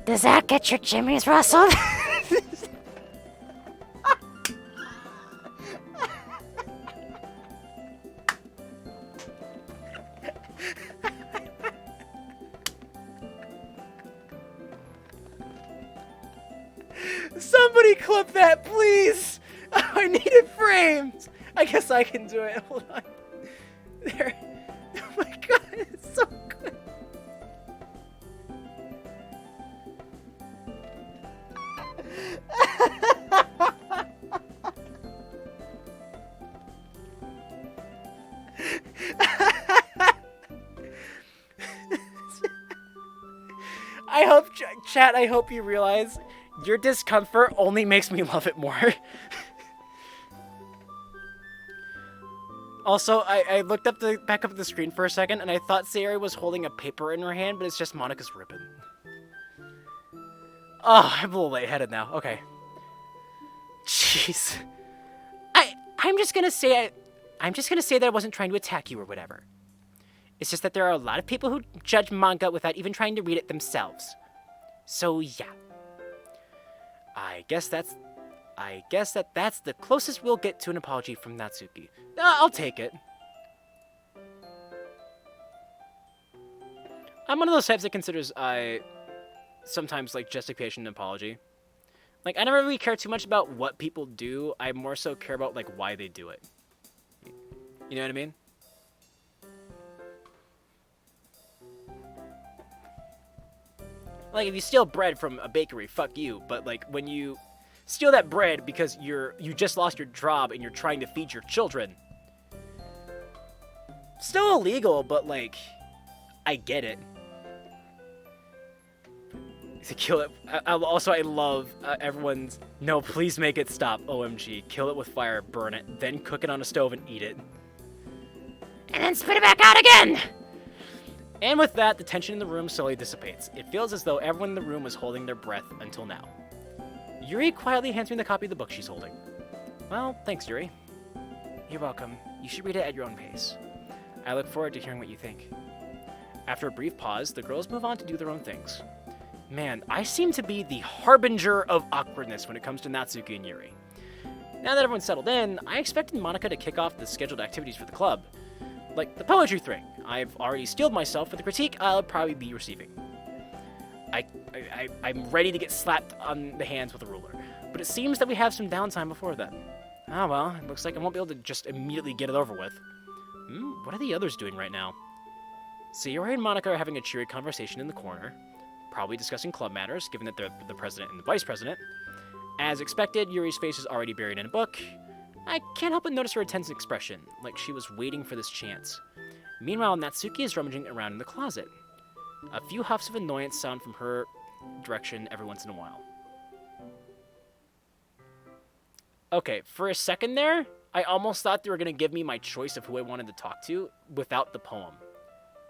Does that get your jimmies rustled? clip that, please? I need it framed. I guess I can do it. Hold on. There. Oh my god, it's so good. I hope, chat, I hope you realize your discomfort only makes me love it more. Also, I looked up back up at the screen for a second, and I thought Sayori was holding a paper in her hand, but it's just Monika's ribbon. Oh, I'm a little lightheaded now. Okay. Jeez. I'm just gonna say that I wasn't trying to attack you or whatever. It's just that there are a lot of people who judge manga without even trying to read it themselves. So yeah. I guess that's the closest we'll get to an apology from Natsuki. I'll take it. I'm one of those types that considers sometimes like justification and apology. Like, I never really care too much about what people do. I more so care about like why they do it. You know what I mean? Like, if you steal bread from a bakery, fuck you. But like, when you steal that bread because you just lost your job and you're trying to feed your children, still illegal, but like, I get it. To kill it. I love everyone's, no, please make it stop. OMG. Kill it with fire, burn it, then cook it on a stove and eat it. And then spit it back out again! And with that, the tension in the room slowly dissipates. It feels as though everyone in the room was holding their breath until now. Yuri quietly hands me the copy of the book she's holding. Well, thanks, Yuri. You're welcome. You should read it at your own pace. I look forward to hearing what you think. After a brief pause, the girls move on to do their own things. Man, I seem to be the harbinger of awkwardness when it comes to Natsuki and Yuri. Now that everyone's settled in, I expected Monika to kick off the scheduled activities for the club. Like the poetry thing. I've already steeled myself for the critique I'll probably be receiving. I'm ready to get slapped on the hands with a ruler, but it seems that we have some downtime before then. Ah well, it looks like I won't be able to just immediately get it over with. What are the others doing right now? Sayori and Monika are having a cheery conversation in the corner, probably discussing club matters, given that they're the president and the vice president. As expected, Yuri's face is already buried in a book. I can't help but notice her intense expression, like she was waiting for this chance. Meanwhile, Natsuki is rummaging around in the closet. A few huffs of annoyance sound from her direction every once in a while. Okay, for a second there, I almost thought they were going to give me my choice of who I wanted to talk to without the poem.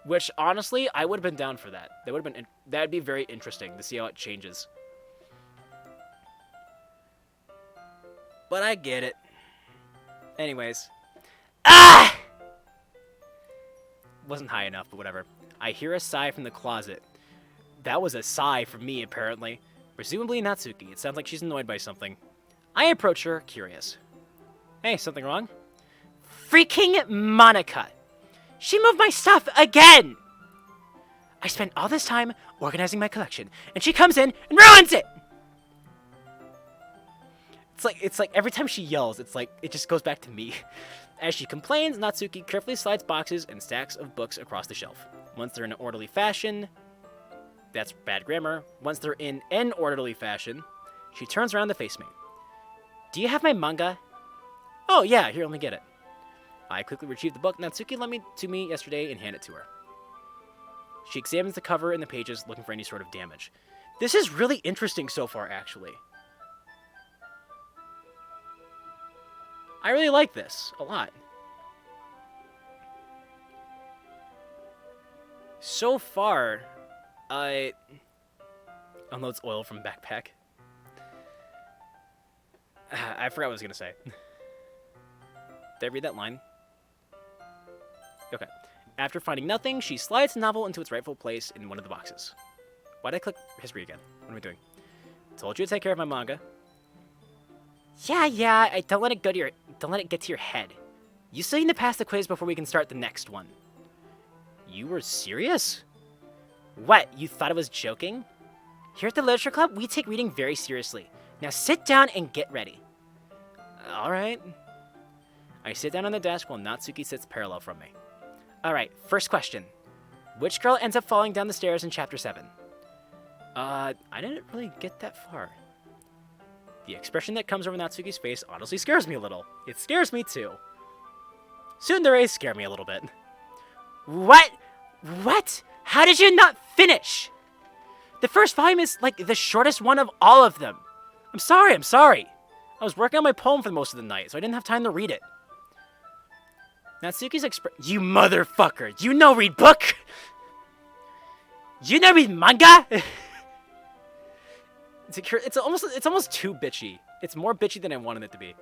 Which, honestly, I would have been down for that. That'd be very interesting to see how it changes. But I get it. Anyways. Ah! Wasn't high enough, but whatever. I hear a sigh from the closet. That was a sigh from me, apparently. Presumably Natsuki. It sounds like she's annoyed by something. I approach her, curious. Hey, something wrong? Freaking Monika! She moved my stuff again! I spent all this time organizing my collection, and she comes in and ruins it! It's like every time she yells, it's like it just goes back to me. As she complains, Natsuki carefully slides boxes and stacks of books across the shelf. Once they're in an orderly fashion, that's bad grammar. Once they're in an orderly fashion, she turns around to face me. Do you have my manga? Oh yeah, here, let me get it. I quickly retrieve the book Natsuki lent to me yesterday and hand it to her. She examines the cover and the pages, looking for any sort of damage. This is really interesting so far, actually. I really like this a lot. So far, unloads oil from backpack. I forgot what I was going to say. Did I read that line? Okay. After finding nothing, she slides the novel into its rightful place in one of the boxes. Why'd I click history again? What am I doing? Told you to take care of my manga. Yeah, don't let it get to your head. You still need to pass the quiz before we can start the next one. You were serious? What, you thought I was joking? Here at the Literature Club, we take reading very seriously. Now sit down and get ready. Alright. I sit down on the desk while Natsuki sits parallel from me. Alright, first question. Which girl ends up falling down the stairs in Chapter 7? I didn't really get that far. The expression that comes over Natsuki's face honestly scares me a little. It scares me too. Tsunderes scare me a little bit. What? What? How did you not finish? The first volume is like the shortest one of all of them. I'm sorry. I was working on my poem for most of the night, so I didn't have time to read it. Natsuki's You motherfucker! You know read book! You know read manga? It's almost too bitchy. It's more bitchy than I wanted it to be.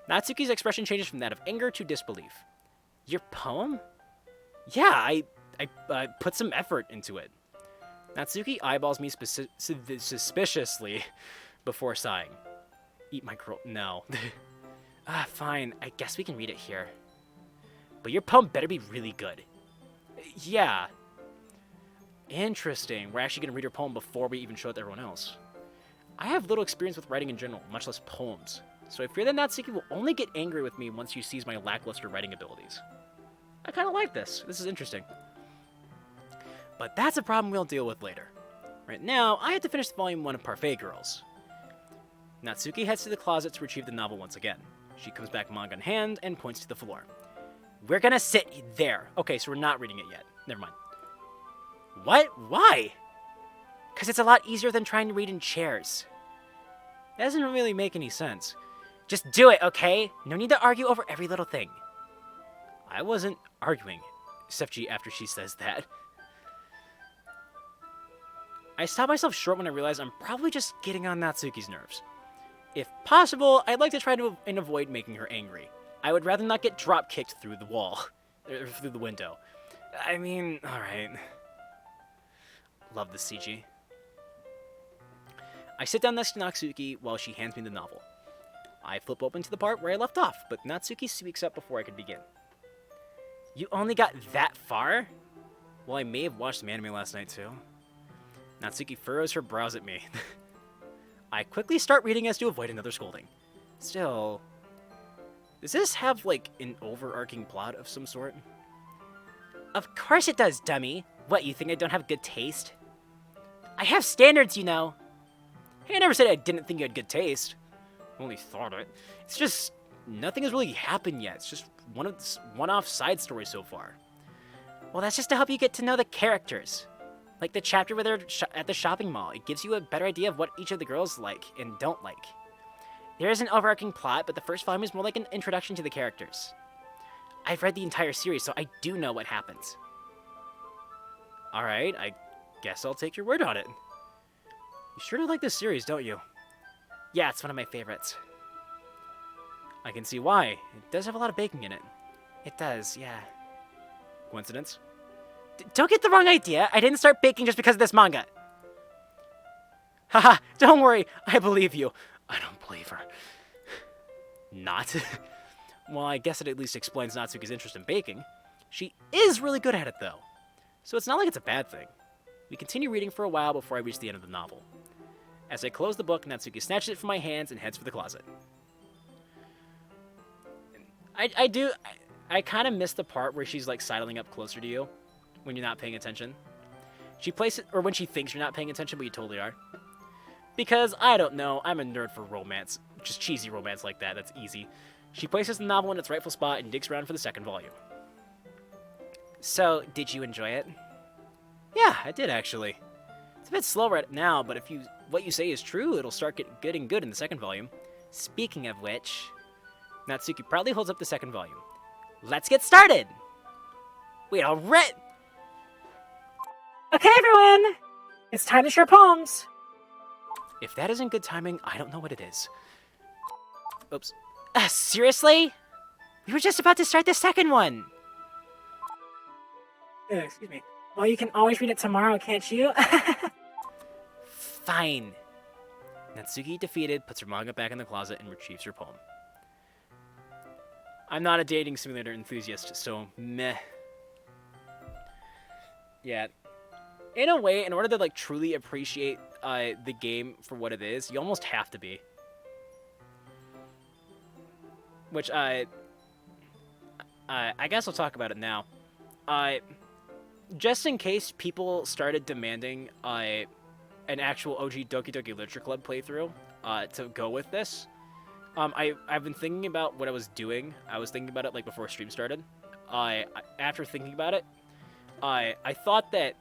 Natsuki's expression changes from that of anger to disbelief. Your poem? Yeah, I put some effort into it. Natsuki eyeballs me suspiciously before sighing. Eat my girl. No. Fine. I guess we can read it here. But your poem better be really good. Yeah. Interesting. We're actually going to read your poem before we even show it to everyone else. I have little experience with writing in general, much less poems. So I fear that Natsuki will only get angry with me once she sees my lackluster writing abilities. I kind of like this. This is interesting. But that's a problem we'll deal with later. Right now, I have to finish Volume 1 of Parfait Girls. Natsuki heads to the closet to retrieve the novel once again. She comes back manga in hand and points to the floor. We're gonna sit there. Okay, so we're not reading it yet. Never mind. What? Why? Because it's a lot easier than trying to read in chairs. That doesn't really make any sense. Just do it, okay? No need to argue over every little thing. I wasn't arguing, except after she says that. I stop myself short when I realize I'm probably just getting on Natsuki's nerves. If possible, I'd like to try to avoid making her angry. I would rather not get drop-kicked through the wall, or through the window. I mean, alright. Love the CG. I sit down next to Natsuki while she hands me the novel. I flip open to the part where I left off, but Natsuki speaks up before I could begin. You only got that far? Well, I may have watched some anime last night, too. Natsuki furrows her brows at me. I quickly start reading as to avoid another scolding. Still, does this have, like, an overarching plot of some sort? Of course it does, dummy. What, you think I don't have good taste? I have standards, you know. Hey, I never said I didn't think you had good taste. I only thought it. It's just, nothing has really happened yet. It's just one-off side stories so far. Well, that's just to help you get to know the characters. Like the chapter where they're at the shopping mall. It gives you a better idea of what each of the girls like and don't like. There is an overarching plot, but the first volume is more like an introduction to the characters. I've read the entire series, so I do know what happens. Alright, I guess I'll take your word on it. You sure do like this series, don't you? Yeah, it's one of my favorites. I can see why. It does have a lot of baking in it. It does, yeah. Coincidence? Don't get the wrong idea. I didn't start baking just because of this manga. Haha, don't worry. I believe you. I don't believe her. Not. Well, I guess it at least explains Natsuki's interest in baking. She is really good at it, though. So it's not like it's a bad thing. We continue reading for a while before I reach the end of the novel. As I close the book, Natsuki snatches it from my hands and heads for the closet. I kind of miss the part where she's like sidling up closer to you when you're not paying attention. She places, or when she thinks you're not paying attention, but you totally are. Because, I don't know, I'm a nerd for romance. Just cheesy romance like that, that's easy. She places the novel in its rightful spot and digs around for the second volume. So, did you enjoy it? Yeah, I did actually. It's a bit slower now, but if what you say is true, it'll start getting good in the second volume. Speaking of which, Natsuki proudly holds up the second volume. Let's get started! Wait, alright! Okay, everyone! It's time to share poems! If that isn't good timing, I don't know what it is. Oops. Seriously? We were just about to start the second one! Excuse me. Well, you can always read it tomorrow, can't you? Fine. Natsuki, defeated, puts her manga back in the closet and retrieves her poem. I'm not a dating simulator enthusiast, so meh. Yeah. In a way, in order to like truly appreciate the game for what it is, you almost have to be. which I guess I'll talk about it now. Just in case people started demanding an actual OG Doki Doki Literature Club playthrough to go with this, I've been thinking about what I was doing. I was thinking about it like before stream started. After thinking about it, I thought that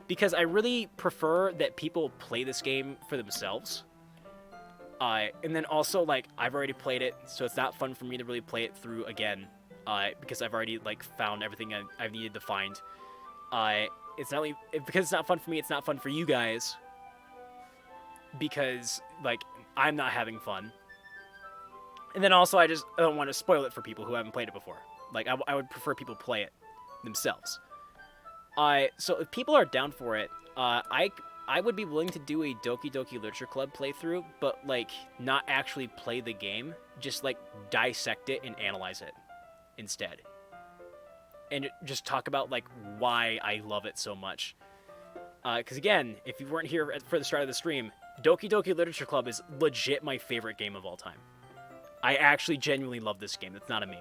because I really prefer that people play this game for themselves. And then also, like, I've already played it, so it's not fun for me to really play it through again, because I've already, like, found everything I've needed to find. It's not only, because it's not fun for me, it's not fun for you guys, because, like, I'm not having fun. And then also, I don't want to spoil it for people who haven't played it before. Like, I would prefer people play it themselves. So if people are down for it, I would be willing to do a Doki Doki Literature Club playthrough, but, like, not actually play the game. Just, like, dissect it and analyze it instead. And just talk about, like, why I love it so much. Because, again, if you weren't here for the start of the stream, Doki Doki Literature Club is legit my favorite game of all time. I actually genuinely love this game. It's not a meme.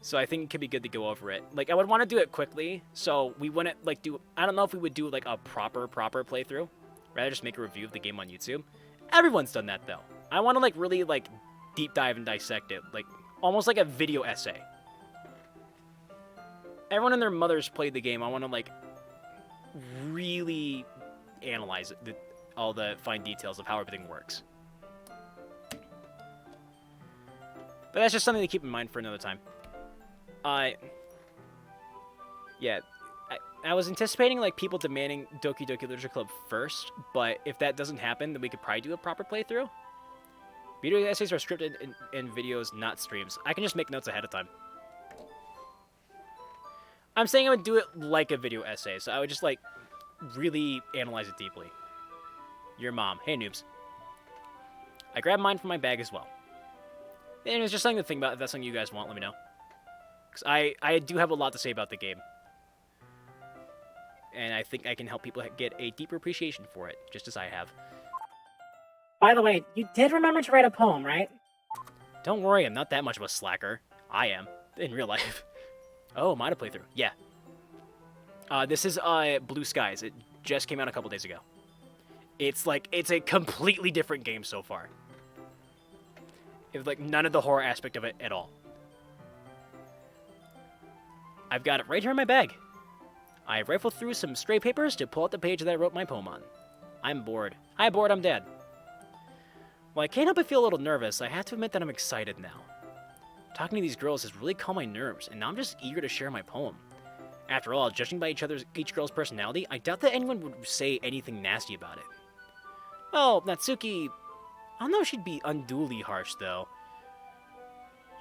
So I think it could be good to go over it. Like, I would want to do it quickly, so we wouldn't, like, I don't know if we would do, like, a proper playthrough. Rather just make a review of the game on YouTube. Everyone's done that, though. I want to, like, really, like, deep dive and dissect it. Like, almost like a video essay. Everyone and their mothers played the game. I want to, like, really analyze it, all the fine details of how everything works. But that's just something to keep in mind for another time. Yeah, I was anticipating, like, people demanding Doki Doki Literature Club first, but if that doesn't happen, then we could probably do a proper playthrough. Video essays are scripted in videos, not streams. I can just make notes ahead of time. I'm saying I would do it like a video essay, so I would just, like, really analyze it deeply. Your mom. Hey, noobs. I grabbed mine from my bag as well. And it's just something to think about. If that's something you guys want, let me know. Because I do have a lot to say about the game. And I think I can help people get a deeper appreciation for it, just as I have. By the way, you did remember to write a poem, right? Don't worry, I'm not that much of a slacker. I am, in real life. Oh, Mida playthrough. Yeah. This is Blue Skies. It just came out a couple days ago. It's a completely different game so far. It's like none of the horror aspect of it at all. I've got it right here in my bag. I rifled through some stray papers to pull out the page that I wrote my poem on. I'm bored. Hi, bored, I'm dead. Well, I can't help but feel a little nervous. I have to admit that I'm excited now. Talking to these girls has really calmed my nerves, and now I'm just eager to share my poem. After all, judging by each girl's personality, I doubt that anyone would say anything nasty about it. Well, Natsuki, I don't know if she'd be unduly harsh, though.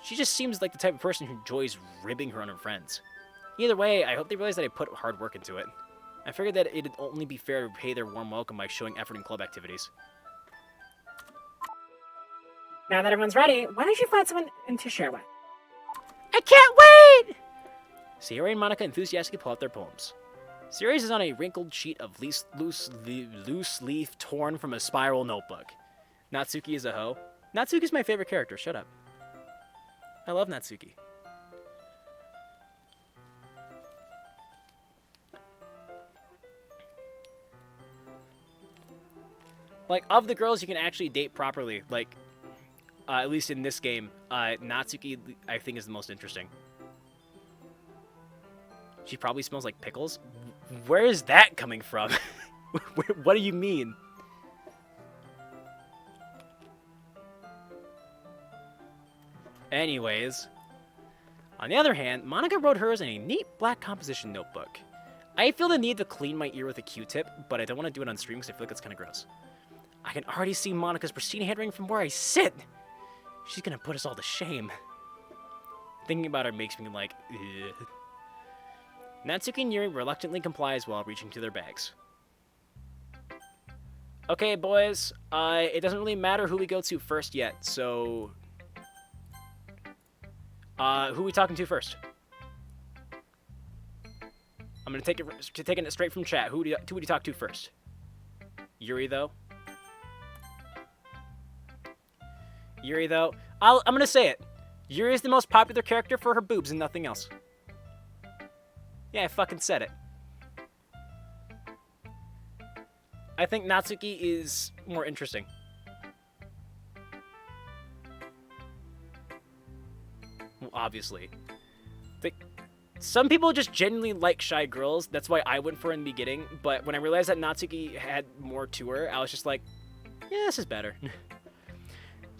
She just seems like the type of person who enjoys ribbing her on her friends. Either way, I hope they realize that I put hard work into it. I figured that it'd only be fair to pay their warm welcome by showing effort in club activities. Now that everyone's ready, why don't you find someone to share with? I can't wait! Sayori and Monica enthusiastically pull out their poems. Sayori's is on a wrinkled sheet of loose leaf torn from a spiral notebook. Natsuki is a hoe. Natsuki's my favorite character, shut up. I love Natsuki. Like, of the girls you can actually date properly, like, at least in this game, Natsuki, I think, is the most interesting. She probably smells like pickles? Where is that coming from? What do you mean? Anyways, on the other hand, Monica wrote hers in a neat black composition notebook. I feel the need to clean my ear with a Q-tip, but I don't want to do it on stream because I feel like it's kind of gross. I can already see Monica's pristine handwriting from where I sit. She's gonna put us all to shame. Thinking about her makes me like, ugh. Natsuki and Yuri reluctantly complies while reaching to their bags. Okay, boys, it doesn't really matter who we go to first yet, so... who are we talking to first? I'm gonna taking it straight from chat. Who would you talk to first? Yuri, though? Yuri, though, I'm gonna say it. Yuri is the most popular character for her boobs and nothing else. Yeah, I fucking said it. I think Natsuki is more interesting. Well, obviously. Some people just genuinely like shy girls. That's why I went for her in the beginning. But when I realized that Natsuki had more to her, I was just like, yeah, this is better.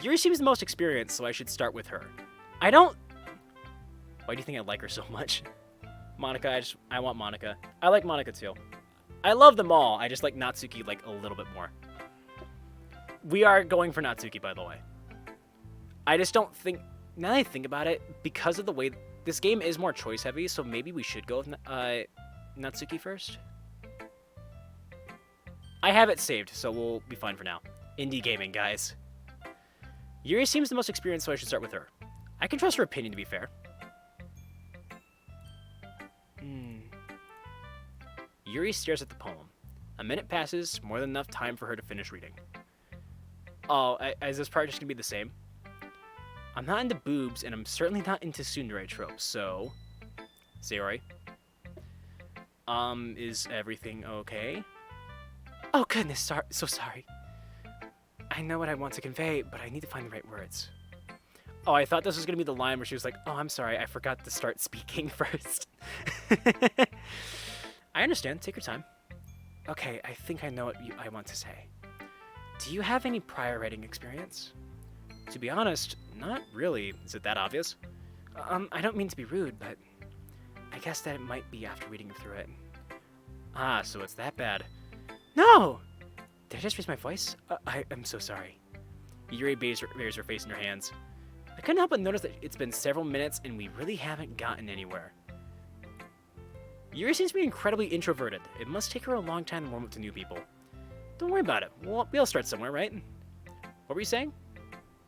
Yuri seems the most experienced, so I should start with her. I don't... Why do you think I like her so much? Monica, I want Monica. I like Monica too. I love them all. I just like Natsuki like a little bit more. We are going for Natsuki, by the way. I just don't think... Now that I think about it, because of the way... This game is more choice heavy, so maybe we should go with Natsuki first. I have it saved, so we'll be fine for now. Indie gaming, guys. Yuri seems the most experienced, so I should start with her. I can trust her opinion, to be fair. Yuri stares at the poem. A minute passes, more than enough time for her to finish reading. Oh, is this part just gonna be the same? I'm not into boobs, and I'm certainly not into tsundere tropes, so... Sayori. Is everything okay? Oh goodness, so sorry. I know what I want to convey, but I need to find the right words. Oh, I thought this was gonna be the line where she was like, oh, I'm sorry, I forgot to start speaking first. I understand, take your time. Okay, I think I know what I want to say. Do you have any prior writing experience? To be honest, not really. Is it that obvious? I don't mean to be rude, but I guess that it might be after reading through it. Ah, so it's that bad. No! Did I just raise my voice? I'm so sorry. Yuri bears her face in her hands. I couldn't help but notice that it's been several minutes and we really haven't gotten anywhere. Yuri seems to be incredibly introverted. It must take her a long time to warm up to new people. Don't worry about it. We'll start somewhere, right? What were you saying?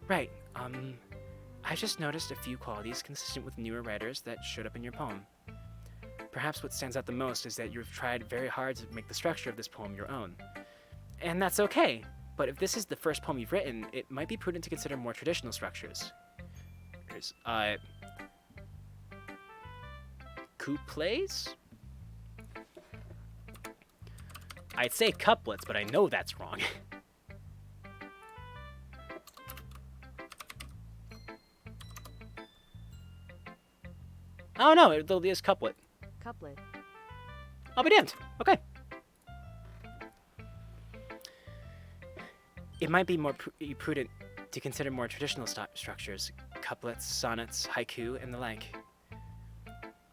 Right, I just noticed a few qualities consistent with newer writers that showed up in your poem. Perhaps what stands out the most is that you've tried very hard to make the structure of this poem your own. And that's okay, but if this is the first poem you've written, it might be prudent to consider more traditional structures. There's, couplets? I'd say couplets, but I know that's wrong. Oh no, it literally is couplet. Couplet. I'll be damned. Okay. It might be more prudent to consider more traditional structures, couplets, sonnets, haiku, and the like.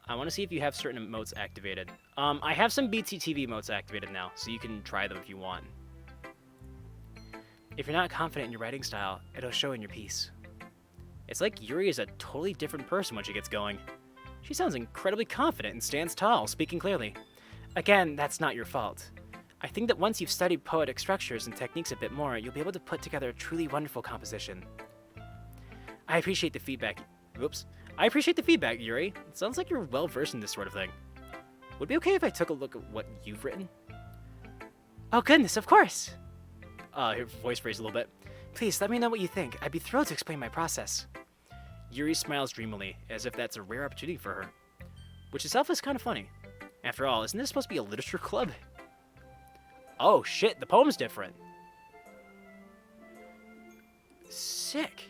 I want to see if you have certain emotes activated. I have some BTTV emotes activated now, so you can try them if you want. If you're not confident in your writing style, it'll show in your piece. It's like Yuri is a totally different person when she gets going. She sounds incredibly confident and stands tall, speaking clearly. Again, that's not your fault. I think that once you've studied poetic structures and techniques a bit more, you'll be able to put together a truly wonderful composition. I appreciate the feedback. Oops. I appreciate the feedback, Yuri. It sounds like you're well-versed in this sort of thing. Would it be okay if I took a look at what you've written? Oh goodness, of course! Her voice raised a little bit. Please, let me know what you think. I'd be thrilled to explain my process. Yuri smiles dreamily, as if that's a rare opportunity for her. Which itself is kind of funny. After all, isn't this supposed to be a literature club? Oh shit, the poem's different. Sick.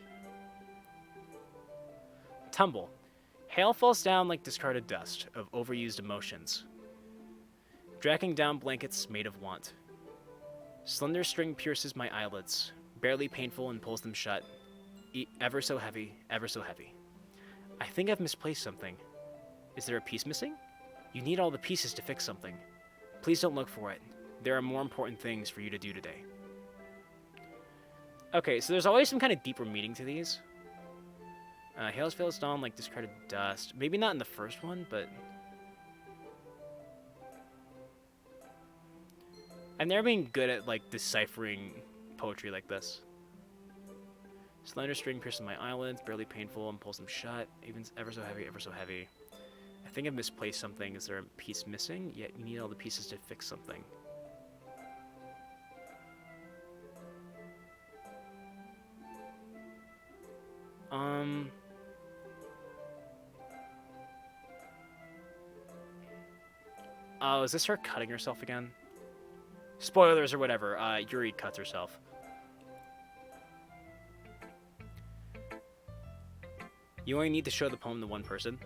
Tumble. Hail falls down like discarded dust of overused emotions. Dragging down blankets made of want. Slender string pierces my eyelids, barely painful and pulls them shut. Ever so heavy, ever so heavy. I think I've misplaced something. Is there a piece missing? You need all the pieces to fix something. Please don't look for it. There are more important things for you to do today. Okay, so there's always some kind of deeper meaning to these. Hails falls down like discarded dust. Maybe not in the first one, but... I've never been good at, like, deciphering poetry like this. Slender string pierces my eyelids, barely painful, and pulls them shut. Even ever so heavy, ever so heavy. I think I've misplaced something. Is there a piece missing? Yet you need all the pieces to fix something. Oh, is this her cutting herself again? Spoilers or whatever. Yuri cuts herself. You only need to show the poem to one person.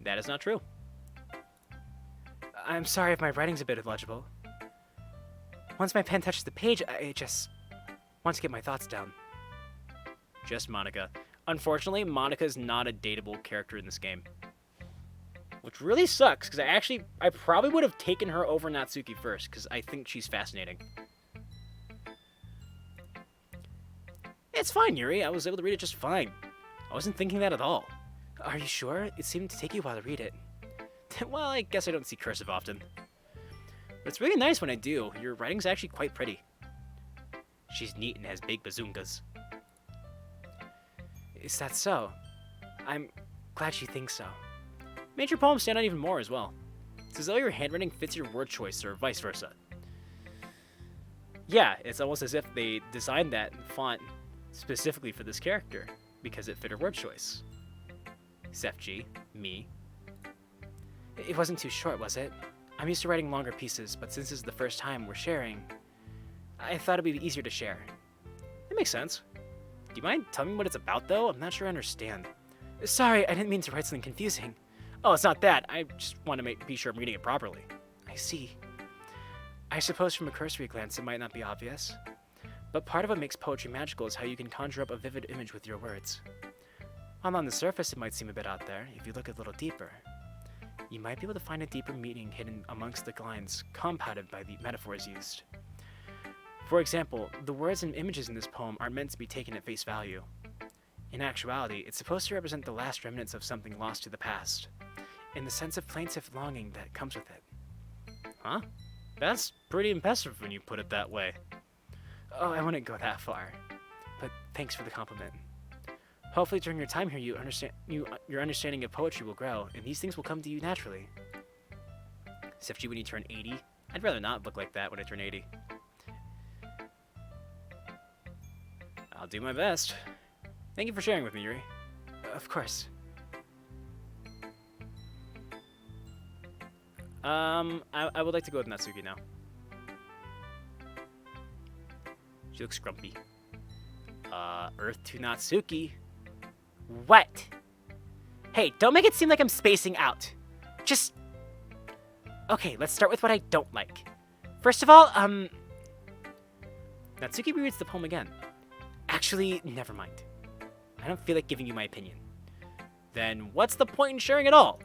That is not true. I'm sorry if my writing's a bit illegible. Once my pen touches the page, I just want to get my thoughts down. Just Monica. Unfortunately, Monica's not a dateable character in this game. Which really sucks, because I probably would have taken her over Natsuki first, because I think she's fascinating. It's fine, Yuri. I was able to read it just fine. I wasn't thinking that at all. Are you sure? It seemed to take you a while to read it. Well, I guess I don't see cursive often. But it's really nice when I do. Your writing's actually quite pretty. She's neat and has big bazookas. Is that so? I'm glad she thinks so. Made your poem stand out even more as well. It's as though your handwriting fits your word choice or vice versa. Yeah, it's almost as if they designed that font specifically for this character because it fit her word choice. Sefji, me. It wasn't too short, was it? I'm used to writing longer pieces, but since this is the first time we're sharing, I thought it'd be easier to share. That makes sense. Do you mind telling me what it's about, though? I'm not sure I understand. Sorry, I didn't mean to write something confusing. Oh, it's not that. I just want to be sure I'm reading it properly. I see. I suppose from a cursory glance it might not be obvious, but part of what makes poetry magical is how you can conjure up a vivid image with your words. While on the surface it might seem a bit out there, if you look a little deeper, you might be able to find a deeper meaning hidden amongst the lines compounded by the metaphors used. For example, the words and images in this poem aren't meant to be taken at face value. In actuality, it's supposed to represent the last remnants of something lost to the past, and the sense of plaintive longing that comes with it. Huh? That's pretty impressive when you put it that way. Oh, I wouldn't go that far, but thanks for the compliment. Hopefully during your time here your understanding of poetry will grow, and these things will come to you naturally. Sefji, when you turn 80? I'd rather not look like that when I turn 80. I'll do my best. Thank you for sharing with me, Yuri. Of course. I would like to go with Natsuki now. She looks grumpy. Earth to Natsuki. What? Hey, don't make it seem like I'm spacing out. Just... Okay, let's start with what I don't like. First of all, Natsuki rereads the poem again. Actually, never mind. I don't feel like giving you my opinion. Then what's the point in sharing at all?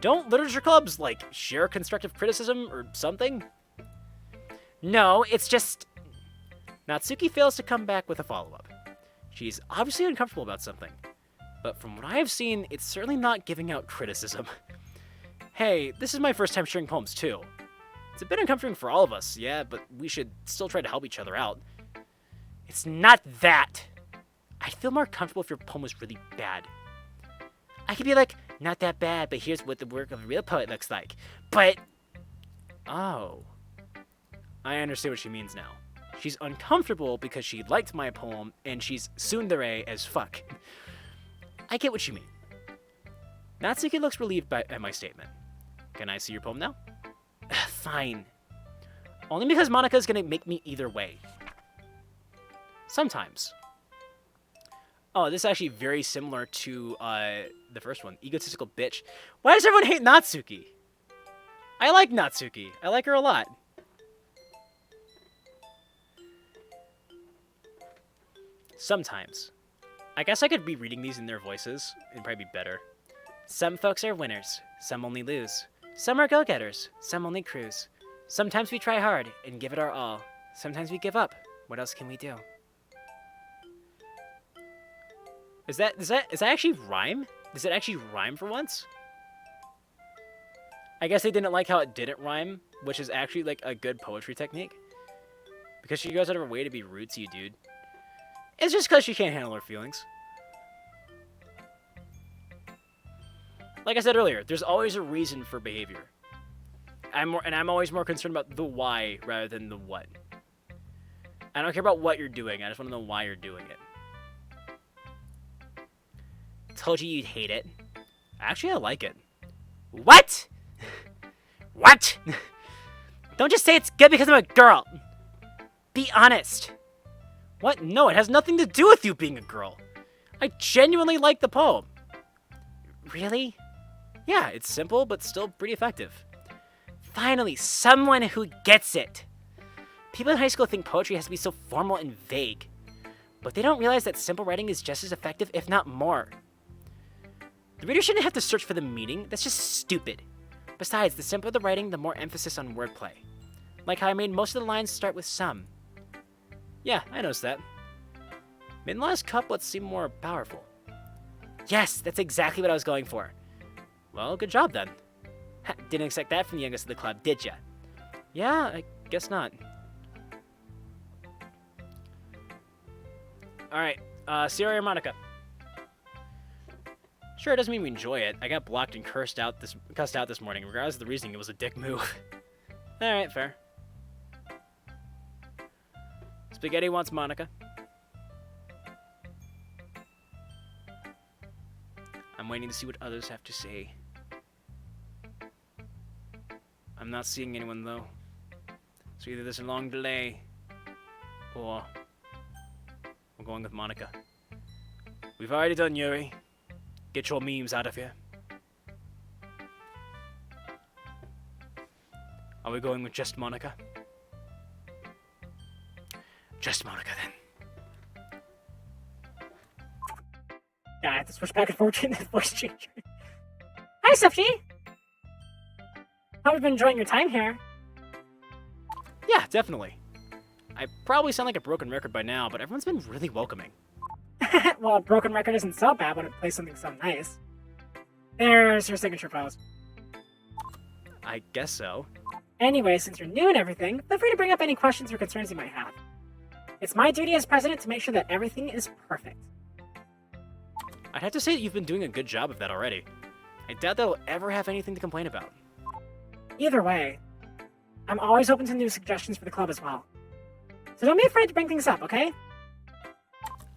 Don't literature clubs, like, share constructive criticism or something? No, it's just... Natsuki fails to come back with a follow-up. She's obviously uncomfortable about something. But from what I have seen, it's certainly not giving out criticism. Hey, this is my first time sharing poems too. It's a bit uncomfortable for all of us, yeah, but we should still try to help each other out. It's not that. I'd feel more comfortable if your poem was really bad. I could be like, not that bad, but here's what the work of a real poet looks like. But... Oh. I understand what she means now. She's uncomfortable because she liked my poem, and she's tsundere as fuck. I get what you mean. Natsuki looks relieved at my statement. Can I see your poem now? Fine. Only because Monika's gonna make me either way. Sometimes. Oh, this is actually very similar to the first one. Egotistical bitch. Why does everyone hate Natsuki? I like Natsuki. I like her a lot. Sometimes. I guess I could be reading these in their voices. It'd probably be better. Some folks are winners. Some only lose. Some are go-getters. Some only cruise. Sometimes we try hard and give it our all. Sometimes we give up. What else can we do? Does that actually rhyme? Does it actually rhyme for once? I guess they didn't like how it didn't rhyme, which is actually like a good poetry technique. Because she goes out of her way to be rude to you, dude. It's just because she can't handle her feelings. Like I said earlier, there's always a reason for behavior. I'm always more concerned about the why rather than the what. I don't care about what you're doing. I just want to know why you're doing it. told you you'd hate it. Actually, I like it. What? What? Don't just say it's good because I'm a girl. Be honest. What? No, it has nothing to do with you being a girl. I genuinely like the poem. Really? Yeah, it's simple, but still pretty effective. Finally, someone who gets it. People in high school think poetry has to be so formal and vague. But they don't realize that simple writing is just as effective, if not more. The reader shouldn't have to search for the meaning. That's just stupid. Besides, the simpler the writing, the more emphasis on wordplay. Like how I made most of the lines start with some. Yeah, I noticed that. Made the last couplets seem more powerful. Yes, that's exactly what I was going for. Well, good job then. Didn't expect that from the youngest of the club, did ya? Yeah, I guess not. Alright, Sierra or Monica? Sure, it doesn't mean we enjoy it. I got blocked and cussed out this morning. Regardless of the reasoning, it was a dick move. Alright, fair. Spaghetti wants Monica. I'm waiting to see what others have to say. I'm not seeing anyone, though. So either there's a long delay, or I'm going with Monica. We've already done Yuri. Get your memes out of here. Are we going with just Monica? Just Monica, then. Yeah, I have to switch back and forth in this voice changer. Hi, Sefji! Hope you've been enjoying your time here. Yeah, definitely. I probably sound like a broken record by now, but everyone's been really welcoming. Well, a broken record isn't so bad when it plays something so nice. There's your signature pose. I guess so. Anyway, since you're new and everything, feel free to bring up any questions or concerns you might have. It's my duty as president to make sure that everything is perfect. I'd have to say that you've been doing a good job of that already. I doubt that I'll ever have anything to complain about. Either way, I'm always open to new suggestions for the club as well. So don't be afraid to bring things up, okay?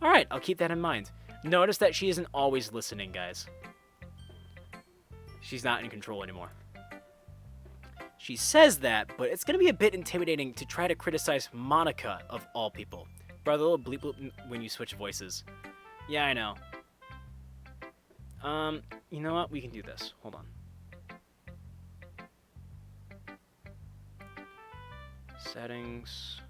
Alright, I'll keep that in mind. Notice that she isn't always listening, guys. She's not in control anymore. She says that, but it's gonna be a bit intimidating to try to criticize Monica, of all people. Bro, the little bleep bloop when you switch voices. Yeah, I know. You know what? We can do this. Hold on. Settings.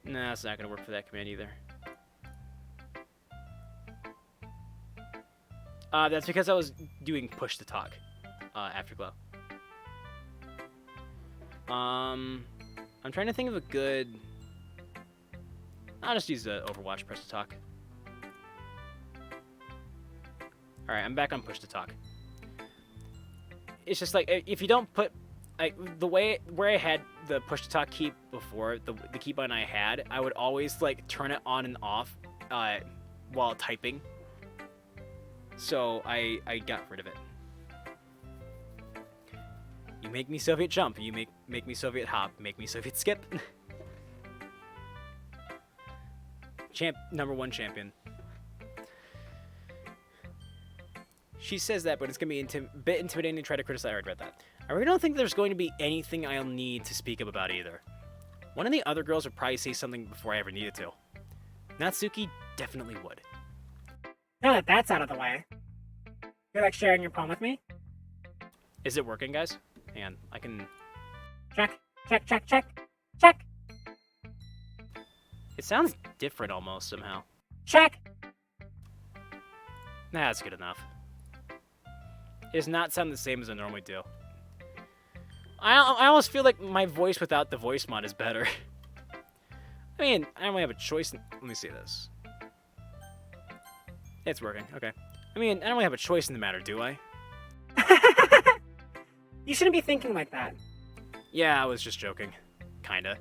Nah, it's not gonna work for that command either. That's because I was doing push to talk, Afterglow. I'm trying to think of a good... I'll just use the Overwatch press to talk. Alright, I'm back on push to talk. It's just like, if you don't put... the way where I had the push to talk key before, the key button I had, I would always like turn it on and off while typing. So I got rid of it. You make me Soviet jump. You make me Soviet hop. Make me Soviet skip. Number 1 champion. She says that, but it's gonna be a bit intimidating to try to criticize. I already read that. I really don't think there's going to be anything I'll need to speak up about either. One of the other girls would probably say something before I ever needed to. Natsuki definitely would. Now that that's out of the way, you like sharing your poem with me? Is it working, guys? Hang on, I can... Check, check, check, check, check, It sounds different almost, somehow. check. Nah, that's good enough. It does not sound the same as I normally do. I almost feel like my voice without the voice mod is better. I mean, I don't really have a choice. Let me see this. It's working, okay. I mean, I don't really have a choice in the matter, do I? You shouldn't be thinking like that. Yeah, I was just joking. Kinda.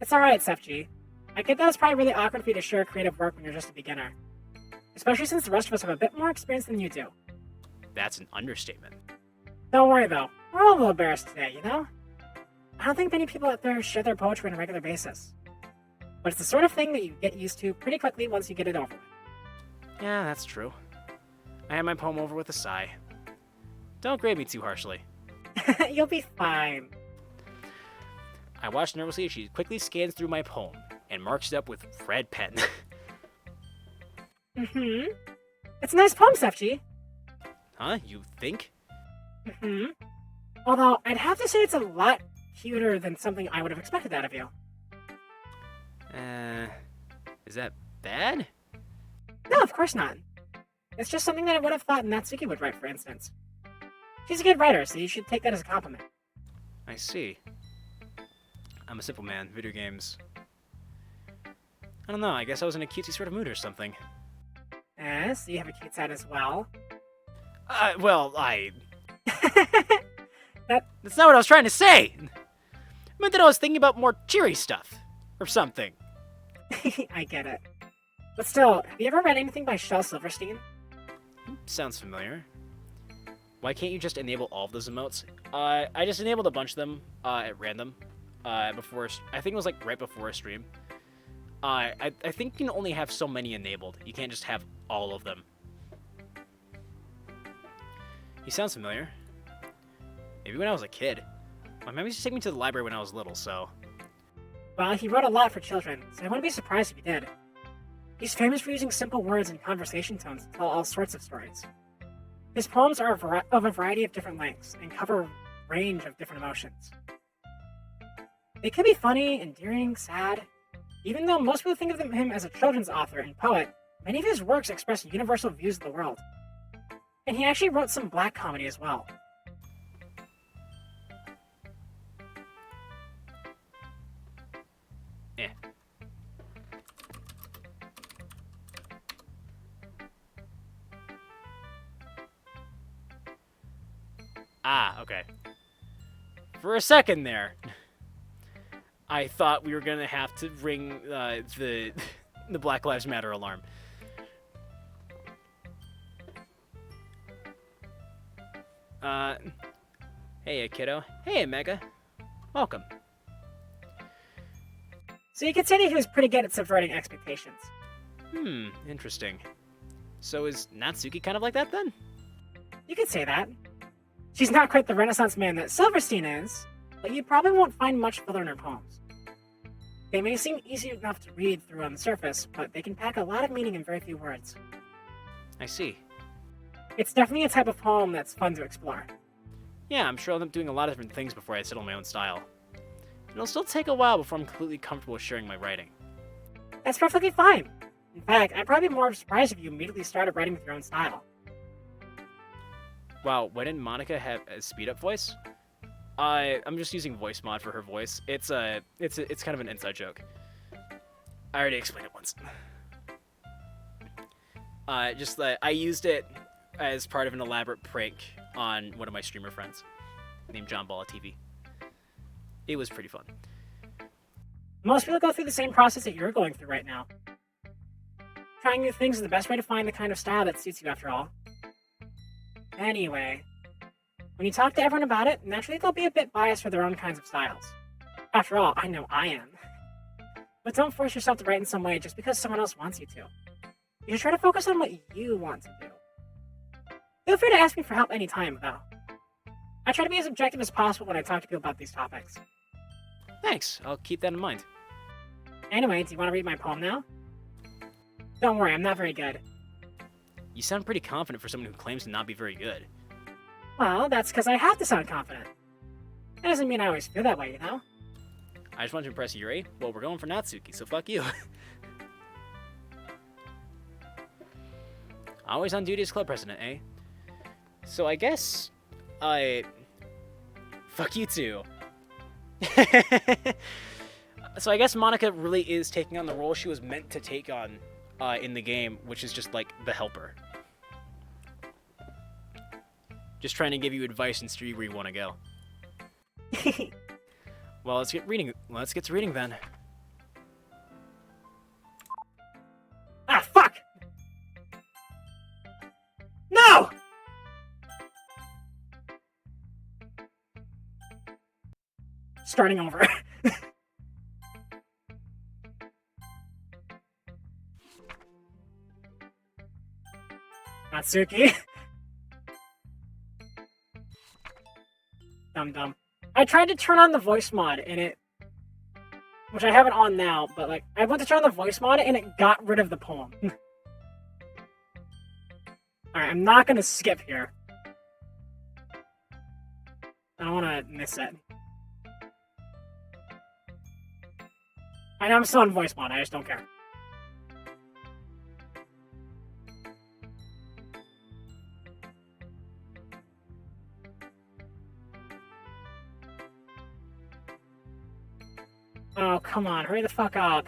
It's alright, Sefji. I get that it's probably really awkward for you to share creative work when you're just a beginner. Especially since the rest of us have a bit more experience than you do. that's an understatement. Don't worry though, we're all a little embarrassed today, you know? I don't think many people out there share their poetry on a regular basis. But it's the sort of thing that you get used to pretty quickly once you get it over with. Yeah, that's true. I had my poem over with a sigh. Don't grade me too harshly. You'll be fine. I watched nervously as she quickly scans through my poem and marks it up with red pen. Mm-hmm. It's a nice poem, Sefchi. Huh? You think? Mm-hmm. Although, I'd have to say it's a lot cuter than something I would have expected out of you. Is that bad? No, of course not. It's just something that I would have thought Natsuki would write, for instance. She's a good writer, so you should take that as a compliment. I see. I'm a simple man. Video games. I don't know, I guess I was in a cutesy sort of mood or something. Yes, you have a cute side as well. Well, That That's not what I was trying to say! I meant that I was thinking about more cheery stuff. Or something. I get it. But still, have you ever read anything by Shel Silverstein? Sounds familiar. Why can't you just enable all of those emotes? I just enabled a bunch of them at random. Before, I think it was like right before a stream. I think you can only have so many enabled. You can't just have all of them. He sounds familiar. Maybe when I was a kid. My mom used to take me to the library when I was little, so... Well, he wrote a lot for children, so I wouldn't be surprised if he did. He's famous for using simple words and conversation tones to tell all sorts of stories. His poems are of a variety of different lengths and cover a range of different emotions. They could be funny, endearing, sad. Even though most people think of him as a children's author and poet, many of his works express universal views of the world. And he actually wrote some black comedy as well. Eh. Ah, okay. For a second there, I thought we were gonna have to ring the Black Lives Matter alarm. Hey, kiddo. Hey, Mega. Welcome. So you could say that he was pretty good at subverting expectations. Interesting. So is Natsuki kind of like that then? You could say that. She's not quite the Renaissance man that Silverstein is, but you probably won't find much filler in her poems. They may seem easy enough to read through on the surface, but they can pack a lot of meaning in very few words. I see. It's definitely a type of poem that's fun to explore. Yeah, I'm sure I'll end up doing a lot of different things before I settle my own style. It'll still take a while before I'm completely comfortable with sharing my writing. That's perfectly fine. In fact, I'd probably be more surprised if you immediately started writing with your own style. Wow, why didn't Monica have a speed-up voice? I'm just using voice mod for her voice. It's kind of an inside joke. I already explained it once. I used it as part of an elaborate prank on one of my streamer friends named John Balla TV. It was pretty fun. Most people go through the same process that you're going through right now. Trying new things is the best way to find the kind of style that suits you after all. Anyway, when you talk to everyone about it, naturally they'll be a bit biased for their own kinds of styles. After all, I know I am. But don't force yourself to write in some way just because someone else wants you to. You should try to focus on what you want to do. Feel free to ask me for help anytime, though. I try to be as objective as possible when I talk to people about these topics. Thanks, I'll keep that in mind. Anyway, do you want to read my poem now? Don't worry, I'm not very good. You sound pretty confident for someone who claims to not be very good. Well, that's because I have to sound confident. That doesn't mean I always feel that way, you know? I just want to impress Yuri. Well, we're going for Natsuki, so fuck you. Always on duty as club president, eh? So I guess... Fuck you too. So I guess Monica really is taking on the role she was meant to take on in the game, which is just like the helper. Just trying to give you advice and steer you where you want to go. Well, let's get reading. Let's get to reading then. Ah, fuck! No! starting over. Natsuki. Dumb. I tried to turn on the voice mod and it, which I have it on now, but like I went to turn on the voice mod and it got rid of the poem. Alright, I'm not gonna skip here. I don't wanna miss it. I know I'm still on voice mod, I just don't care. Oh, come on, hurry the fuck up.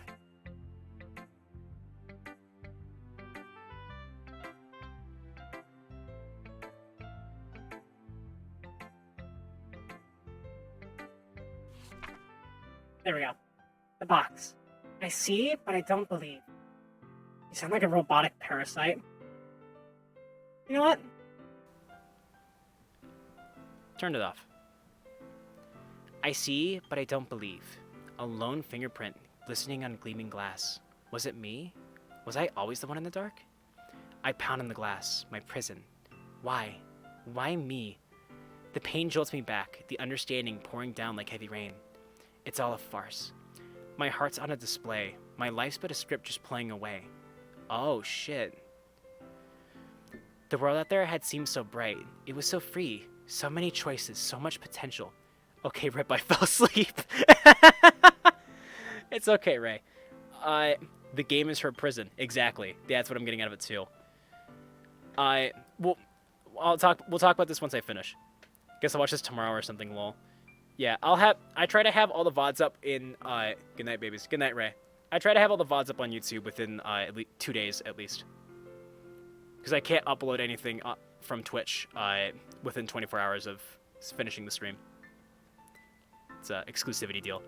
There we go. The box. I see, but I don't believe. You sound like a robotic parasite. You know what? Turned it off. I see, but I don't believe. A lone fingerprint glistening on gleaming glass. Was it me? Was I always the one in the dark? I pound on the glass, my prison. Why? Why me? The pain jolts me back, the understanding pouring down like heavy rain. It's all a farce. My heart's on a display. My life's but a script just playing away. Oh, shit. The world out there had seemed so bright. It was so free. So many choices, so much potential. Okay, Rip, I fell asleep. It's okay, Ray. The game is her prison. Exactly. That's what I'm getting out of it too. We'll talk about this once I finish. Guess I'll watch this tomorrow or something, lol. Yeah, I try to have all the VODs up in, good night, babies. Good night, Ray. I try to have all the VODs up on YouTube within, at least 2 days, at least. Because I can't upload anything from Twitch, within 24 hours of finishing the stream. It's an exclusivity deal.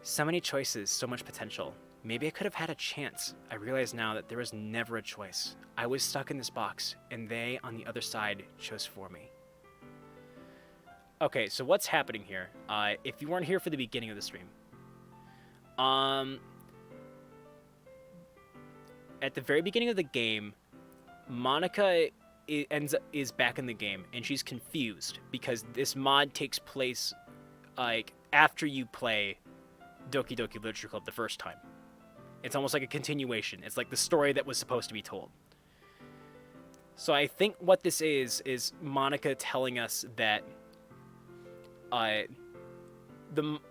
So many choices, so much potential. Maybe I could have had a chance. I realize now that there was never a choice. I was stuck in this box, and they, on the other side, chose for me. Okay, so what's happening here? If you weren't here for the beginning of the stream, at the very beginning of the game, Monica is back in the game, and she's confused because this mod takes place like after you play Doki Doki Literature Club the first time. It's almost like a continuation. It's like the story that was supposed to be told. So I think what this is Monica telling us that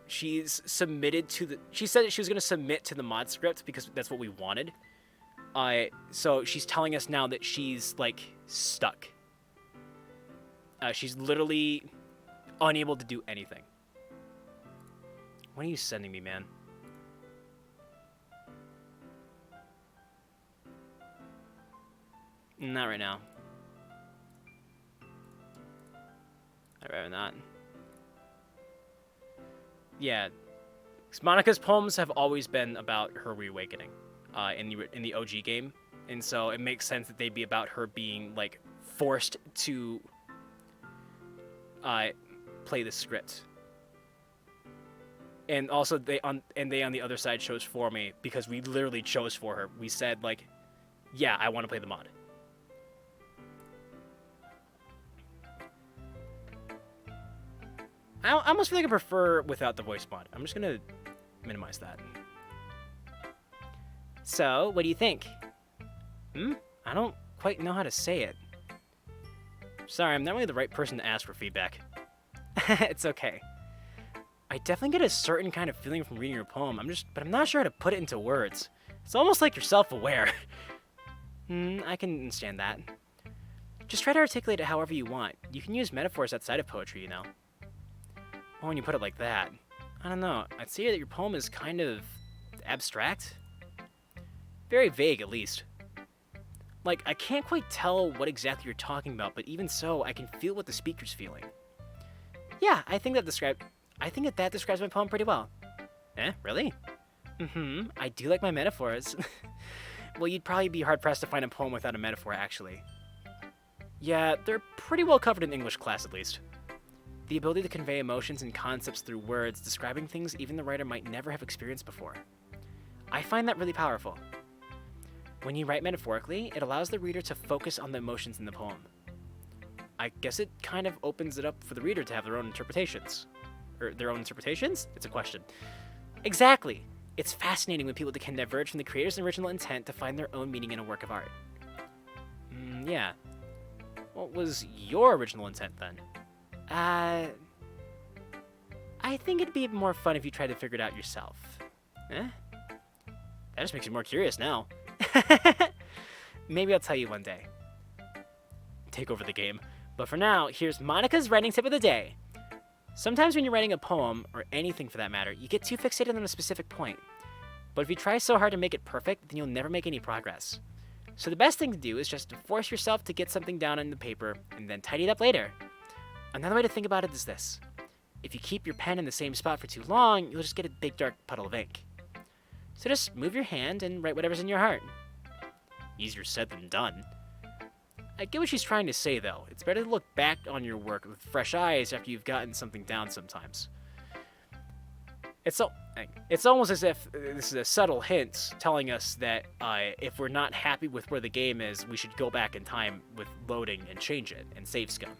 she's submitted to she said that she was going to submit to the mod script because that's what we wanted. So she's telling us now that she's like stuck. She's literally unable to do anything. What are you sending me, man? Not right now. I'd rather not. Yeah, Monica's poems have always been about her reawakening in the OG game, and so it makes sense that they'd be about her being like forced to play the script. And also they on the other side chose for me because we literally chose for her. We said like, yeah, I want to play the mod. I almost feel like I prefer without the voice mod. I'm just gonna minimize that. So, what do you think? I don't quite know how to say it. Sorry, I'm not really the right person to ask for feedback. It's okay. I definitely get a certain kind of feeling from reading your poem. But I'm not sure how to put it into words. It's almost like you're self-aware. I can understand that. Just try to articulate it however you want. You can use metaphors outside of poetry, you know. Well, when you put it like that, I don't know. I'd say that your poem is kind of abstract. Very vague, at least. Like, I can't quite tell what exactly you're talking about, but even so, I can feel what the speaker's feeling. Yeah, I think that describes my poem pretty well. Eh, really? I do like my metaphors. Well, you'd probably be hard-pressed to find a poem without a metaphor, actually. Yeah, they're pretty well covered in English class, at least. The ability to convey emotions and concepts through words, describing things even the writer might never have experienced before. I find that really powerful. When you write metaphorically, it allows the reader to focus on the emotions in the poem. I guess it kind of opens it up for the reader to have their own interpretations. Or their own interpretations? It's a question. Exactly! It's fascinating when people can diverge from the creator's original intent to find their own meaning in a work of art. Yeah. What was your original intent then? I think it'd be more fun if you tried to figure it out yourself. Eh? That just makes me more curious now. Maybe I'll tell you one day. Take over the game. But for now, here's Monica's writing tip of the day. Sometimes when you're writing a poem, or anything for that matter, you get too fixated on a specific point. But if you try so hard to make it perfect, then you'll never make any progress. So the best thing to do is just to force yourself to get something down on the paper, and then tidy it up later. Another way to think about it is this. If you keep your pen in the same spot for too long, you'll just get a big dark puddle of ink. So just move your hand and write whatever's in your heart. Easier said than done. I get what she's trying to say, though. It's better to look back on your work with fresh eyes after you've gotten something down sometimes. It's almost as if this is a subtle hint telling us that if we're not happy with where the game is, we should go back in time with loading and change it and save scum.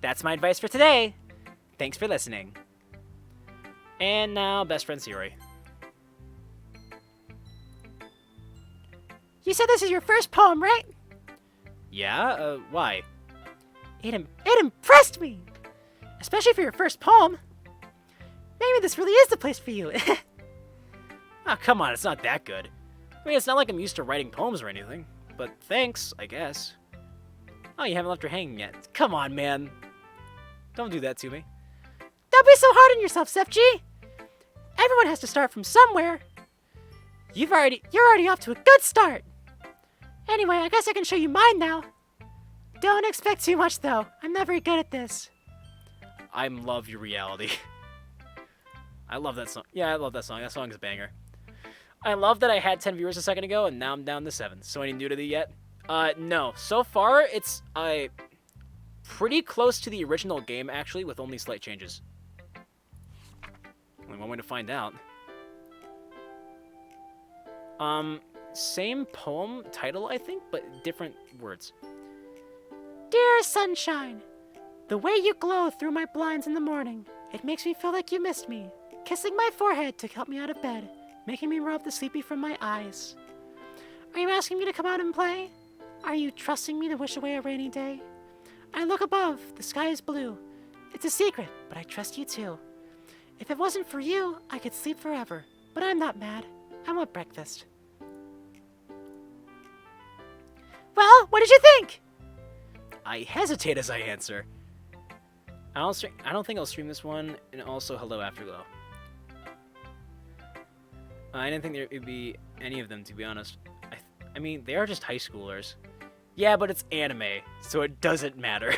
That's my advice for today. Thanks for listening. And now, best friend Siri. You said this is your first poem, right? Yeah? Why? It impressed me! Especially for your first poem. Maybe this really is the place for you. Oh, come on, it's not that good. I mean, it's not like I'm used to writing poems or anything. But thanks, I guess. Oh, you haven't left her hanging yet. Come on, man. Don't do that to me. Don't be so hard on yourself, Sef G. Everyone has to start from somewhere. You're already off to a good start. Anyway, I guess I can show you mine now. Don't expect too much, though. I'm not very good at this. I love your reality. I love that song. Yeah, I love that song. That song's a banger. I love that I had 10 viewers a second ago, and now I'm down to 7. So any nudity yet? No. So far, it's pretty close to the original game, actually, with only slight changes. Only one way to find out. Same poem title, I think, but different words. Dear sunshine, the way you glow through my blinds in the morning, it makes me feel like you missed me. Kissing my forehead to help me out of bed, making me rub the sleepy from my eyes. Are you asking me to come out and play? Are you trusting me to wish away a rainy day? I look above, the sky is blue. It's a secret, but I trust you too. If it wasn't for you, I could sleep forever, but I'm not mad. I want breakfast. Well, what did you think? I hesitate as I answer. I don't think I'll stream this one, and also Hello Afterglow. I didn't think there would be any of them, to be honest. I mean, they are just high schoolers. Yeah, but it's anime, so it doesn't matter.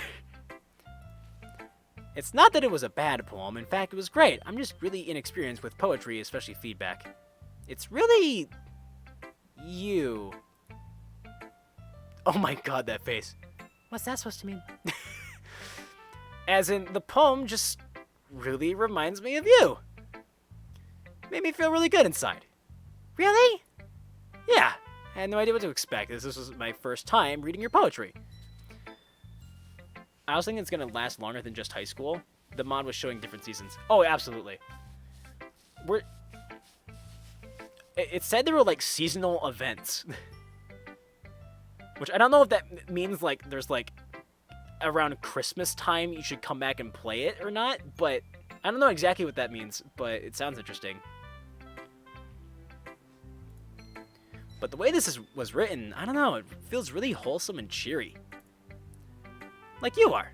It's not that it was a bad poem. In fact, it was great. I'm just really inexperienced with poetry, especially feedback. It's really... you. Oh my god, that face. What's that supposed to mean? As in, the poem just really reminds me of you. Made me feel really good inside. Really? Yeah, I had no idea what to expect, as this was my first time reading your poetry. I was thinking it's going to last longer than just high school. The mod was showing different seasons. Oh, absolutely. It said there were, like, seasonal events. Which I don't know if that means, like, there's, like, around Christmas time you should come back and play it or not, but I don't know exactly what that means, but it sounds interesting. But the way this was written, I don't know, it feels really wholesome and cheery. Like you are.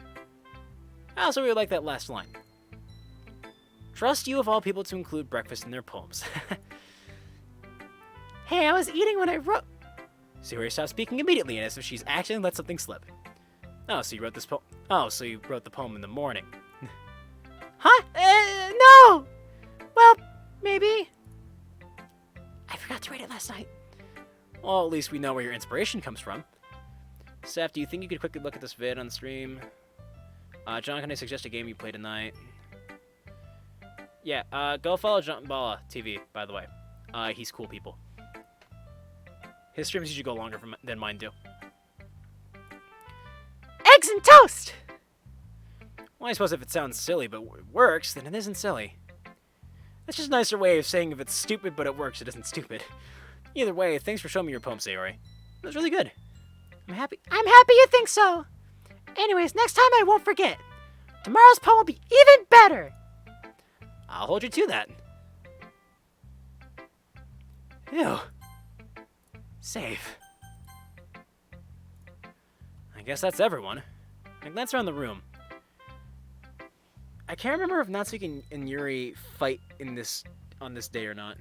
I also really like that last line. Trust you of all people to include breakfast in their poems. Hey, I was eating when I wrote... Siri stopped speaking immediately, and as if she's accidentally let something slip. Oh, so you wrote this poem? Oh, so you wrote the poem in the morning. Huh? No! Well, maybe. I forgot to write it last night. Well, at least we know where your inspiration comes from. Seth, do you think you could quickly look at this vid on the stream? John, can I suggest a game you play tonight? Yeah, go follow John Bala TV, by the way. He's cool people. His streams usually go longer than mine do. Eggs and toast! Well, I suppose if it sounds silly but works, then it isn't silly. That's just a nicer way of saying if it's stupid but it works, it isn't stupid. Either way, thanks for showing me your poem, Sayori. That was really good. I'm happy you think so. Anyways, next time I won't forget. Tomorrow's poem will be even better. I'll hold you to that. Ew. Save. I guess that's everyone. I glance around the room. I can't remember if Natsuki and Yuri fight on this day or not.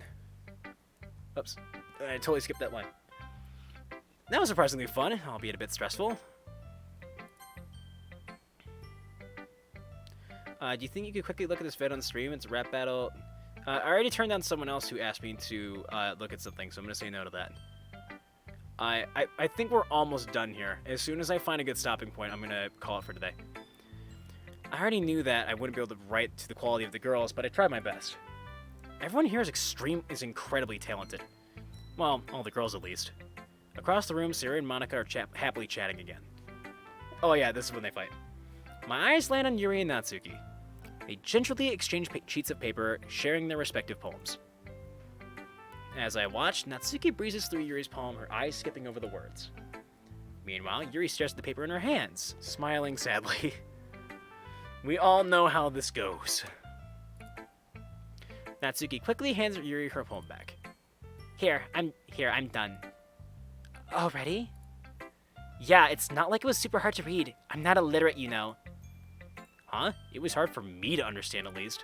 Oops. I totally skipped that line. That was surprisingly fun, albeit a bit stressful. Do you think you could quickly look at this vid on stream? It's a rap battle. I already turned down someone else who asked me to look at something, so I'm going to say no to that. I think we're almost done here. As soon as I find a good stopping point, I'm going to call it for today. I already knew that I wouldn't be able to write to the quality of the girls, but I tried my best. Everyone here is incredibly talented. Well, all the girls at least. Across the room, Siri and Monica are happily chatting again. Oh yeah, this is when they fight. My eyes land on Yuri and Natsuki. They gingerly exchange sheets of paper, sharing their respective poems. As I watch, Natsuki breezes through Yuri's poem, her eyes skipping over the words. Meanwhile, Yuri stares at the paper in her hands, smiling sadly. We all know how this goes. Natsuki quickly hands Yuri her poem back. I'm done. Already? Yeah, it's not like it was super hard to read. I'm not illiterate, you know. Huh? It was hard for me to understand, at least.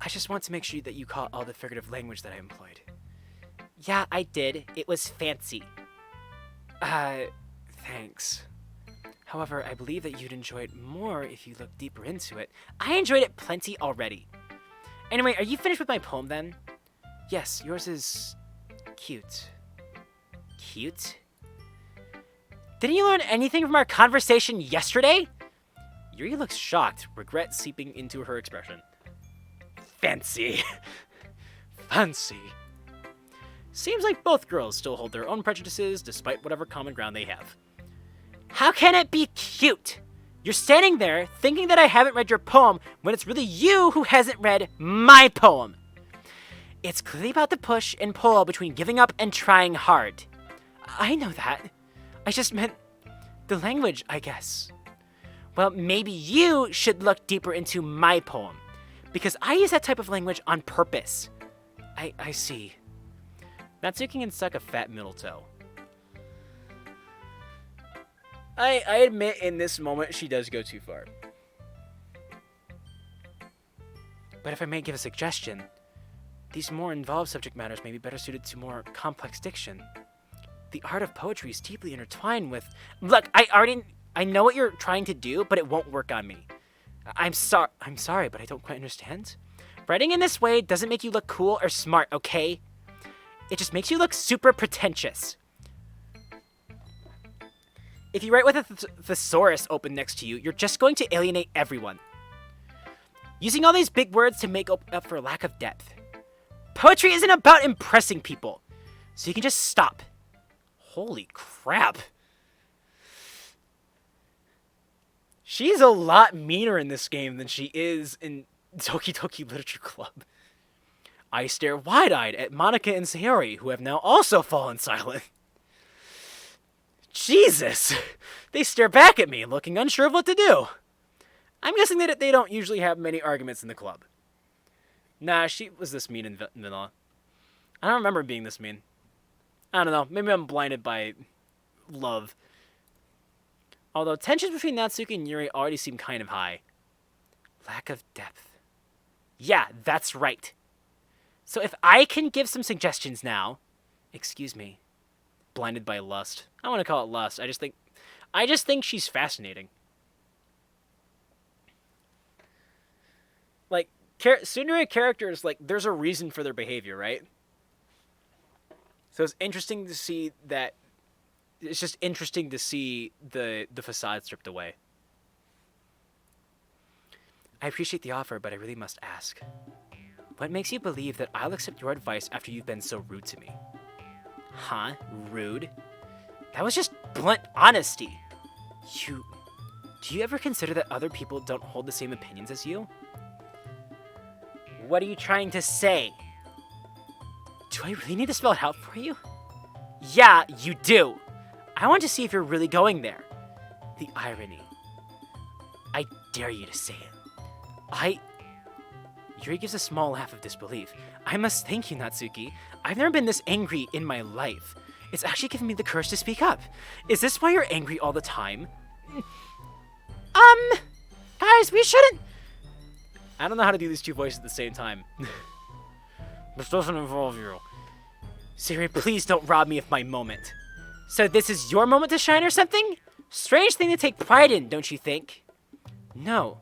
I just want to make sure that you caught all the figurative language that I employed. Yeah, I did. It was fancy. Thanks. However, I believe that you'd enjoy it more if you looked deeper into it. I enjoyed it plenty already. Anyway, are you finished with my poem then? Yes, yours is cute. Cute? Didn't you learn anything from our conversation yesterday? Yuri looks shocked, regret seeping into her expression. Fancy. Fancy. Seems like both girls still hold their own prejudices despite whatever common ground they have. How can it be cute? You're standing there thinking that I haven't read your poem when it's really you who hasn't read my poem. It's clearly about the push and pull between giving up and trying hard. I know that. I just meant the language, I guess. Well, maybe you should look deeper into my poem, because I use that type of language on purpose. I see. Natsuki can suck a fat middle toe. I admit in this moment she does go too far. But if I may give a suggestion, these more involved subject matters may be better suited to more complex diction. The art of poetry is deeply intertwined with... Look, I know what you're trying to do, but it won't work on me. I'm sorry, but I don't quite understand. Writing in this way doesn't make you look cool or smart, okay? It just makes you look super pretentious. If you write with a thesaurus open next to you, you're just going to alienate everyone. Using all these big words to make up for lack of depth. Poetry isn't about impressing people, so you can just stop. Holy crap. She's a lot meaner in this game than she is in Doki Doki Literature Club. I stare wide-eyed at Monica and Sayori, who have now also fallen silent. Jesus! They stare back at me, looking unsure of what to do. I'm guessing that they don't usually have many arguments in the club. Nah, she was this mean in vanilla. I don't remember being this mean. I don't know, maybe I'm blinded by love. Although tensions between Natsuki and Yuri already seem kind of high. Lack of depth. Yeah, that's right. So if I can give some suggestions now... Excuse me. Blinded by lust. I want to call it lust. I just think she's fascinating. Like, Tsundere characters, like, there's a reason for their behavior, right? So it's interesting to see that it's just interesting to see the facade stripped away. I appreciate the offer, but I really must ask. What makes you believe that I'll accept your advice after you've been so rude to me? Huh? Rude? That was just blunt honesty. Do you ever consider that other people don't hold the same opinions as you? What are you trying to say? Do I really need to spell it out for you? Yeah, you do. I want to see if you're really going there. The irony. I dare you to say it. Yuri gives a small laugh of disbelief. I must thank you, Natsuki. I've never been this angry in my life. It's actually given me the courage to speak up. Is this why you're angry all the time? Guys, we shouldn't... I don't know how to do these two voices at the same time. This doesn't involve you. Siri, please don't rob me of my moment. So this is your moment to shine or something? Strange thing to take pride in, don't you think? No.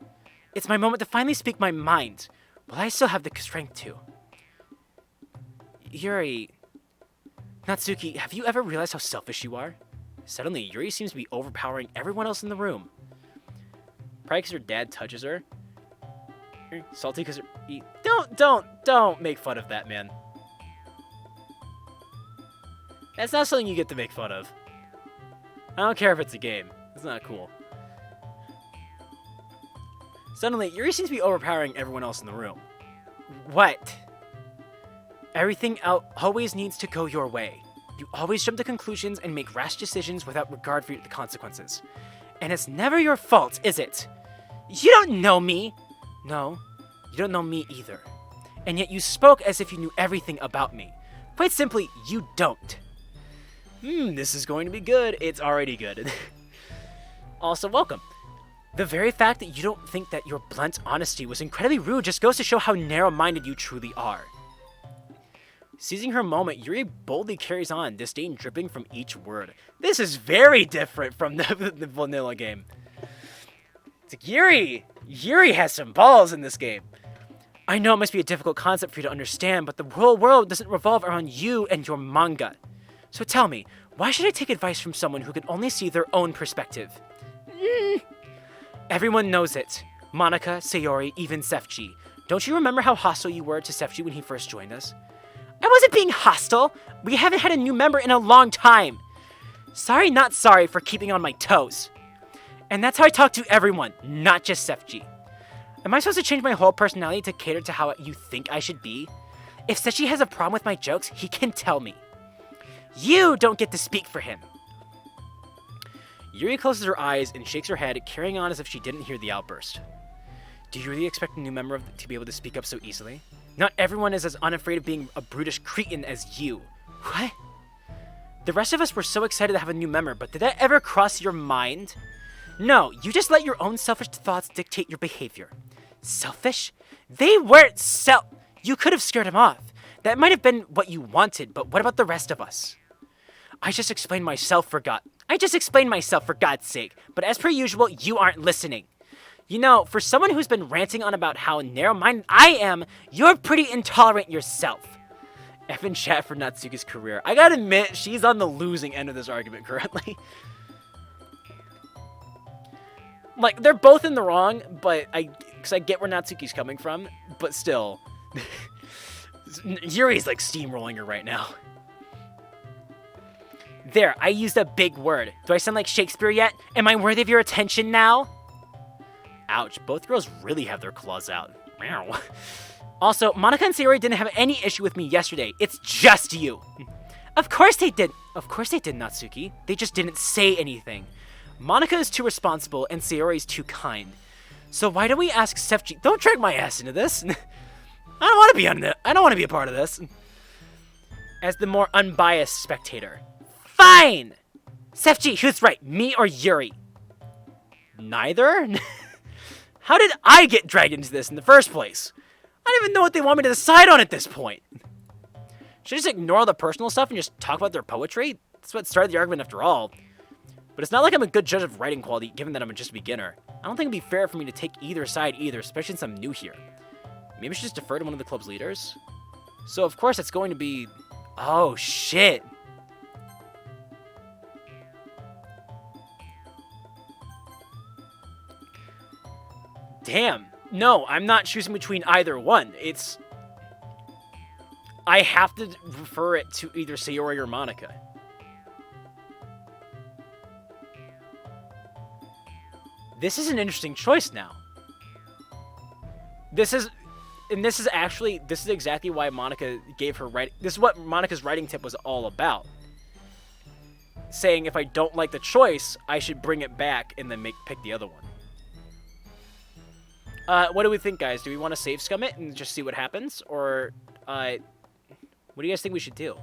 It's my moment to finally speak my mind. Will I still have the strength to? Yuri... Natsuki, have you ever realized how selfish you are? Suddenly, Yuri seems to be overpowering everyone else in the room. Probably because her dad touches her. Salty because don't make fun of that, man. That's not something you get to make fun of. I don't care if it's a game. It's not cool. Suddenly, Yuri seems to be overpowering everyone else in the room. What? Everything always needs to go your way. You always jump to conclusions and make rash decisions without regard for the consequences. And it's never your fault, is it? You don't know me! No, you don't know me either. And yet you spoke as if you knew everything about me. Quite simply, you don't. This is going to be good. It's already good. Also, welcome. The very fact that you don't think that your blunt honesty was incredibly rude just goes to show how narrow-minded you truly are. Seizing her moment, Yuri boldly carries on, disdain dripping from each word. This is very different from the vanilla game. It's like Yuri has some balls in this game. I know it must be a difficult concept for you to understand, but the whole world doesn't revolve around you and your manga. So tell me, why should I take advice from someone who can only see their own perspective? Everyone knows it. Monika, Sayori, even Sefji. Don't you remember how hostile you were to Sefji when he first joined us? I wasn't being hostile. We haven't had a new member in a long time. Sorry, not sorry for keeping on my toes. And that's how I talk to everyone, not just Sefji. Am I supposed to change my whole personality to cater to how you think I should be? If Sefji has a problem with my jokes, he can tell me. You don't get to speak for him. Yuri closes her eyes and shakes her head, carrying on as if she didn't hear the outburst. Do you really expect a new member to be able to speak up so easily? Not everyone is as unafraid of being a brutish cretin as you. What? The rest of us were so excited to have a new member, but did that ever cross your mind? No, you just let your own selfish thoughts dictate your behavior. Selfish? They weren't You could have scared him off. That might have been what you wanted, but what about the rest of us? I just explained myself for God's sake, but as per usual, you aren't listening. You know, for someone who's been ranting on about how narrow-minded I am, you're pretty intolerant yourself. F in chat for Natsuki's career. I gotta admit, she's on the losing end of this argument currently. Like, they're both in the wrong, but because I get where Natsuki's coming from, but still. Yuri's like steamrolling her right now. There, I used a big word. Do I sound like Shakespeare yet? Am I worthy of your attention now? Ouch, both girls really have their claws out. Meow. Also, Monika and Sayori didn't have any issue with me yesterday. It's just you. Of course they did. Of course they did, Natsuki. They just didn't say anything. Monika is too responsible and Sayori is too kind. So why don't we ask Sefji? Don't drag my ass into this. I don't want to be on it. I don't want to be a part of this. As the more unbiased spectator. Fine! Sefji, who's right, me or Yuri? Neither? How did I get dragged into this in the first place? I don't even know what they want me to decide on at this point. Should I just ignore all the personal stuff and just talk about their poetry? That's what started the argument after all. But it's not like I'm a good judge of writing quality, given that I'm just a beginner. I don't think it'd be fair for me to take either side either, especially since I'm new here. Maybe I should just defer to one of the club's leaders? So of course it's going to be... Oh, shit. Damn. No, I'm not choosing between either one. I have to refer it to either Sayori or Monica. This is an interesting choice now. This is exactly why Monica gave her writing. This is what Monica's writing tip was all about. Saying if I don't like the choice, I should bring it back and then pick the other one. What do we think, guys? Do we want to save scum it and just see what happens? Or, what do you guys think we should do?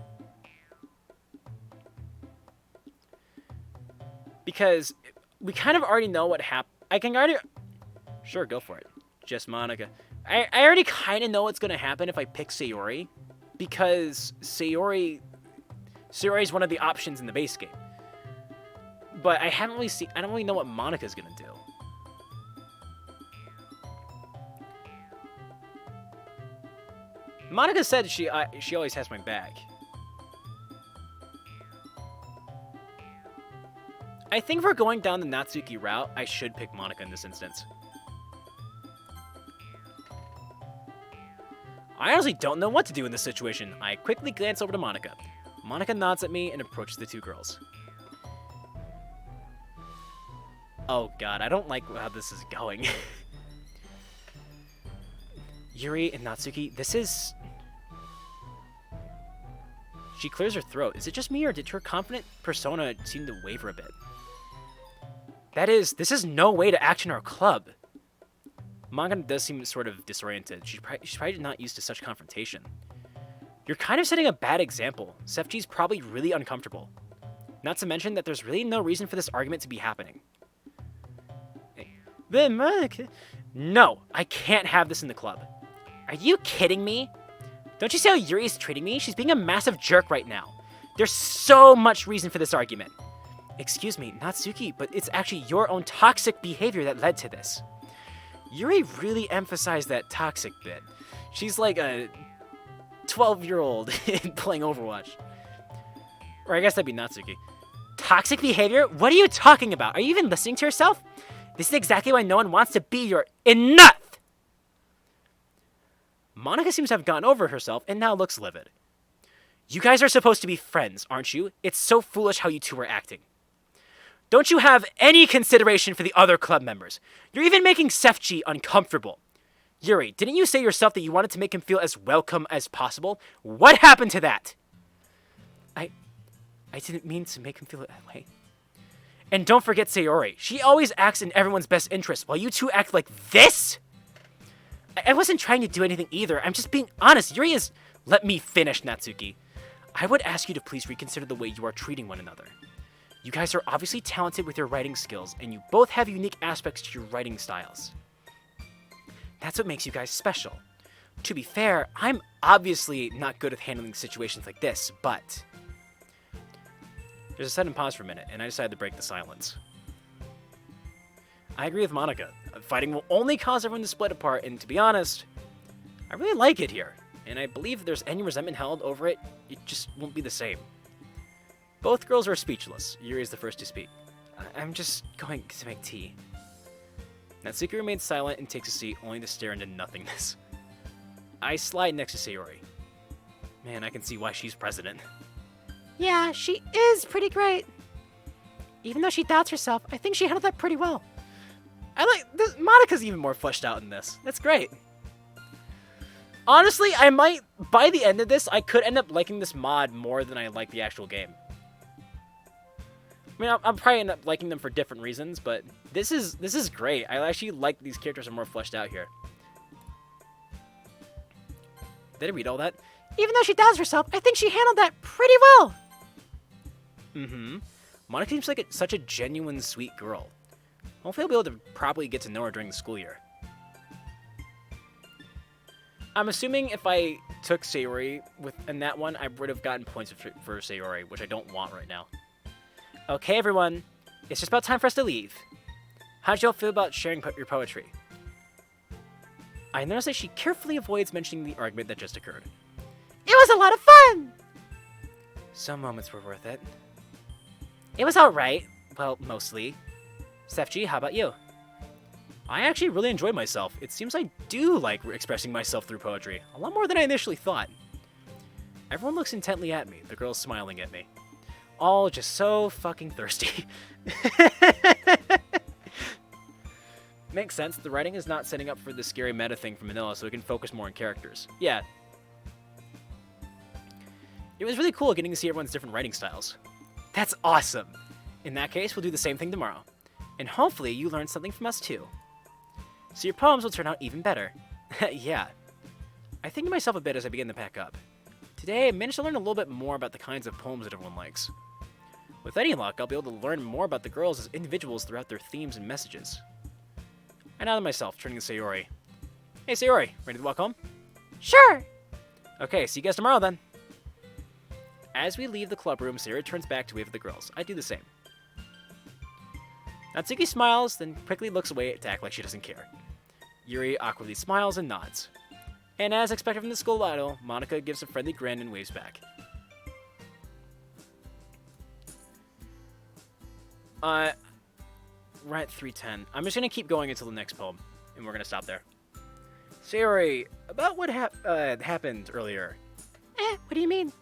Because we kind of already know what happened. Sure, go for it. Just Monica. I already kind of know what's going to happen if I pick Sayori. Because Sayori is one of the options in the base game. But I don't really know what Monica's going to do. Monica said she always has my back. I think if we're going down the Natsuki route, I should pick Monica in this instance. I honestly don't know what to do in this situation. I quickly glance over to Monica. Monica nods at me and approaches the two girls. Oh god, I don't like how this is going. Yuri and Natsuki, this is... She clears her throat. Is it just me, or did her confident persona seem to waver a bit? This is no way to act in our club. Monica does seem sort of disoriented. She's probably not used to such confrontation. You're kind of setting a bad example. Sefji's probably really uncomfortable. Not to mention that there's really no reason for this argument to be happening. Then Monica... No, I can't have this in the club. Are you kidding me? Don't you see how Yuri's treating me? She's being a massive jerk right now. There's so much reason for this argument. Excuse me, Natsuki, but it's actually your own toxic behavior that led to this. Yuri really emphasized that toxic bit. She's like a 12-year-old playing Overwatch. Or I guess that'd be Natsuki. Toxic behavior? What are you talking about? Are you even listening to yourself? This is exactly why no one wants to be your... Enough! Monica seems to have gotten over herself and now looks livid. You guys are supposed to be friends, aren't you? It's so foolish how you two are acting. Don't you have any consideration for the other club members? You're even making Sefji uncomfortable. Yuri, didn't you say yourself that you wanted to make him feel as welcome as possible? What happened to that? I didn't mean to make him feel that way. And don't forget Sayori. She always acts in everyone's best interest, while you two act like this? I wasn't trying to do anything either. I'm just being honest. Yuri is... Let me finish, Natsuki. I would ask you to please reconsider the way you are treating one another. You guys are obviously talented with your writing skills, and you both have unique aspects to your writing styles. That's what makes you guys special. To be fair, I'm obviously not good at handling situations like this, but... There's a sudden pause for a minute, and I decided to break the silence. I agree with Monica. Fighting will only cause everyone to split apart, and to be honest, I really like it here. And I believe if there's any resentment held over it, it just won't be the same. Both girls are speechless. Yuri is the first to speak. I'm just going to make tea. Natsuki remains silent and takes a seat, only to stare into nothingness. I slide next to Sayori. Man, I can see why she's president. Yeah, she is pretty great. Even though she doubts herself, I think she handled that pretty well. I like this. Monica's even more fleshed out in this. That's great. Honestly, I might, by the end of this, I could end up liking this mod more than I like the actual game. I mean, I'll probably end up liking them for different reasons, but this is great. I actually like these characters are more fleshed out here. Did I read all that? Even though she doubts herself, I think she handled that pretty well. Mm-hmm. Monica seems like such a genuine, sweet girl. Hopefully I'll be able to properly get to know her during the school year. I'm assuming if I took Sayori in that one, I would have gotten points for Sayori, which I don't want right now. Okay, everyone. It's just about time for us to leave. How did y'all feel about sharing your poetry? I noticed that she carefully avoids mentioning the argument that just occurred. It was a lot of fun! Some moments were worth it. It was alright. Well, mostly. Sefji, how about you? I actually really enjoyed myself. It seems I do like expressing myself through poetry, a lot more than I initially thought. Everyone looks intently at me, the girls smiling at me. All just so fucking thirsty. Makes sense, the writing is not setting up for the scary meta thing from Manila, so we can focus more on characters. Yeah. It was really cool getting to see everyone's different writing styles. That's awesome! In that case, we'll do the same thing tomorrow. And hopefully you learn something from us too. So your poems will turn out even better. Yeah. I think to myself a bit as I begin to pack up. Today, I managed to learn a little bit more about the kinds of poems that everyone likes. With any luck, I'll be able to learn more about the girls as individuals throughout their themes and messages. I nodded myself, turning to Sayori. Hey Sayori, ready to walk home? Sure. Okay, see you guys tomorrow then. As we leave the club room, Sayori turns back to wave at the girls. I do the same. Natsuki smiles, then quickly looks away to act like she doesn't care. Yuri awkwardly smiles and nods. And as expected from the school idol, Monica gives a friendly grin and waves back. We're at 3:10. I'm just gonna keep going until the next poem, and we're gonna stop there. Sayori, about what happened earlier. What do you mean?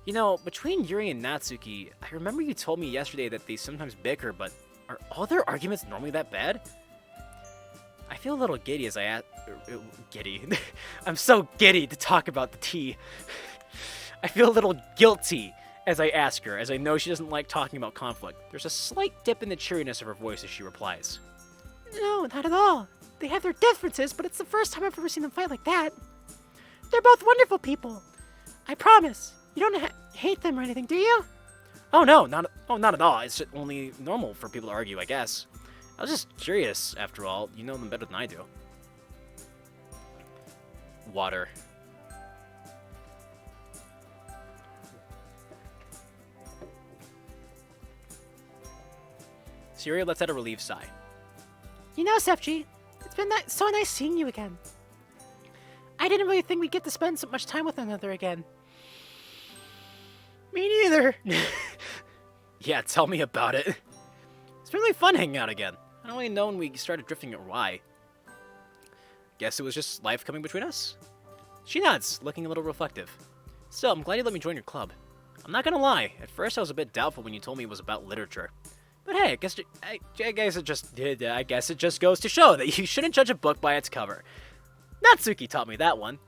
You know, between Yuri and Natsuki, I remember you told me yesterday that they sometimes bicker, but are all their arguments normally that bad? I feel a little giddy as I giddy. I'm so giddy to talk about the tea. I feel a little guilty as I ask her, as I know she doesn't like talking about conflict. There's a slight dip in the cheeriness of her voice as she replies. No, not at all. They have their differences, but it's the first time I've ever seen them fight like that. They're both wonderful people. I promise. You don't hate them or anything, do you? Oh no, not at all. It's only normal for people to argue, I guess. I was just curious, after all. You know them better than I do. Water. Syria lets out a relieved sigh. You know, Sefji, it's been so nice seeing you again. I didn't really think we'd get to spend so much time with one another again. Me neither. Yeah, tell me about it. It's been really fun hanging out again. I don't really know when we started drifting or why. Guess it was just life coming between us? She nods, looking a little reflective. Still, I'm glad you let me join your club. I'm not gonna lie, at first I was a bit doubtful when you told me it was about literature. But hey, I guess it just goes to show that you shouldn't judge a book by its cover. Natsuki taught me that one.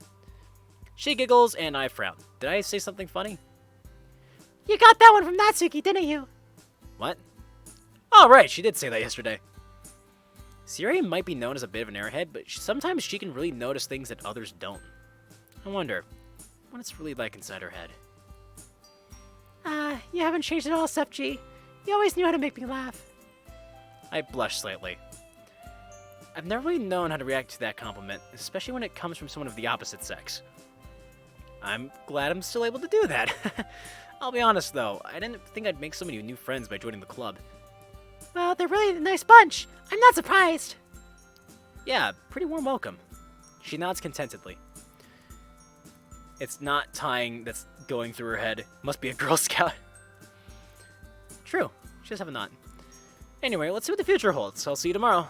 She giggles and I frown. Did I say something funny? You got that one from Natsuki, didn't you? What? Oh, right, she did say that yesterday. Siri might be known as a bit of an airhead, but sometimes she can really notice things that others don't. I wonder what it's really like inside her head. You haven't changed at all, Sefji. You always knew how to make me laugh. I blush slightly. I've never really known how to react to that compliment, especially when it comes from someone of the opposite sex. I'm glad I'm still able to do that. I'll be honest though, I didn't think I'd make so many new friends by joining the club. Well, they're really a nice bunch. I'm not surprised. Yeah, pretty warm welcome. She nods contentedly. It's not tying that's going through her head. Must be a Girl Scout. True, she does have a nod. Anyway, let's see what the future holds. I'll see you tomorrow.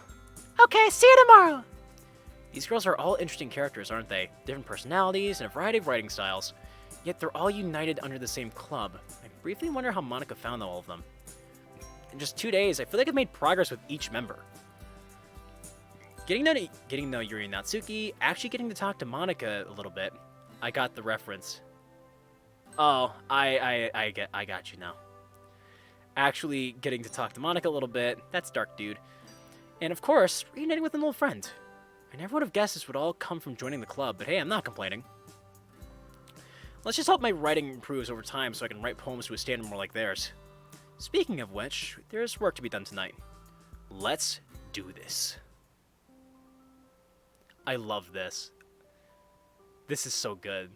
Okay, see you tomorrow. These girls are all interesting characters, aren't they? Different personalities and a variety of writing styles. Yet they're all united under the same club. I briefly wonder how Monica found all of them. In just 2 days, I feel like I've made progress with each member. Getting to know Yuri and Natsuki, actually getting to talk to Monica a little bit. I got the reference. Oh, I got you now. Actually getting to talk to Monica a little bit, that's dark, dude. And of course, reuniting with an old friend. I never would have guessed this would all come from joining the club, but hey, I'm not complaining. Let's just hope my writing improves over time so I can write poems to a standard more like theirs. Speaking of which, there's work to be done tonight. Let's do this. I love this. This is so good.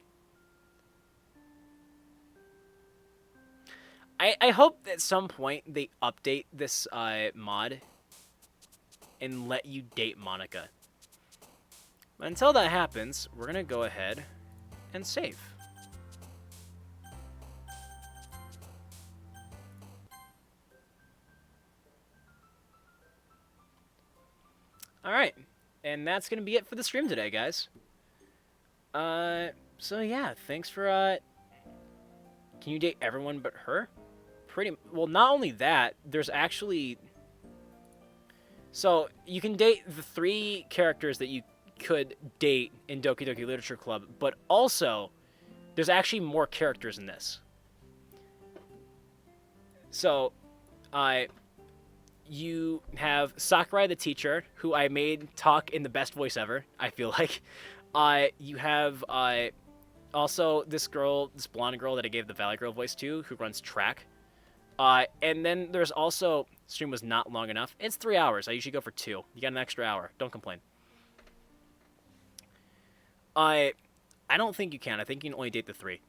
I hope at some point they update this mod and let you date Monica. But until that happens, we're going to go ahead and save. Alright. And that's going to be it for the stream today, guys. So yeah, thanks for, can you date everyone but her? Well, not only that, there's actually... So, you can date the 3 characters that you could date in Doki Doki Literature Club, but also, there's actually more characters in this. So, you have Sakurai the teacher, who I made talk in the best voice ever, I feel like. You have, also this girl, this blonde girl that I gave the Valley Girl voice to, who runs track. And then there's also, stream was not long enough. It's 3 hours. I usually go for 2. You got an extra hour. Don't complain. I don't think you can. I think you can only date the 3.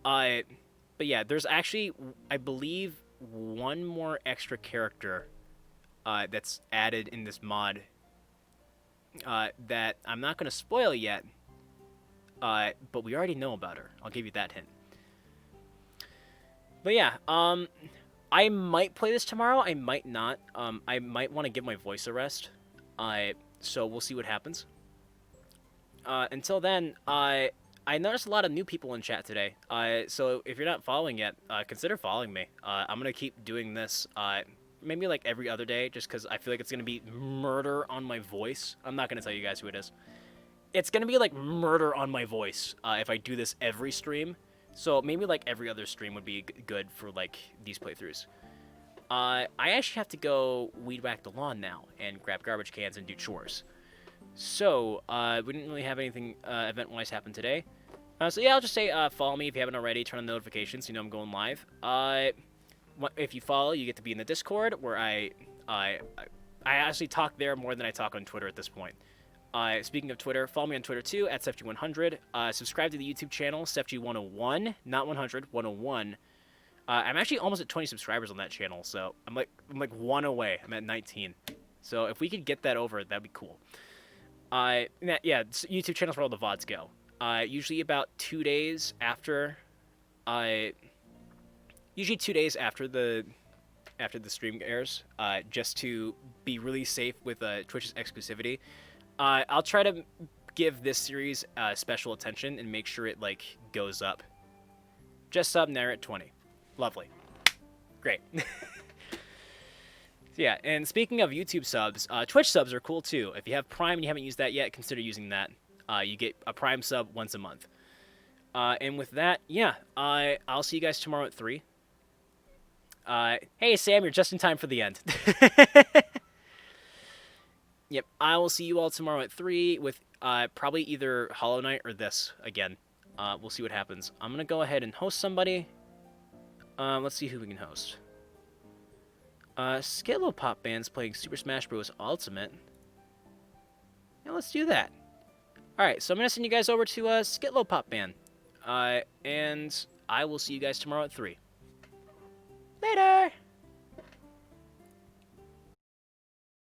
But yeah, there's actually, I believe, one more extra character that's added in this mod that I'm not going to spoil yet, but we already know about her. I'll give you that hint. But yeah, I might play this tomorrow. I might not. I might want to give my voice a rest. So we'll see what happens. Until then, I noticed a lot of new people in chat today. So if you're not following yet, consider following me. I'm going to keep doing this maybe like every other day, just because I feel like it's going to be murder on my voice. I'm not going to tell you guys who it is. It's going to be like murder on my voice if I do this every stream. So maybe like every other stream would be good for like these playthroughs. I actually have to go weed whack the lawn now and grab garbage cans and do chores. So we didn't really have anything event-wise happen today. So yeah, I'll just say follow me if you haven't already. Turn on notifications so you know I'm going live. If you follow, you get to be in the Discord where I actually talk there more than I talk on Twitter at this point. Speaking of Twitter, follow me on Twitter too, at SefG100. Subscribe to the YouTube channel, SefG101, not 100, 101. I'm actually almost at 20 subscribers on that channel, so I'm like 1 away. I'm at 19. So if we could get that over, that'd be cool. Yeah, YouTube channel's where all the VODs go. Usually about 2 days after, usually 2 days after the stream airs, just to be really safe with Twitch's exclusivity. I'll try to give this series special attention and make sure it like goes up. Just sub there at 20. Lovely. Great. Yeah, and speaking of YouTube subs, Twitch subs are cool too. If you have Prime and you haven't used that yet, consider using that. You get a Prime sub once a month. And with that, yeah, I'll see you guys tomorrow at 3. Hey, Sam, you're just in time for the end. Yep, I will see you all tomorrow at 3 with probably either Hollow Knight or this again. We'll see what happens. I'm going to go ahead and host somebody. Let's see who we can host. Skitlo Pop Band's playing Super Smash Bros. Ultimate. Yeah, let's do that. Alright, so I'm going to send you guys over to Skitlo Pop Band. And I will see you guys tomorrow at 3.